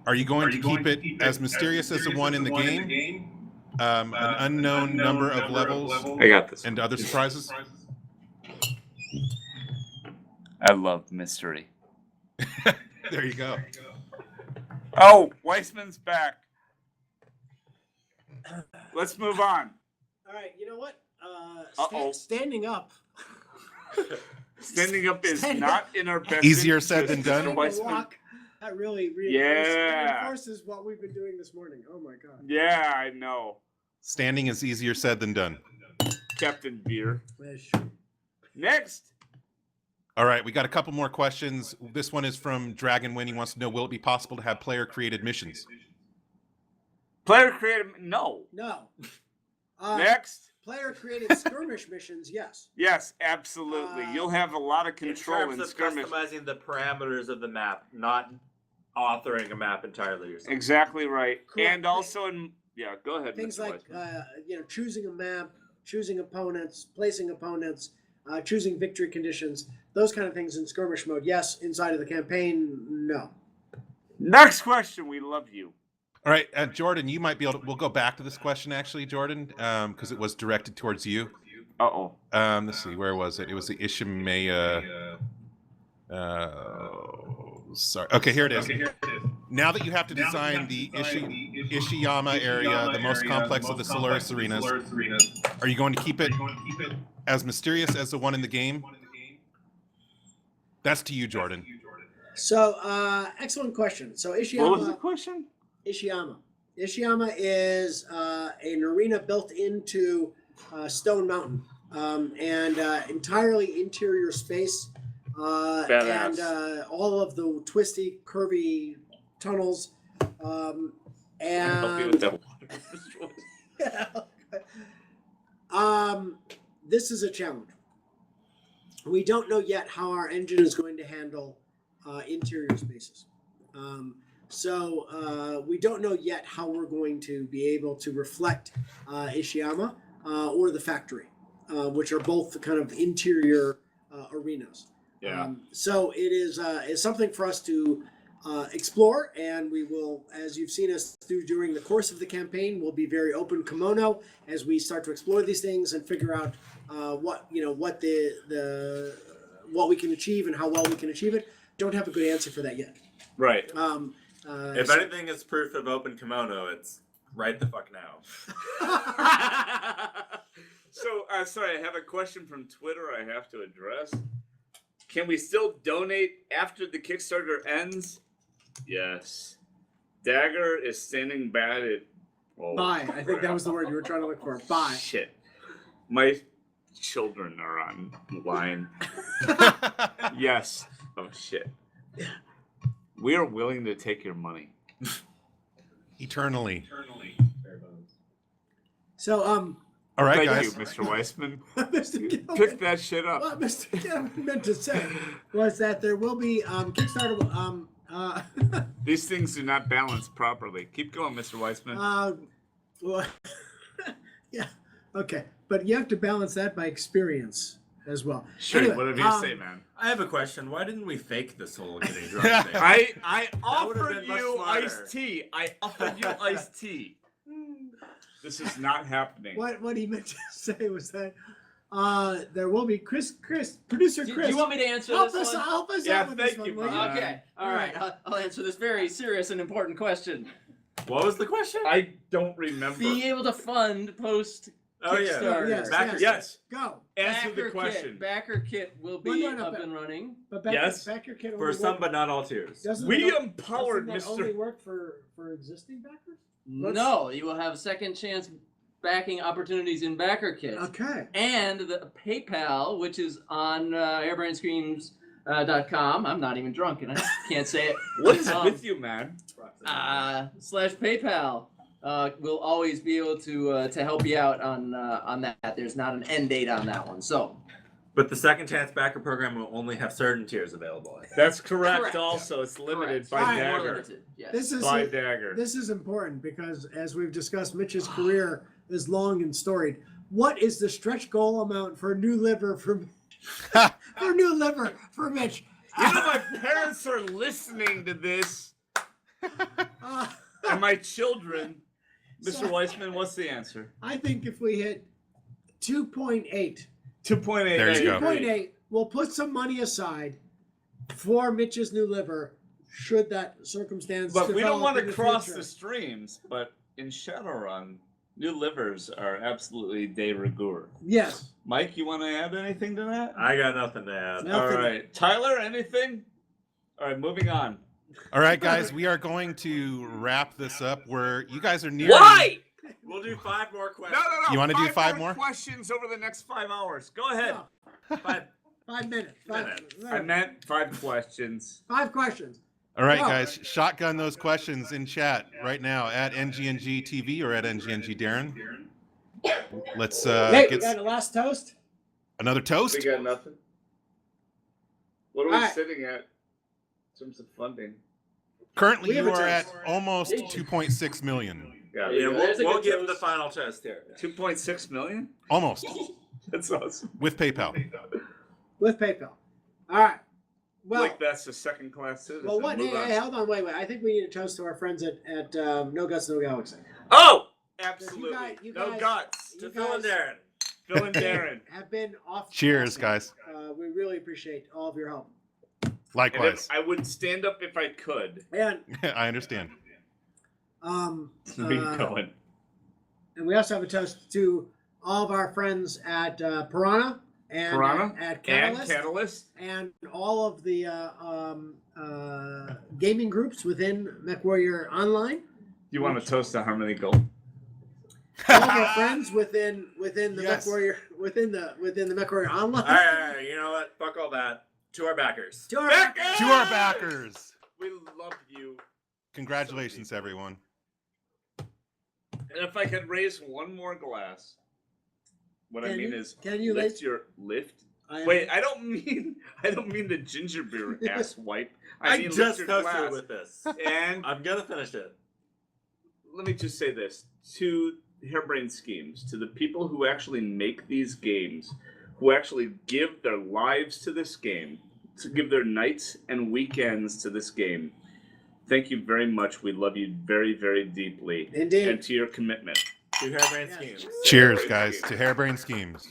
Are you going to keep it as mysterious as the one in the game? An unknown number of levels I got this. and other surprises? I love mystery. There you go. Oh, Weissman's back. Let's move on. All right, you know what? Standing up is Standing not in our best Easier interest, said than Mr. done. Weissman. Walk, that really Yeah. reinforces what we've been doing this morning. Oh my God. Yeah, I know. Standing is easier said than done. Captain Beer. Wish. Next. All right, we got a couple more questions. This one is from Dragon Win. He wants to know, will it be possible to have player-created missions? Player creative. No. No. Next. Player created skirmish missions, yes. Yes, absolutely. You'll have a lot of control in terms in of skirmish. customizing the parameters of the map, not authoring a map entirely yourself. Exactly right. Correct. And also go ahead. Things Mr. like Weissman. choosing a map, choosing opponents, placing opponents, choosing victory conditions, those kind of things in skirmish mode. Yes, inside of the campaign, no. Next question. We love you. All right, Jordan, you might be able to... We'll go back to this question, actually, Jordan, because it was directed towards you. Uh-oh. Let's see, where was it? It was the Ishimaya... sorry. Okay, here it is. Now that you have to design the Ishiyama area, the most complex of the Solaris arenas, are you going to keep it as mysterious as the one in the game? That's to you, Jordan. So, excellent question. So What was the Ishiyama, question? Ishiyama is an arena built into Stone Mountain, and entirely interior space, and Badass. all of the twisty, curvy tunnels, Help you and with that one. this is a challenge. We don't know yet how our engine is going to handle interior spaces. So we don't know yet how we're going to be able to reflect Ishiyama or the factory, which are both kind of interior arenas. Yeah. So it is something for us to explore, and we will, as you've seen us do during the course of the campaign, we'll be very open kimono as we start to explore these things and figure out what we can achieve and how well we can achieve it. Don't have a good answer for that yet. Right. If anything is proof of open kimono, it's right the fuck now. So, sorry, I have a question from Twitter I have to address. Can we still donate after the Kickstarter ends? Yes. Dagger is standing by it. Oh, Buy. I think that was the word you were trying to look for. Buy. shit. My children are on the line. Yes. Oh, shit. We are willing to take your money. Eternally. So, All right, Thank guys. you, Mr. Weissman. Mr. Gilman, Pick that shit up. what Mr. Gilman meant to say was that there will be Kickstarter. These things do not balance properly. Keep going, Mr. Weissman. Well, yeah, okay, but you have to balance that by experience as well. Sure, Anyway, whatever you say, man. I have a question. Why didn't we fake this whole getting drunk thing? I That would've offered been much you smarter. iced tea. I offered you iced tea. This is not happening. What he meant to say was that there will be producer Do Chris. you want me to answer help this us, one? help us Yeah, out with this thank one, you, will Bob. Okay, all right. I'll answer this very serious and important question. What was the question? I don't remember. Being able to fund post Oh yeah. Kickstarter. Yes, Backers. Yes. Go. Answer the Backer question. Kit, Backer Kit will Well, be no, up but- and running. But Yes. backer kit For some, but not all tiers. doesn't We it, empowered doesn't that only Mr. work for existing backers? No, you will have second chance backing opportunities in Backer Kit. Okay. And the PayPal, which is on airbrainscreams.com. I'm not even drunk and I can't say it. What is with you, man? / PayPal will always be able to help you out on that. There's not an end date on that one. So But the second chance backer program will only have certain tiers available. That's correct. Correct. Also, it's limited correct. by Alright. More Dagger. limited, yes. By Dagger. This is important because, as we've discussed, Mitch's career is long and storied. What is the stretch goal amount for a new liver for Mitch? You know, my parents are listening to this, and my children. Mr. Weissman, what's the answer? I think if we hit 2.8, 2.8. There you go. 2.8, we'll put some money aside for Mitch's new liver, should that circumstance But we don't develop want in to the cross future. the streams. But in Shadowrun, new livers are absolutely de rigueur. Yes. Mike, you want to add anything to that? I got nothing to add. No. All Nothing. right. Tyler, anything? All right, moving on. All right, guys, we are going to wrap this up. Where you guys are near. Why? We'll do 5 more No, questions. no, no. You wanna do 5 more? questions over the next 5 hours? Go ahead. No, 5 5 minutes. I meant 5 questions. 5 questions. All right, Wow. guys, shotgun those questions in chat right now at NGNG TV or at NGNG Darren. Let's Nate, we get got a last toast. another toast. We got nothing. What are we All right. sitting at in terms of funding? Currently, We have you a are at toast. almost 2.6 million. Yeah, Yeah, There's a we'll good give the toast. final test here. 2.6 million. Almost That's awesome. with PayPal. With PayPal. All right. Well, Like that's a second-class citizen. well, what? Move Hey, on. hey, hold on, wait. I think we need to toast to our friends at No Guts, No Galaxy. Oh, absolutely. You No guys- guts. you To Phil and guys Darren. Phil and Darren. have been off. Cheers, guys. We really appreciate all of your help. And Likewise. if, I would stand up if I could. And I understand. Be going. and we also have a toast to all of our friends at Piranha and Piranha at and Catalyst, Catalyst. and all of the gaming groups within MechWarrior Online. You want to toast to Harmony Gold? All of our friends within the Yes. MechWarrior within the MechWarrior Online. All right, you know what? Fuck all that. To our backers. To our Backers! To our backers. We love you. Congratulations, everyone. And if I could raise one more glass, what I Can mean you- is can you lift your lift. Wait, I don't mean the ginger beer ass wipe. I mean just lift your toasted glass. with this. And I'm gonna finish it. let me just say this to Hairbrained Schemes, to the people who actually make these games, who actually give their lives to this game, to give their nights and weekends to this game. Thank you very much. We love you very, very deeply. Indeed. And to your commitment. To Hairbrained Yes. Schemes. Cheers, guys, to Hairbrained Schemes.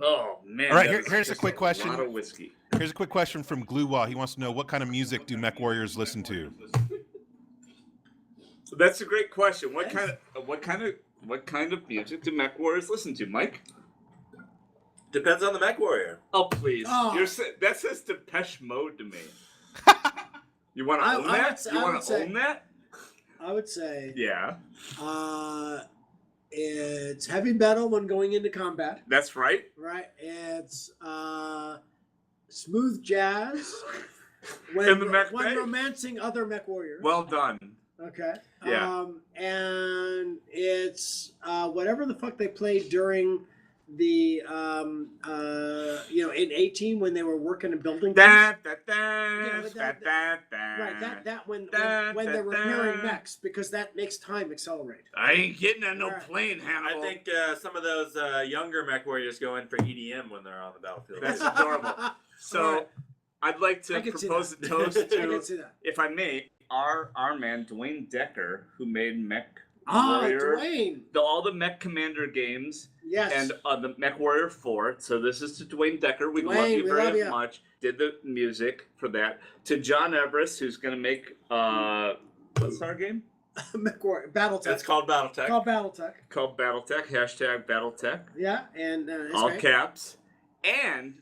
Oh man! All right, that is here's a just quick question. lot of whiskey. Here's a quick question from Gluwa. He wants to know, what kind of music do Mech Warriors listen to? That's a great question. What kind of music do Mech Warriors listen to, Mike? Depends on the Mech Warrior. Oh please! Oh. That says Depeche Mode to me. You want to I own would that? say- You I want would to say- own that? I would say Yeah, it's heavy metal when going into combat, that's right. right? It's smooth jazz In the mech when bay? romancing other Mech Warriors. Well done. Okay. Yeah. And it's whatever the fuck they played during the in 18 when they were working and building things. Da, da, da, Yeah, but da, da, da. Right, that when Da, when da, they're repairing da. mechs, because that makes time accelerate. I ain't getting on no Alright. plane, Hannibal. I think some of those younger Mech Warriors go in for EDM when they're on the battlefield. That's adorable. So, Alright. I'd like to I can see propose a that. toast I to, can see that. if I may, our man Dwayne Decker, who made Mech Ah, Warrior, Dwayne. all the Mech Commander games, Yes. and the Mech Warrior 4. So this is to Dwayne Decker. We love Dwayne, you we very love you. much. Did the music for that. To John Everest, who's going to make what's our game? Mech Warrior, Battletech. It's called Battletech. Called Battletech. Called Battletech. Hashtag Battletech. Yeah, and it's All great. caps. And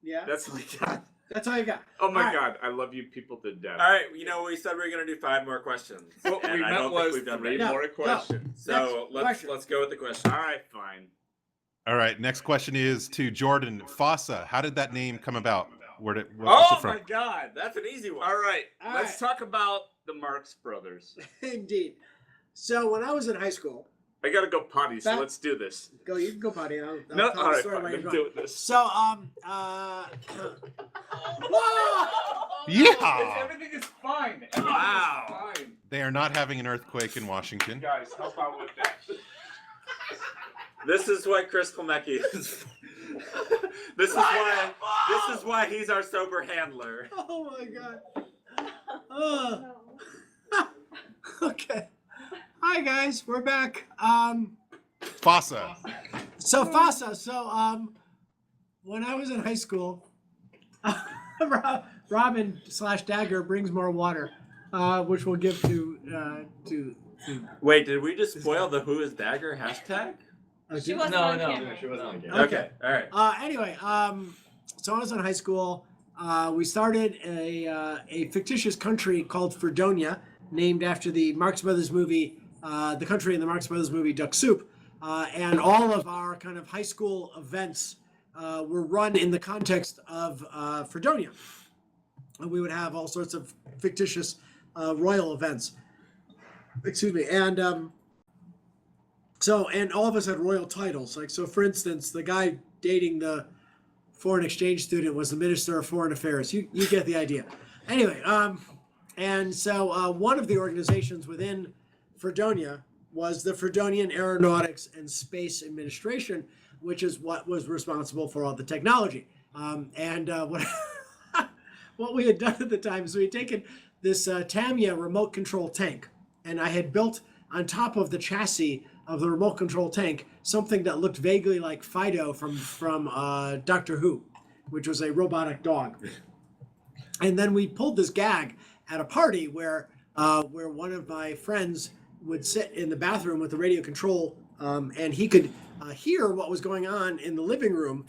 Yeah, that's all I got. that's all you got. Oh my All right. God, I love you people to death. All right, you know, we said we were going to do 5 more questions. What we and I meant don't think was we've done 3 that. No, more no. questions. So Next question. let's go with the question. All right, fine. All right, next question is to Jordan. FASA, how did that name come about? What's Oh it from? my God, that's an easy one. All right, All let's talk about the Marx Brothers. Indeed. So when I was in high school, I gotta go potty, so That- let's do this. you can go potty. And I'll No, tell all the right, story fine, while I'm you're going. doing this. So Yeah. Everything is fine. Wow. Fine. They are not having an earthquake in Washington. Guys, help out with that. This is what Chris Kolmecki is. This is why he's our sober handler. Oh my god. Oh. Okay. Hi guys, we're back. FASA. So FASA. So when I was in high school, Robin / Dagger brings more water, which we'll give to. Wait, did we just spoil the Who is Dagger hashtag? She wasn't No, on no. camera. She wasn't on game. Okay, all right. Anyway, so I was in high school. We started a fictitious country called Fredonia, named after the Marx Brothers movie, the country in the Marx Brothers movie Duck Soup. And all of our kind of high school events were run in the context of Fredonia. And we would have all sorts of fictitious royal events. Excuse me. And and all of us had royal titles. Like, so for instance, the guy dating the foreign exchange student was the Minister of Foreign Affairs. You get the idea. Anyway, and so one of the organizations within Fredonia was the Fredonian Aeronautics and Space Administration, which is what was responsible for all the technology. What what we had done at the time is we had taken this Tamiya remote control tank, and I had built on top of the chassis of the remote control tank something that looked vaguely like Fido from Doctor Who, which was a robotic dog. And then we pulled this gag at a party where one of my friends would sit in the bathroom with the radio control, and he could hear what was going on in the living room,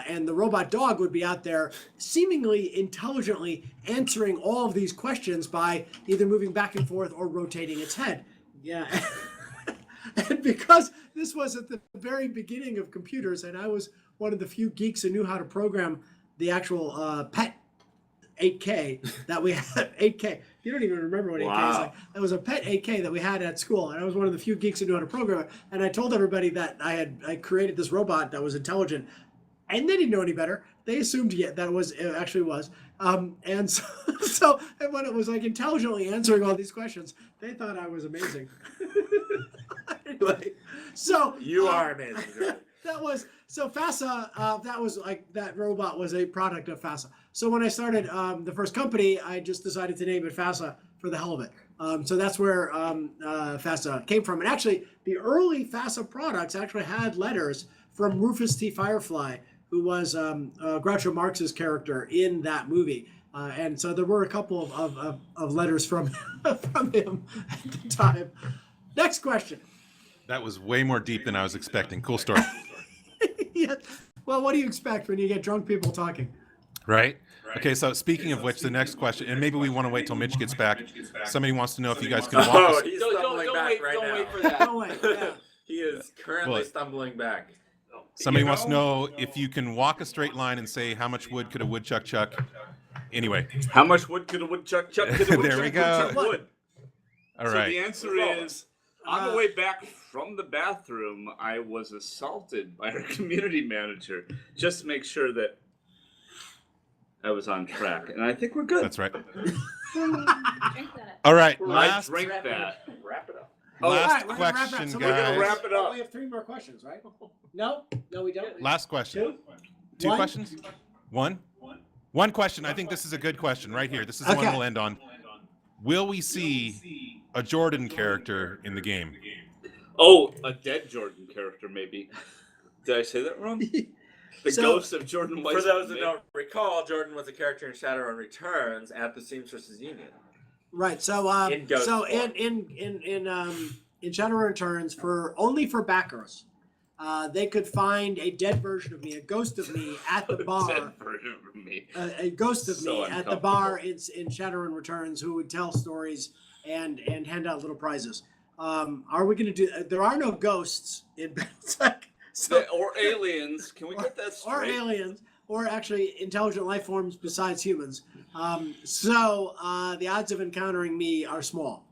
and the robot dog would be out there seemingly intelligently answering all of these questions by either moving back and forth or rotating its head. Yeah. And because this was at the very beginning of computers, and I was one of the few geeks who knew how to program the actual PET 8K that we had. 8K. You don't even remember what 8K is like. It was a PET 8K that we had at school, and I was one of the few geeks who knew how to program it. And I told everybody that I created this robot that was intelligent, and they didn't know any better. They assumed that it actually was. And so and when it was like intelligently answering all these questions, they thought I was amazing. Anyway, so You are amazing. that was so FASA. That was like that robot was a product of FASA. So when I started the first company, I just decided to name it FASA for the hell of it. So that's where FASA came from. And actually, the early FASA products actually had letters from Rufus T. Firefly, who was Groucho Marx's character in that movie. And so there were a couple of letters from from him at the time. Next question. That was way more deep than I was expecting. Cool story. Yeah. Well, what do you expect when you get drunk people talking? Right? Okay, so speaking of which, the next question, and maybe we want to wait till Mitch gets back. Somebody wants to know if you guys can walk Oh, us. he's Don't stumbling back wait, right don't now. wait for that. Don't wait. Yeah. He is currently What? stumbling back. Somebody wants to know if you can walk a straight line and say how much wood could a woodchuck chuck. Anyway, How much wood could a woodchuck chuck? Could a There we woodchuck go. woodchuck wood? all So right. the answer is, on the way back from the bathroom, I was assaulted by our community manager just to make sure that I was on track. And I think we're good. That's right. Drink that. All right, I last drank that. Wrap it up. All last right, we're gonna wrap it up. question, So We're going to guys. wrap it Oh, up. we have 3 more questions, right? No, we don't. Last question. Two? Two One? questions? One? One question. I think this is a good question right here. This is the one Okay. we'll end on. Will we see a Jordan character in the game? Oh, a dead Jordan character, maybe. Did I say that wrong? The So- ghost of Jordan Weiss. For those that don't recall, Jordan was a character in Shadowrun Returns at the Seamstresses Union. Right. So In ghost so form. in Shadowrun Returns only for backers, they could find a dead version of me, a ghost of me at the bar. Dead version of me. A ghost of So me at the bar in Shadowrun Returns who would tell stories and hand out little prizes. Are we going to do? There are no ghosts in Battletech, so Or aliens. Can we get that straight? or aliens, or actually intelligent life forms besides humans. So the odds of encountering me are small,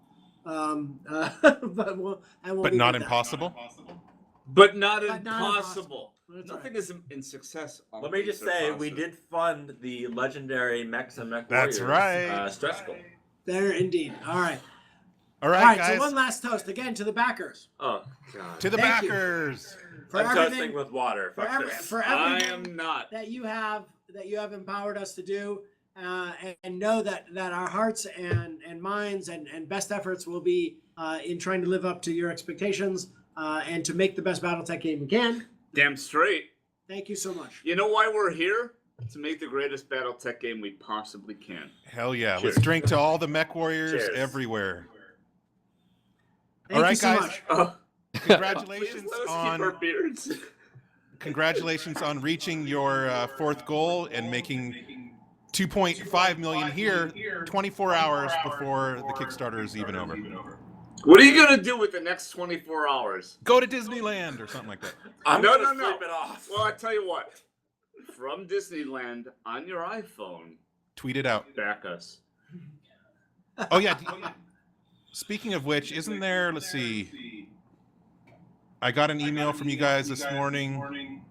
but we'll But leave not it at that. impossible? But not But not impossible. That's Nothing right. is in success. Let me just say, we did fund the legendary Mechs and Mech That's Warriors right. stretch goal. There indeed. All right. All All right, right. guys. So one last toast again to the backers. Oh, God. To the Thank you. backers. For I'm everything, toasting with water. Fuck this. for I everything am not. that you have empowered us to do, and know that our hearts and minds and best efforts will be in trying to live up to your expectations and to make the best Battletech game we can. Damn straight. Thank you so much. You know why we're here? To make the greatest Battletech game we possibly can. Hell yeah. Cheers. Let's drink to all the mech warriors Cheers. everywhere. Thank All right, you so guys. much. Oh, please Congratulations let us keep our on beards. congratulations on reaching your fourth goal and making 2.5 million here 24 hours before the Kickstarter is even over. What are you gonna do with the next 24 hours? Go to Disneyland or something like that. I'm No, gonna no, no. sleep it off. Well, I tell you what. From Disneyland on your iPhone, Tweet it out. back us. Oh yeah. Speaking of which, isn't there? Let's see. I got an email from you guys this morning.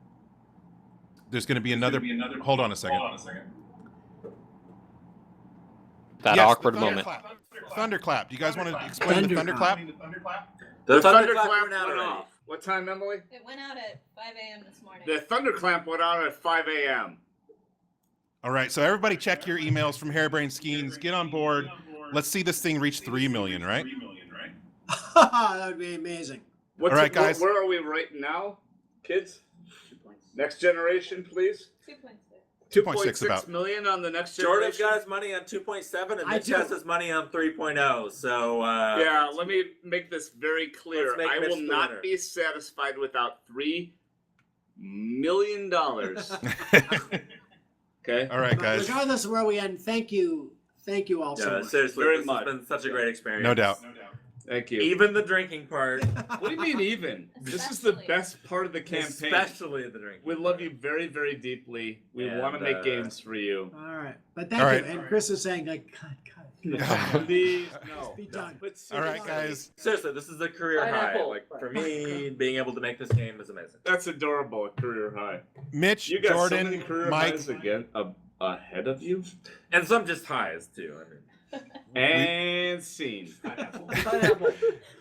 There's going to be another. Hold on a second. That Yes, awkward the moment. thunderclap. Thunderclap. Do you guys want to explain the Thunderclap. thunderclap? The thunderclap went out went already. off. What time, Emily? It went out at 5 a.m. this morning. The thunderclap went out at 5 a.m. All right. So everybody, check your emails from Hairbrain Skeins. Get on board. Let's see this thing reach 3 million. Right? That would be amazing. What's All right, guys. Where are we right now, kids? 2 points. Next generation, please. 2 points there. 2.6 about. 2.6 million on the next Jordan's generation. got his money on 2.7, and I Mitch do. has his money on 3.0. So Yeah, let me make this very clear. Let's make I Mitch will the not winner. be satisfied without $3 million. Okay. All right, But guys. regardless of where we end, thank you all so yeah, much. seriously, Very this much. has been such a great experience. No doubt. Thank you. Even the drinking part, What do you mean even? This is the Especially. best part of the campaign. especially the drinking. We love you very, very deeply. We And, want to make games for you. All right, but thank All you. right. And Chris is saying like, cut. Please, no. Be done. But All right, seriously, guys. Seriously, this is a career high. Pineapple. Like for me, being able to make this game is amazing. That's adorable. A career high. Mitch, You got so many Jordan, career Mike. highs again ahead of you. And some just highs too. I mean, And scene. Pineapple.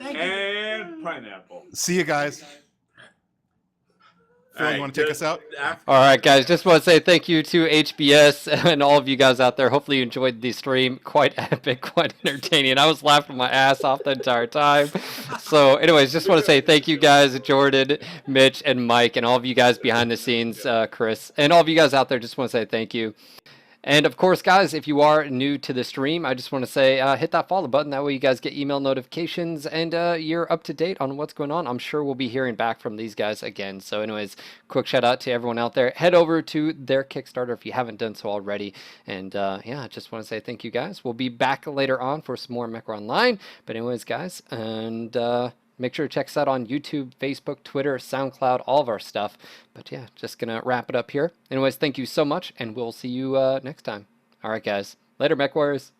Thank you. And pineapple. See you guys. Phil, you want to take us out? All right, guys. Just want to say thank you to HBS and all of you guys out there. Hopefully you enjoyed the stream. Quite epic, quite entertaining. I was laughing my ass off the entire time. So, anyways, just want to say thank you guys, Jordan, Mitch, and Mike, and all of you guys behind the scenes, Chris, and all of you guys out there. Just want to say thank you. And of course, guys, if you are new to the stream, I just want to say hit that follow button. That way you guys get email notifications and you're up to date on what's going on. I'm sure we'll be hearing back from these guys again. So anyways, quick shout out to everyone out there. Head over to their Kickstarter if you haven't done so already. And yeah, I just want to say thank you guys. We'll be back later on for some more Mecha Online. But anyways, guys, and make sure to check us out on YouTube, Facebook, Twitter, SoundCloud, all of our stuff. But yeah, just going to wrap it up here. Anyways, thank you so much, and we'll see you next time. All right, guys. Later, Mech Warriors.